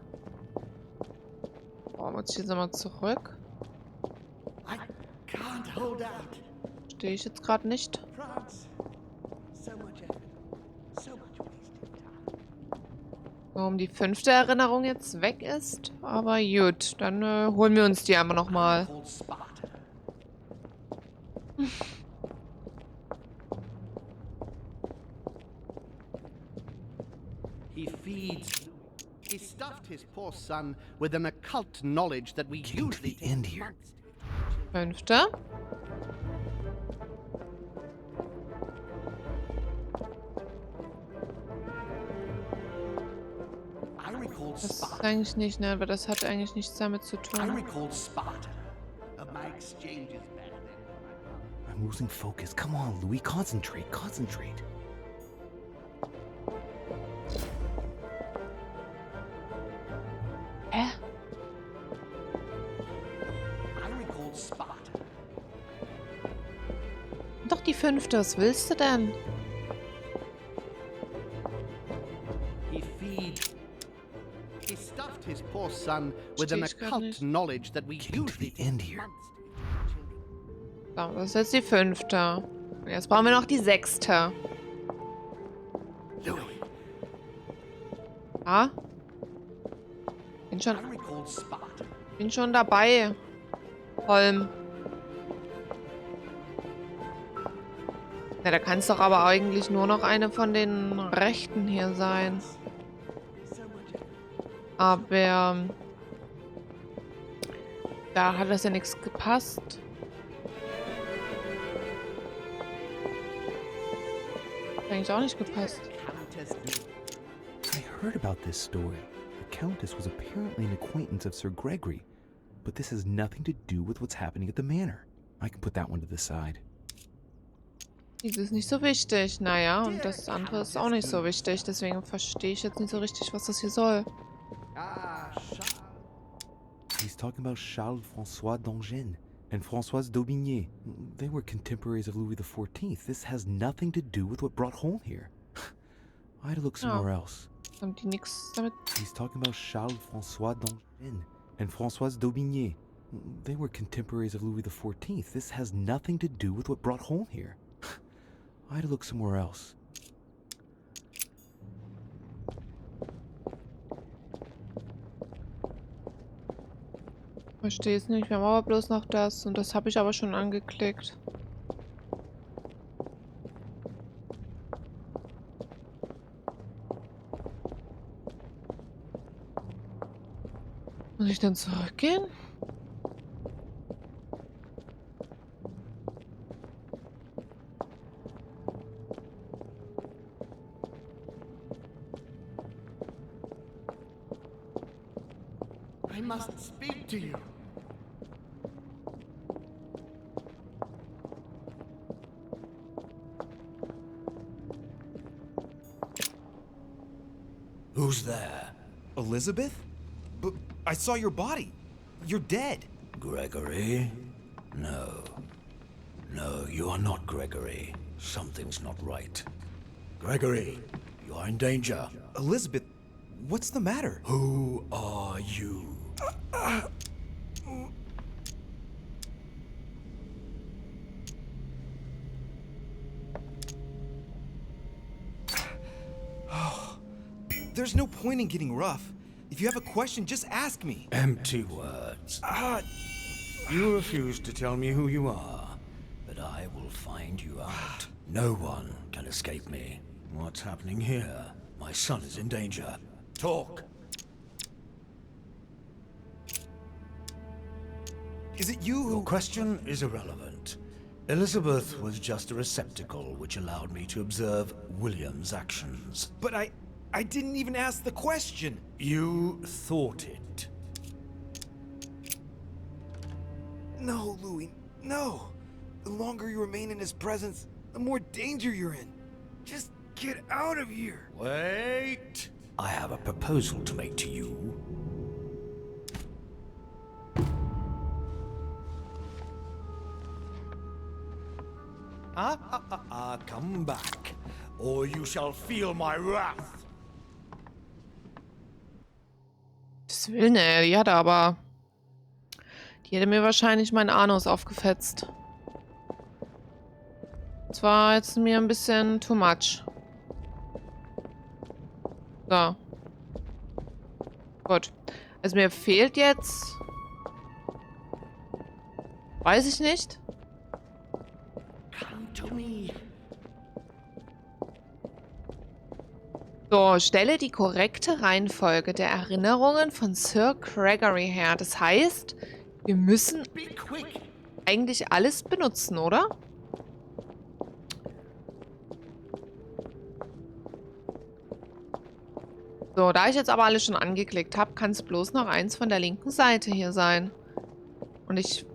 Oh, muss ich jetzt nochmal zurück? I can't hold out. Stehe ich jetzt gerade nicht. France. So much effort. So much wasted time. Warum die 5. Erinnerung jetzt weg ist. Aber gut, dann holen wir uns die einfach nochmal. Called Sparta. He stuffed his poor son with an occult knowledge that we usually the end here. 5. I recall Das ist Sparta. eigentlich nicht, ne? Aber das hat eigentlich nichts damit zu I tun. recall Sparta. Of my exchanges back then. I'm losing focus. Come on, Louis, concentrate, concentrate. Hä? I recall Sparta. Doch die 5. Was willst du denn? He stuffed his poor son with an Versteh ich grad occult nicht. knowledge that we usually end here. So, das ist jetzt die 5. Und jetzt brauchen wir noch die 6. Louis, Ah? I recall Sparta. Bin schon dabei. Holm. Na, da kann es doch aber eigentlich nur noch eine von den Rechten hier sein. Aber da hat das ja nichts gepasst. Hat eigentlich auch nicht gepasst. I heard about this story. The Countess was apparently an acquaintance of Sir Gregory, but this has nothing to do with what's happening at the manor. I can put that one to the side. Dies ist nicht so wichtig. Naja, und das andere ist auch nicht so wichtig. Deswegen verstehe ich jetzt nicht so richtig, was das hier soll. He's talking about Charles-François d'Angennes and Françoise d'Aubigné. They were contemporaries of Louis XIV. This has nothing to do with what brought home here. I had to look somewhere else. Haben die nichts damit? He's talking about Charles-François d'Angennes and Françoise d'Aubigné. They were contemporaries of Louis XIV. This has nothing to do with what brought home here. I had to look somewhere else. Verstehe es nicht. Wir haben aber bloß noch das. Und das habe ich aber schon angeklickt. Muss ich dann zurückgehen? I must speak to you. Who's there? Elizabeth? But I saw your body. You're dead. Gregory? No. No, you are not Gregory. Something's not right. Gregory, you are in danger. Elizabeth, what's the matter? Who are you? There's no point in getting rough. If you have a question, just ask me. Empty words. You refuse to tell me who you are, but I will find you out. No one can escape me. What's happening here? My son is in danger. Talk. Is it you who... Your question is irrelevant. Elizabeth was just a receptacle which allowed me to observe William's actions. But I didn't even ask the question. You thought it. No, Louis, no. The longer you remain in his presence, the more danger you're in. Just get out of here. Wait! I have a proposal to make to you. Come back, or you shall feel my wrath. Das will ne, die hat aber... Die hätte mir wahrscheinlich meinen Anus aufgefetzt. Das war jetzt mir ein bisschen too much. So. Gut. Also mir fehlt jetzt... Weiß ich nicht. Come to me. So, stelle die korrekte Reihenfolge der Erinnerungen von Sir Gregory her. Das heißt, wir müssen eigentlich alles benutzen, oder? So, da ich jetzt aber alles schon angeklickt habe, kann es bloß noch eins von der linken Seite hier sein. Und ich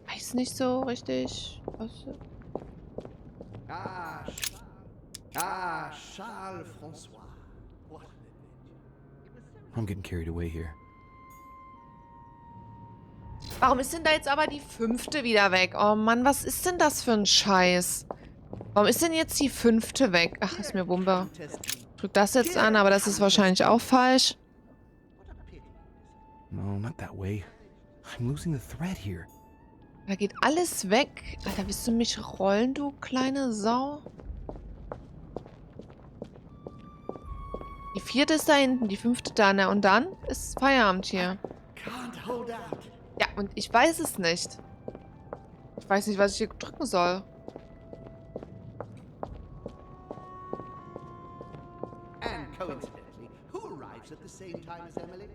weiß nicht so richtig, was... Charles François. What an adventure. I'm getting carried away here. Warum ist denn da jetzt aber die 5. wieder weg? Oh Mann, was ist denn das für ein Scheiß? Warum ist denn jetzt die 5. weg? Ach, ist mir Wumpe. Ich drück das jetzt an, aber das ist wahrscheinlich auch falsch. No, not that way. I'm losing the thread here. Da geht alles weg. Alter, willst du mich rollen, du kleine Sau? Die 4. ist da hinten, die 5. da. Na, und dann ist Feierabend hier. Ja, und ich weiß es nicht. Ich weiß nicht, was ich hier drücken soll. And coincidentally, who arrives at the same time as Emily?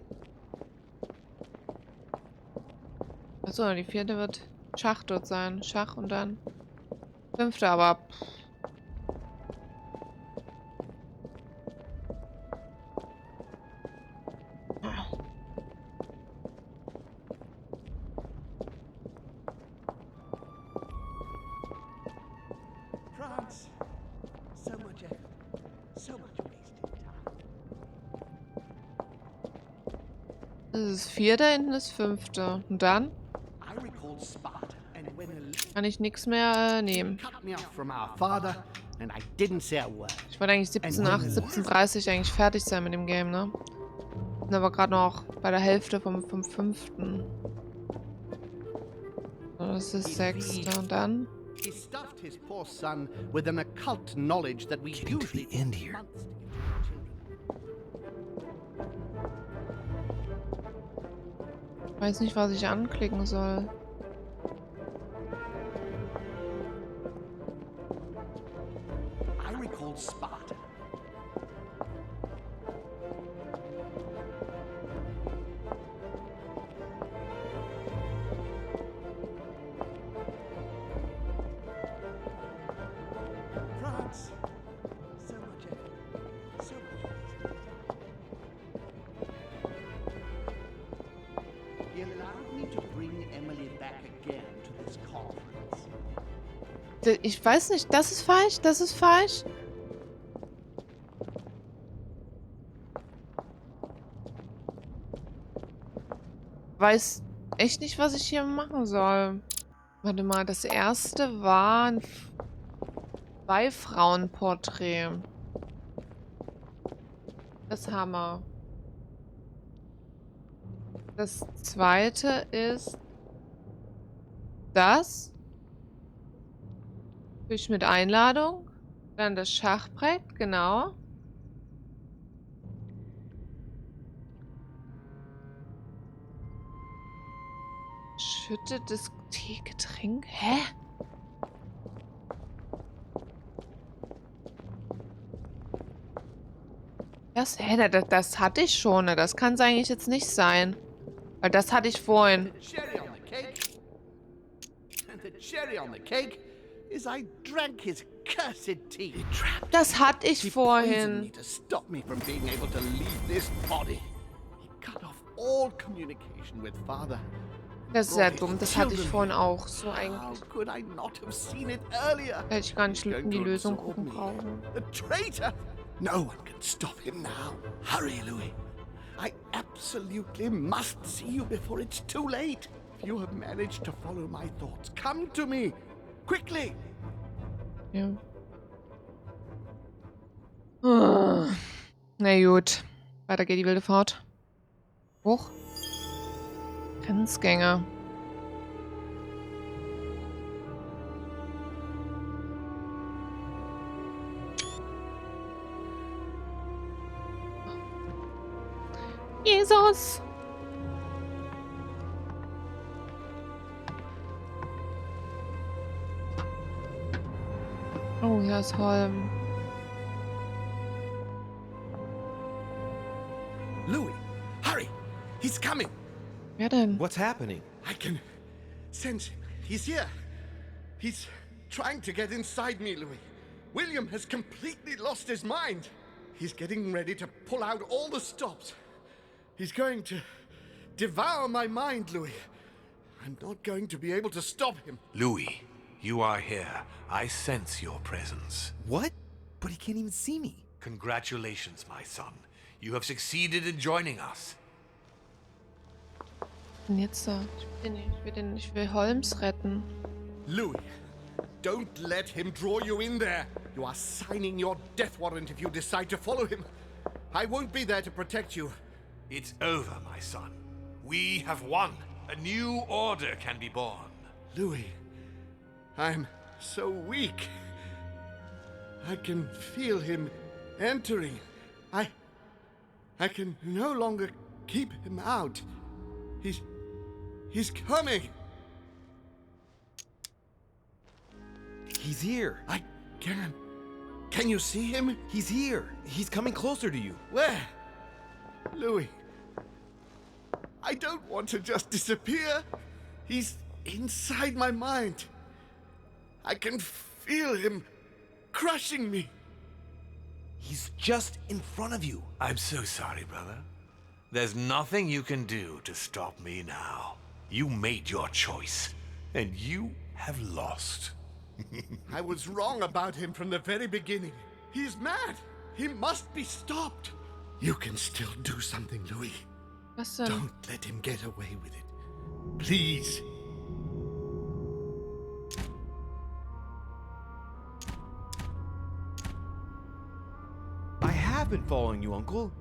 Achso, die 4. wird Schach dort sein. Schach und dann 5. aber... France, so much effort, so much wasted time. Das ist 4. hinten ist 5. Und dann I recall Sparta, and when kann ich nichts mehr nehmen. cut me off from our father, and I didn't say a word. Ich wollte eigentlich 17:30 eigentlich fertig sein mit dem Game, ne? Bin aber gerade noch bei der Hälfte vom 5. So, das ist 6. Und dann... He stuffed his poor son with an occult knowledge that we Getting to usually the end here. months to give to our children. Weiß nicht, was ich anklicken soll. I recall Sparta. France. So much effort. So much waste. He allowed me to bring Emily back again to this conference. Ich weiß nicht, das ist falsch, das ist falsch. Weiß echt nicht, was ich hier machen soll. Warte mal, das erste war ein Zwei-Frauen-Porträt. Das haben wir. Das zweite ist das. Fisch mit Einladung. Dann das Schachbrett, genau. Schüttetes Teegetränk. Hä? Das hatte ich schon. Ne? Das kann es eigentlich jetzt nicht sein. Weil das hatte ich vorhin. The cherry on the cake is I drank his cursed tea. Das hatte ich He vorhin. poisoned me to stop me from being able to leave this body. He cut off all communication with father. Das ist sehr dumm. Das hatte ich vorhin auch. So How eigentlich. could I not have seen it earlier? Hätte ich gar nicht He's going die to Lösung absorb gucken me. brauchen. The traitor! No one can stop him now. Hurry, Louis. I absolutely must see you before it's too late. If you have managed to follow my thoughts, come to me. Quickly! Ja. Ah. Na gut. Weiter geht die wilde Fahrt. Hoch. Grenzgänger. Jesus! Oh, hier ist Holm. Louis, hurry! He's coming! Wer denn? What's happening? I can sense him. He's here. He's trying to get inside me, Louis. William has completely lost his mind. He's getting ready to pull out all the stops. He's going to devour my mind, Louis. I'm not going to be able to stop him. Louis, you are here. I sense your presence. What? But he can't even see me. Congratulations, my son. You have succeeded in joining us. Und jetzt da? Ich will Holmes retten. Louis, don't let him draw you in there. You are signing your death warrant if you decide to follow him. I won't be there to protect you. It's over, my son. We have won. A new order can be born. Louis, I'm so weak. I can feel him entering. I can no longer keep him out. He's coming. He's here. I can. Can you see him? He's here. He's coming closer to you. Where? Louis. I don't want to just disappear. He's inside my mind. I can feel him crushing me. He's just in front of you. I'm so sorry, brother. There's nothing you can do to stop me now. You made your choice, and you have lost. I was wrong about him from the very beginning. He's mad. He must be stopped. You can still do something, Louis. Was denn? Don't let him get away with it. Please. I have been following you, Uncle,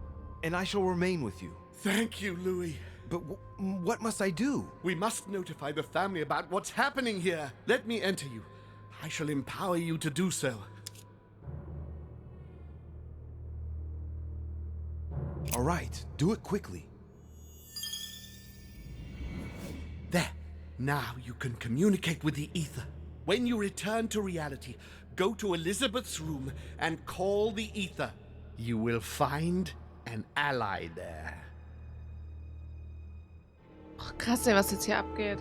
and I shall remain with you. Thank you, Louis. But what must I do? We must notify the family about what's happening here. Let me enter you. I shall empower you to do so. All right, do it quickly. There. Now you can communicate with the ether. When you return to reality, go to Elizabeth's room and call the ether. You will find an ally there. Oh, krass, ey, was jetzt hier abgeht.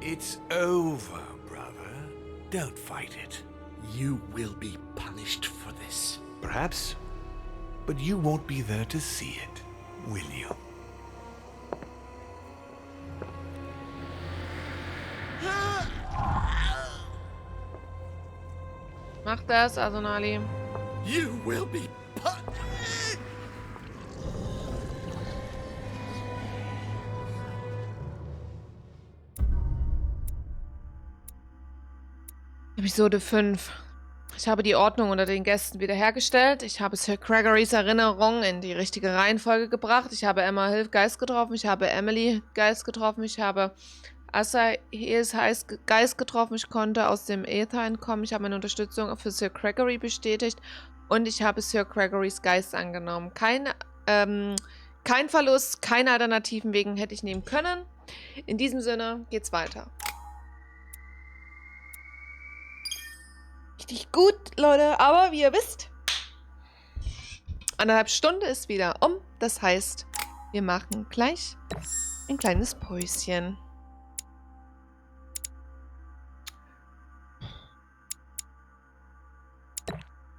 It's over, brother. Don't fight it. You will be punished for this. Perhaps, but you won't be there to see it, will you? Mach das, Asonali. You will be punished. Episode 5. Ich habe die Ordnung unter den Gästen wiederhergestellt. Ich habe Sir Gregorys Erinnerung in die richtige Reihenfolge gebracht. Ich habe Emma Hill Geist getroffen. Ich habe Emily Geist getroffen. Ich habe Asahirs Geist getroffen. Ich konnte aus dem Äther entkommen. Ich habe meine Unterstützung für Sir Gregory bestätigt. Und ich habe Sir Gregorys Geist angenommen. Kein Verlust, keine alternativen Wegen hätte ich nehmen können. In diesem Sinne geht's weiter. Richtig gut, Leute. Aber wie ihr wisst, 1,5 Stunde ist wieder um. Das heißt, wir machen gleich ein kleines Päuschen.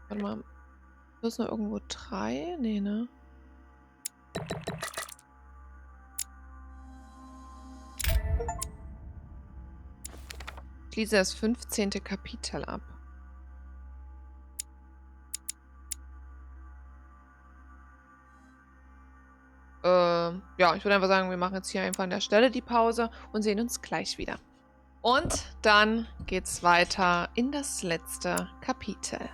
Warte mal. Ist noch irgendwo 3? Nee, ne? Ich schließe das 15. Kapitel ab. Ja, ich würde einfach sagen, wir machen jetzt hier einfach an der Stelle die Pause und sehen uns gleich wieder. Und dann geht's weiter in das letzte Kapitel.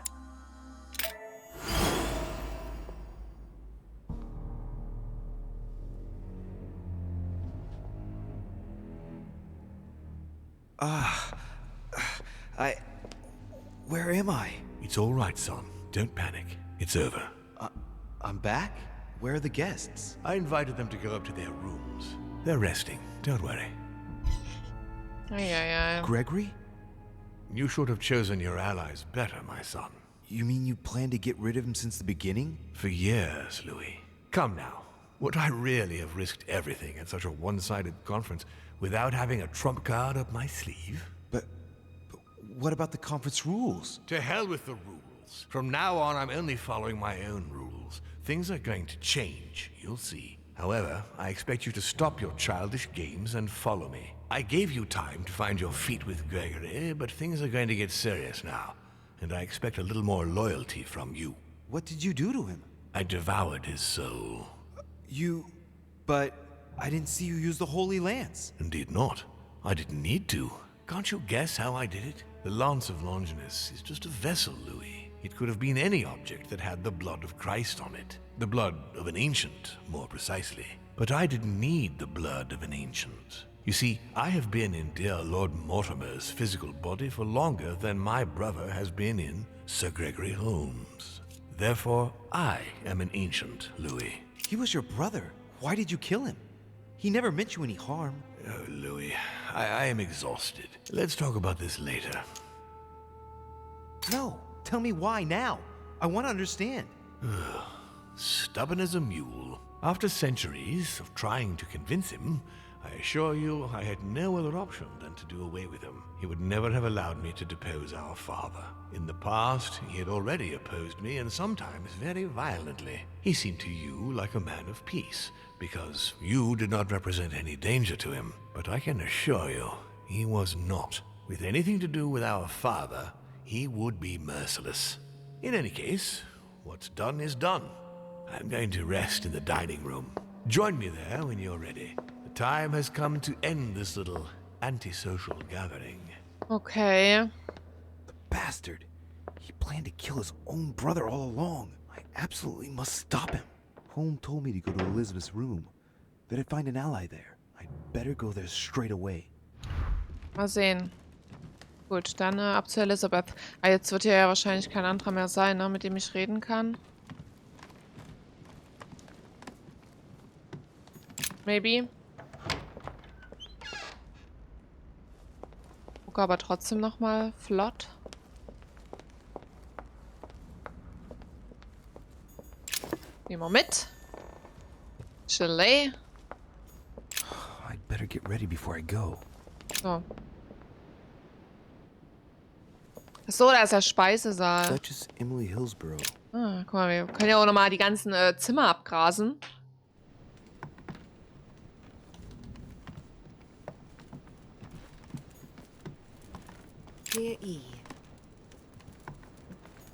Where am I? It's all right, son. Don't panic. It's over. I'm back? Where are the guests? I invited them to go up to their rooms. They're resting. Don't worry. Gregory? You should have chosen your allies better, my son. You mean you planned to get rid of him since the beginning? For years, Louis. Come now. Would I really have risked everything at such a one-sided conference without having a trump card up my sleeve? But what about the conference rules? To hell with the rules. From now on, I'm only following my own rules. Things are going to change, you'll see. However, I expect you to stop your childish games and follow me. I gave you time to find your feet with Gregory, but things are going to get serious now, and I expect a little more loyalty from you. What did you do to him? I devoured his soul. But I didn't see you use the Holy Lance. Indeed not. I didn't need to. Can't you guess how I did it? The Lance of Longinus is just a vessel, Louis. It could have been any object that had the blood of Christ on it. The blood of an ancient, more precisely. But I didn't need the blood of an ancient. You see, I have been in dear Lord Mortimer's physical body for longer than my brother has been in Sir Gregory Holmes. Therefore, I am an ancient, Louis. He was your brother. Why did you kill him? He never meant you any harm. Oh, Louis, I am exhausted. Let's talk about this later. No, tell me why now. I want to understand. Stubborn as a mule. After centuries of trying to convince him, I assure you I had no other option than to do away with him. He would never have allowed me to depose our father. In the past, he had already opposed me, and sometimes very violently. He seemed to you like a man of peace, because you did not represent any danger to him. But I can assure you, he was not. With anything to do with our father, he would be merciless. In any case, what's done is done. I'm going to rest in the dining room. Join me there when you're ready. The time has come to end this little antisocial gathering. Okay. The bastard. He planned to kill his own brother all along. I absolutely must stop him. Holmes told me to go to Elizabeth's room. That I'd find an ally there. I'd better go there straight away. Mal sehen. Gut, dann ab zu Elizabeth. Ah, jetzt wird hier ja wahrscheinlich kein anderer mehr sein, ne, mit dem ich reden kann. Maybe. Gucke aber trotzdem noch mal flott. Nehmen wir mit. Gelee. I'd better get ready before I go. So. Achso, da ist der Speisesaal. Duchess Emily Hillsborough. Ah, guck mal, wir können ja auch nochmal die ganzen Zimmer abgrasen. Dear E.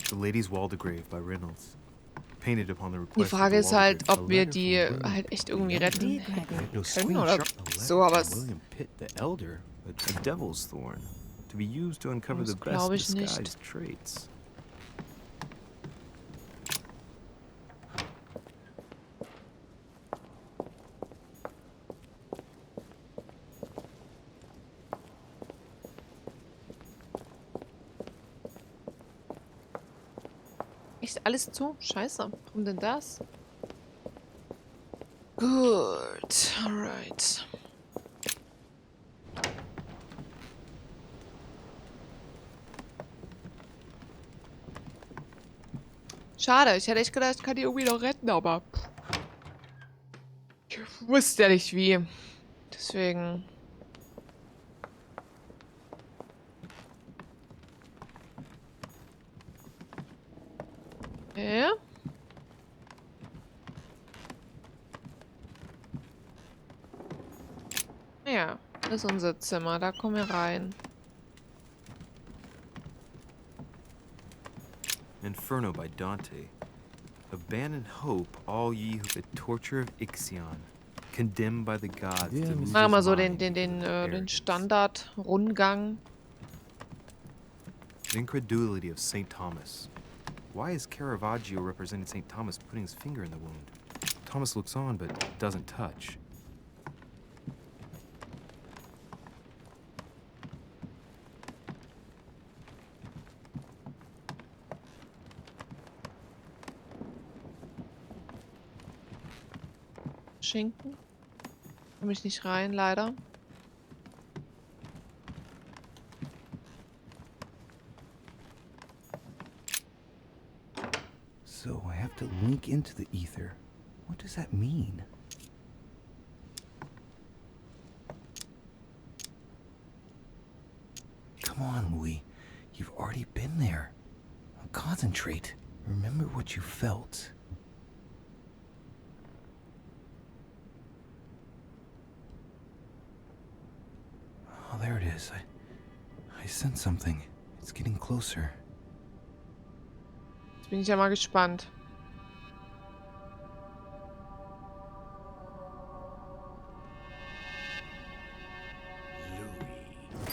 The Lady's Waldegrave by Reynolds. Painted upon the Die request Frage of ist the halt, Waldegrave. ob wir die halt echt irgendwie retten hätten können oder so, aber es William Pitt the Elder, a devil's thorn, to be used to uncover the best glaube ich disguised nicht. traits. echt alles zu? Scheiße, warum denn das? Gut, alright. Schade, ich hätte echt gedacht, ich kann die irgendwie noch retten, aber ich wusste ja nicht wie. Deswegen. Okay. Ja, das ist unser Zimmer, da kommen wir rein. Inferno by Dante. Abandon hope, all ye who the torture of Ixion, condemned by the gods. to lose Machen wir his so mind den because of Standard-Rundgang. The incredulity of St. Thomas. Why is Caravaggio representing St. Thomas putting his finger in the wound? Thomas looks on but doesn't touch. Schinken. Komme ich nicht rein, leider. So I have to link into the ether. What does that mean? Come on, Louis. You've already been there. Concentrate. Remember what you felt. Oh, there it is. I sense something. It's getting closer. Jetzt bin ich ja mal gespannt.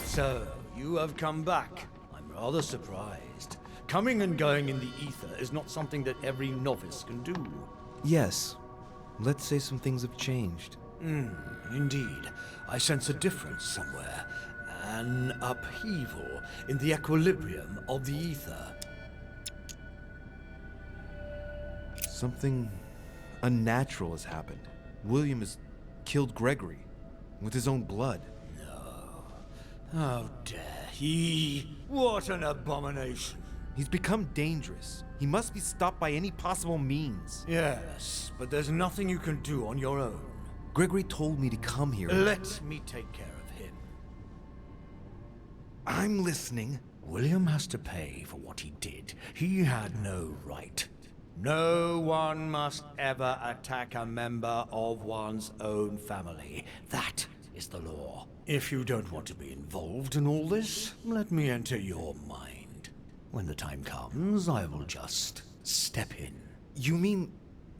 So, you have come back. I'm rather surprised. Coming and going in the ether is not something that every novice can do. Yes. Let's say some things have changed. Indeed. I sense a difference somewhere. An upheaval in the equilibrium of the ether. Something unnatural has happened. William has killed Gregory with his own blood. How dare he? What an abomination. He's become dangerous. He must be stopped by any possible means. Yes, but there's nothing you can do on your own. Gregory told me to come here. Let me take care of him. I'm listening. William has to pay for what he did. He had no right. No one must ever attack a member of one's own family. That is the law. If you don't want to be involved in all this, let me enter your mind. When the time comes, I will just step in. You mean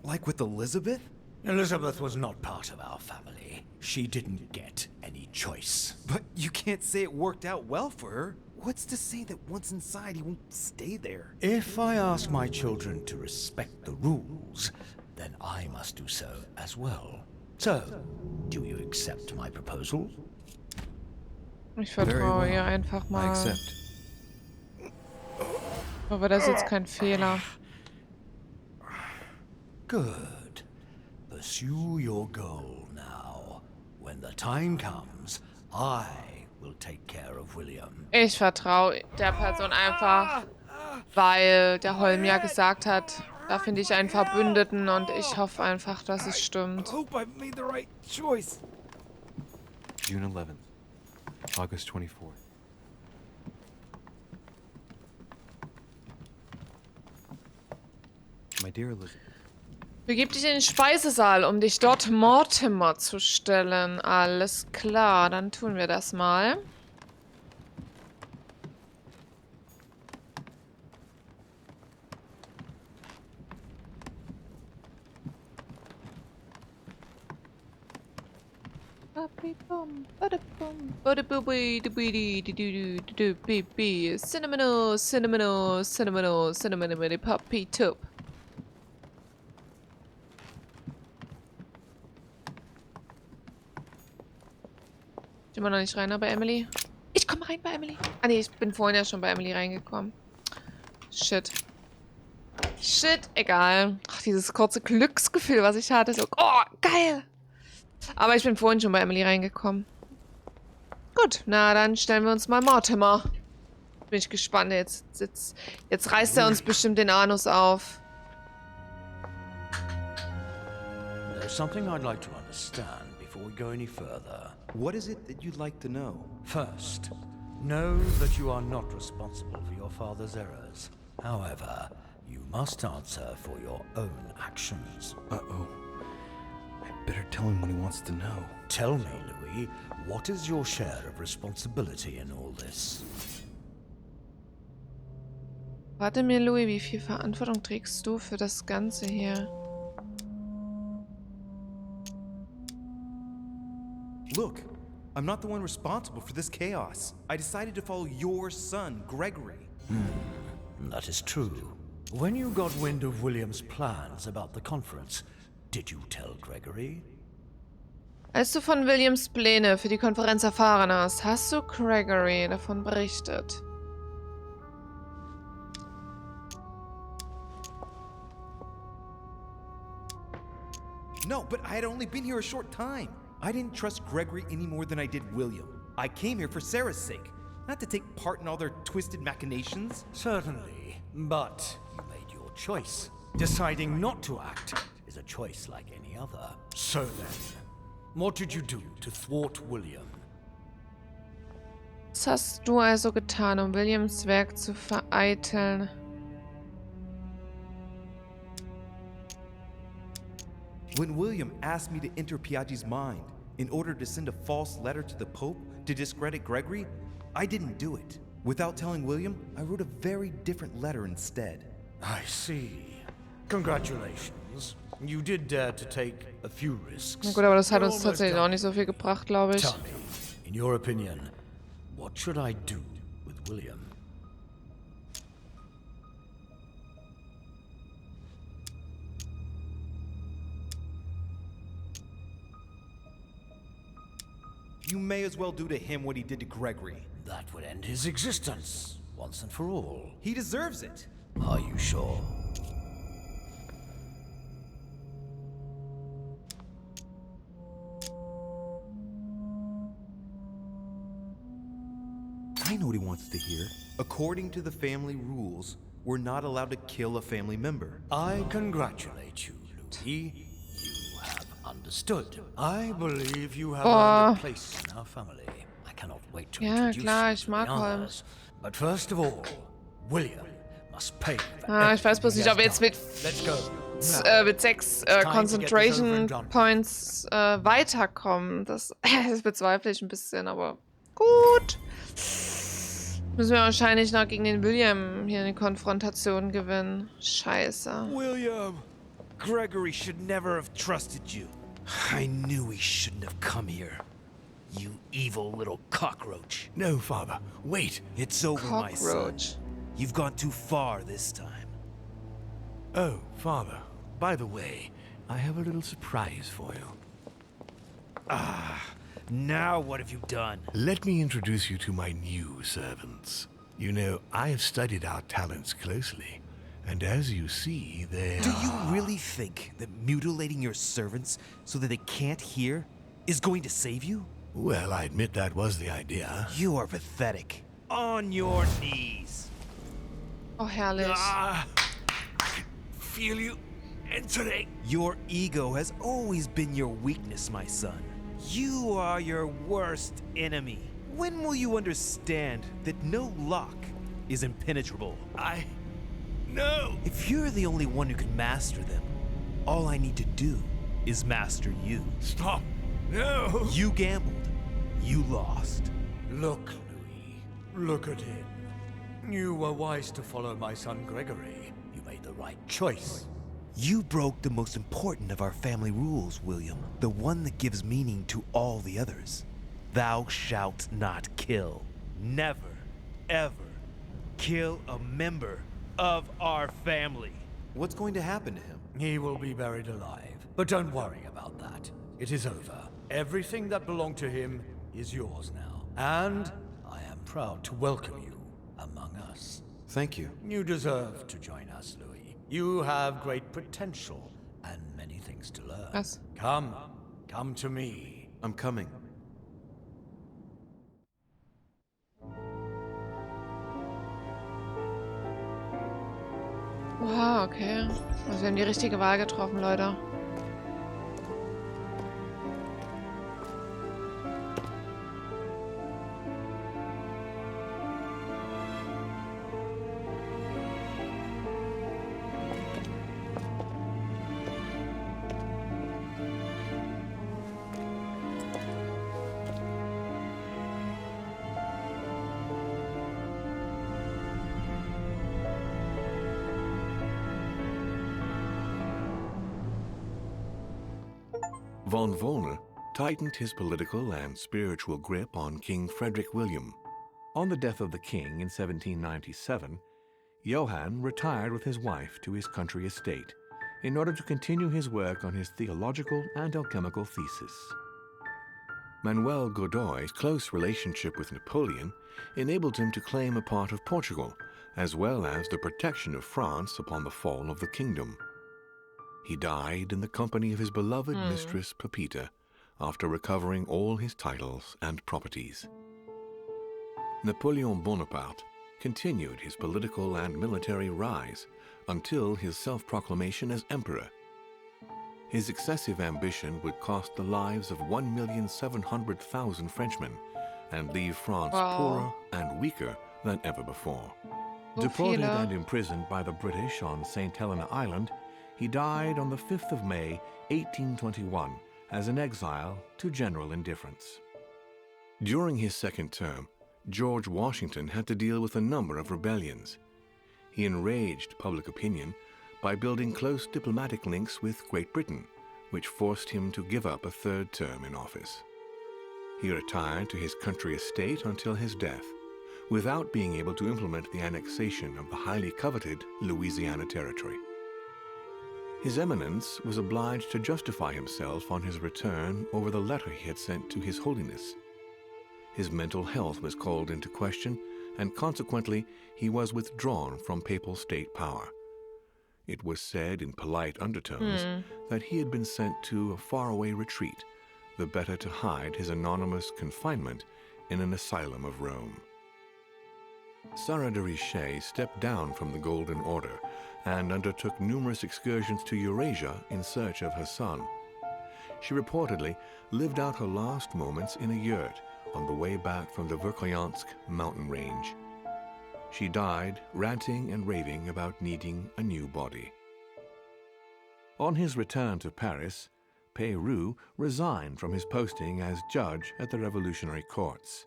like with Elizabeth? Elizabeth was not part of our family. She didn't get any choice. But you can't say it worked out well for her. What's to say that once inside he won't stay there? If I ask my children to respect the rules, then I must do so as well. So, do you accept my proposal? Ich vertraue ihr einfach I mal. accept. Aber das ist jetzt kein Fehler. Good. Pursue your goal now. When the time comes, I will take care of William. Ich vertraue der Person einfach, weil der Holm ja gesagt hat, da finde ich einen Verbündeten und ich hoffe einfach, dass es stimmt. Hope I've made the right choice. June 11th, August 24th. My dear Elizabeth. Begib dich in den Speisesaal, um dich dort Mortimer zu stellen. Alles klar, dann tun wir das mal. Cinnamon, Puppy Tup. Immer noch nicht rein, bei Emily. Ich komme rein bei Emily. Ah nee, ich bin vorhin ja schon bei Emily reingekommen. Shit. Shit, egal. Ach, dieses kurze Glücksgefühl, was ich hatte. So, oh, geil. Aber ich bin vorhin schon bei Emily reingekommen. Gut, na dann stellen wir uns mal Mortimer. Bin ich gespannt. Jetzt reißt er uns bestimmt den Anus auf. There's something I'd like to understand before we go any further. What is it that you'd like to know? First, know that you are not responsible for your father's errors. However, you must answer for your own actions. Uh-oh. I better tell him what he wants to know. Tell me, Louis, what is your share of responsibility in all this? Warte mir, Louis, wie viel Verantwortung trägst du für das Ganze hier? Look, I'm not the one responsible for this chaos. I decided to follow your son, Gregory. That is true. When you got wind of William's plans about the conference, did you tell Gregory? Als du von Williams Pläne für die Konferenz erfahren hast du Gregory davon berichtet? No, but I had only been here a short time. I didn't trust Gregory any more than I did William. I came here for Sarah's sake, not to take part in all their twisted machinations. Certainly, but you made your choice. Deciding not to act is a choice like any other. So then, what did you do to thwart William? Was hast du also getan, um Williams Werk zu vereiteln? When William asked me to enter Piaggi's mind in order to send a false letter to the Pope to discredit Gregory, I didn't do it. Without telling William, I wrote a very different letter instead. I see. Congratulations. You did dare to take a few risks. Na gut, aber das hat uns tatsächlich auch nicht so viel gebracht, glaube ich. Tell me, in your opinion, what should I do with William? You may as well do to him what he did to Gregory. That would end his existence, once and for all. He deserves it. Are you sure? I know what he wants to hear. According to the family rules, we're not allowed to kill a family member. I congratulate you, Louis. You have understood. I believe you have earned a place in our family. I cannot wait to introduce klar, you ich to mag the Holm. others. But first of all, William must pay for Ich weiß bloß nicht, ob wir jetzt mit 6 Concentration Points weiterkommen. Das bezweifle ich ein bisschen, aber gut. Müssen wir wahrscheinlich noch gegen den William hier eine Konfrontation gewinnen. Scheiße. William! Gregory should never have trusted you. I knew he shouldn't have come here. You evil little cockroach. No, Father. Wait. It's over, my son. Cockroach. You've gone too far this time. Oh, Father. By the way, I have a little surprise for you. Now what have you done? Let me introduce you to my new servants. You know, I have studied our talents closely, and as you see, they Do you really think that mutilating your servants so that they can't hear is going to save you? Well, I admit that was the idea. You are pathetic. On your knees. Oh, herrlich. I can feel you entering. Your ego has always been your weakness, my son. You are your worst enemy. When will you understand that no lock is impenetrable? No. If you're the only one who can master them, all I need to do is master you. Stop. No. You gambled. You lost. Look, Louis. Look at him. You were wise to follow my son Gregory. You made the right choice. You broke the most important of our family rules, William. The one that gives meaning to all the others. Thou shalt not kill. Never, ever kill a member of our family. What's going to happen to him? He will be buried alive. But don't worry about that. It is over. Everything that belonged to him is yours now. And I am proud to welcome you among us. Thank you. You deserve to join us, Louis. You have great potential and many things to learn. Was? Come to me. I'm coming. Wow, okay. Also wir haben die richtige Wahl getroffen, Leute. Von Wollner tightened his political and spiritual grip on King Frederick William. On the death of the king in 1797, Johann retired with his wife to his country estate in order to continue his work on his theological and alchemical thesis. Manuel Godoy's close relationship with Napoleon enabled him to claim a part of Portugal, as well as the protection of France upon the fall of the kingdom. He died in the company of his beloved mistress Pepita after recovering all his titles and properties. Napoleon Bonaparte continued his political and military rise until his self-proclamation as emperor. His excessive ambition would cost the lives of 1,700,000 Frenchmen and leave France poorer and weaker than ever before. Deported and imprisoned by the British on St. Helena Island, he died on the 5th of May, 1821, as an exile to general indifference. During his second term, George Washington had to deal with a number of rebellions. He enraged public opinion by building close diplomatic links with Great Britain, which forced him to give up a third term in office. He retired to his country estate until his death, without being able to implement the annexation of the highly coveted Louisiana Territory. His Eminence was obliged to justify himself on his return over the letter he had sent to His Holiness. His mental health was called into question, and consequently he was withdrawn from papal state power. It was said in polite undertones that he had been sent to a faraway retreat, the better to hide his anonymous confinement in an asylum of Rome. Sarah de Richet stepped down from the Golden Order and undertook numerous excursions to Eurasia in search of her son. She reportedly lived out her last moments in a yurt on the way back from the Verkack mountain range. She died ranting and raving about needing a new body. On his return to Paris, Peyroux resigned from his posting as judge at the revolutionary courts.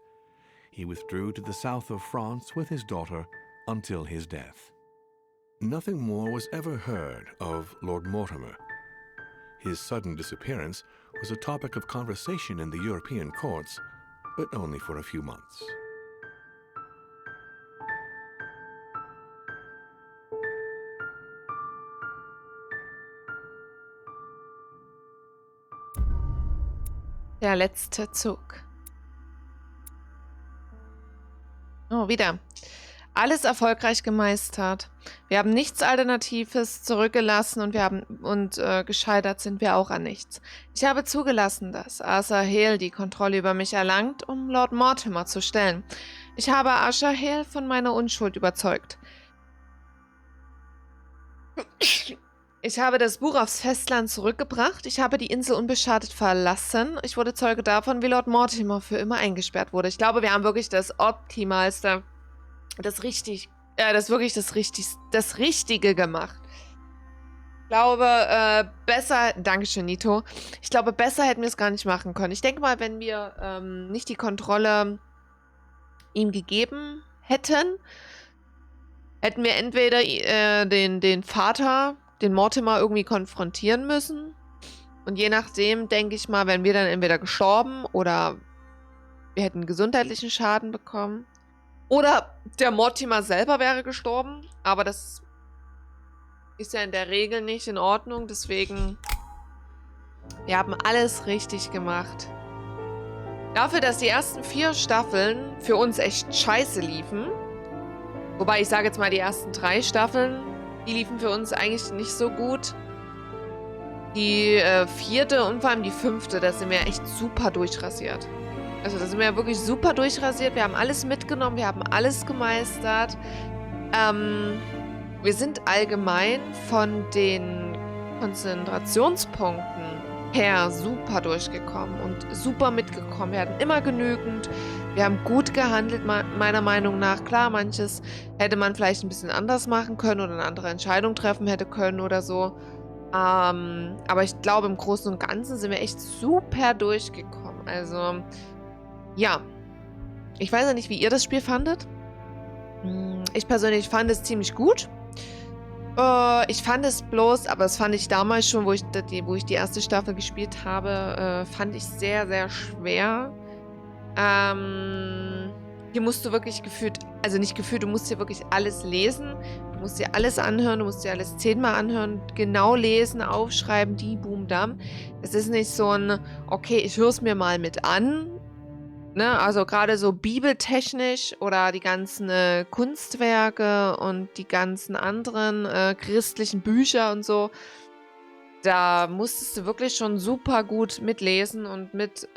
He withdrew to the south of France with his daughter until his death. Nothing more was ever heard of Lord Mortimer. His sudden disappearance was a topic of conversation in the European courts, but only for a few months. Der letzte Zug. Oh, wieder. Alles erfolgreich gemeistert. Wir haben nichts Alternatives zurückgelassen und gescheitert sind wir auch an nichts. Ich habe zugelassen, dass Arthur Hale die Kontrolle über mich erlangt, um Lord Mortimer zu stellen. Ich habe Arthur Hale von meiner Unschuld überzeugt. Ich habe das Buch aufs Festland zurückgebracht. Ich habe die Insel unbeschadet verlassen. Ich wurde Zeuge davon, wie Lord Mortimer für immer eingesperrt wurde. Ich glaube, wir haben wirklich das Optimalste, das Richtige gemacht. Ich glaube, besser, Dankeschön, Nito. Ich glaube, besser hätten wir es gar nicht machen können. Ich denke mal, wenn wir nicht die Kontrolle ihm gegeben hätten, hätten wir entweder den Vater, den Mortimer, irgendwie konfrontieren müssen. Und je nachdem, denke ich mal, wären wir dann entweder gestorben oder wir hätten gesundheitlichen Schaden bekommen. Oder der Mortimer selber wäre gestorben. Aber das ist ja in der Regel nicht in Ordnung. Deswegen, wir haben alles richtig gemacht. Dafür, dass die ersten 4 Staffeln für uns echt scheiße liefen. Wobei, ich sage jetzt mal, die ersten 3 Staffeln, die liefen für uns eigentlich nicht so gut. Die 4. und vor allem die 5., da sind wir echt super durchrasiert. Also da sind wir wirklich super durchrasiert. Wir haben alles mitgenommen, wir haben alles gemeistert. Wir sind allgemein von den Konzentrationspunkten her super durchgekommen und super mitgekommen. Wir hatten immer genügend. Wir haben gut gehandelt, meiner Meinung nach. Klar, manches hätte man vielleicht ein bisschen anders machen können oder eine andere Entscheidung treffen hätte können oder so. Aber ich glaube, im Großen und Ganzen sind wir echt super durchgekommen. Also, ja. Ich weiß ja nicht, wie ihr das Spiel fandet. Ich persönlich fand es ziemlich gut. Ich fand es bloß, aber das fand ich damals schon, wo ich die erste Staffel gespielt habe, fand ich sehr, sehr schwer. Hier musst du wirklich gefühlt, also nicht gefühlt, du musst hier wirklich alles lesen. Du musst dir alles anhören, du musst dir alles 10-mal anhören, genau lesen, aufschreiben, die, boom, dam. Es ist nicht so ein, okay, ich höre es mir mal mit an. Ne? Also gerade so bibeltechnisch oder die ganzen Kunstwerke und die ganzen anderen christlichen Bücher und so. Da musstest du wirklich schon super gut mitlesen und mit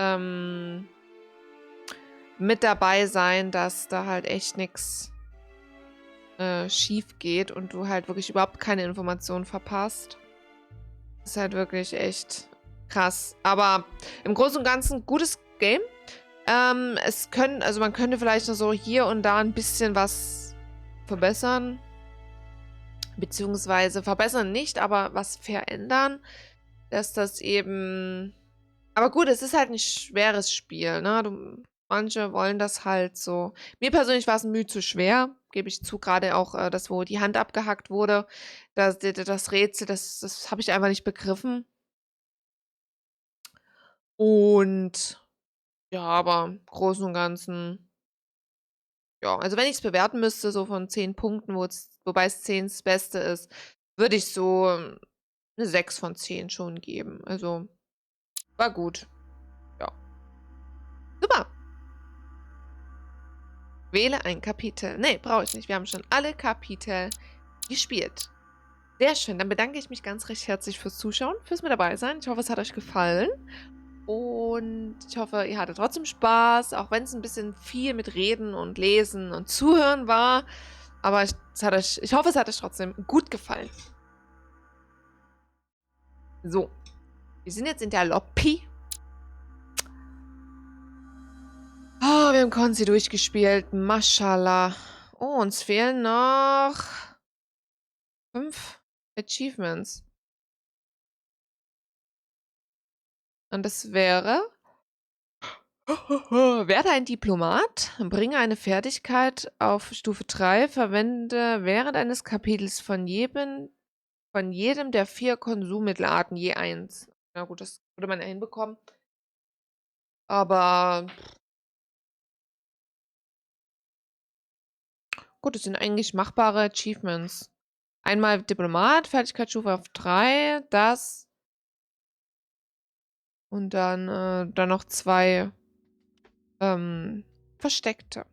dabei sein, dass da halt echt nichts schief geht und du halt wirklich überhaupt keine Informationen verpasst. Das ist halt wirklich echt krass. Aber im Großen und Ganzen gutes Game. Man könnte vielleicht noch so hier und da ein bisschen was verbessern. Beziehungsweise verbessern nicht, aber was verändern. Dass das eben... Aber gut, es ist halt ein schweres Spiel, ne? Manche wollen das halt so. Mir persönlich war es ein Mühe zu schwer, gebe ich zu. Gerade auch das, wo die Hand abgehackt wurde. Das Rätsel, das habe ich einfach nicht begriffen. Und... Ja, aber im Großen und Ganzen, ja, also wenn ich es bewerten müsste, so von 10 Punkten, wobei es 10 das Beste ist, würde ich so eine 6 von 10 schon geben. Also, war gut. Ja. Super. Wähle ein Kapitel. Nee, brauche ich nicht. Wir haben schon alle Kapitel gespielt. Sehr schön. Dann bedanke ich mich ganz recht herzlich fürs Zuschauen, fürs mit dabei sein. Ich hoffe, es hat euch gefallen. Und ich hoffe, ihr hattet trotzdem Spaß, auch wenn es ein bisschen viel mit Reden und Lesen und Zuhören war. Aber ich hoffe, es hat euch trotzdem gut gefallen. So, wir sind jetzt in der Lobby. Oh, wir haben Konzi durchgespielt. Mashallah. Oh, uns fehlen noch 5 Achievements. Und das wäre... Werde ein Diplomat, bringe eine Fertigkeit auf Stufe 3, verwende während eines Kapitels von jedem der 4 Konsummittelarten je 1. Na gut, das würde man ja hinbekommen. Aber gut, es sind eigentlich machbare Achievements. Einmal Diplomat, Fertigkeitsstufe auf 3, das. Und dann noch 2 versteckte.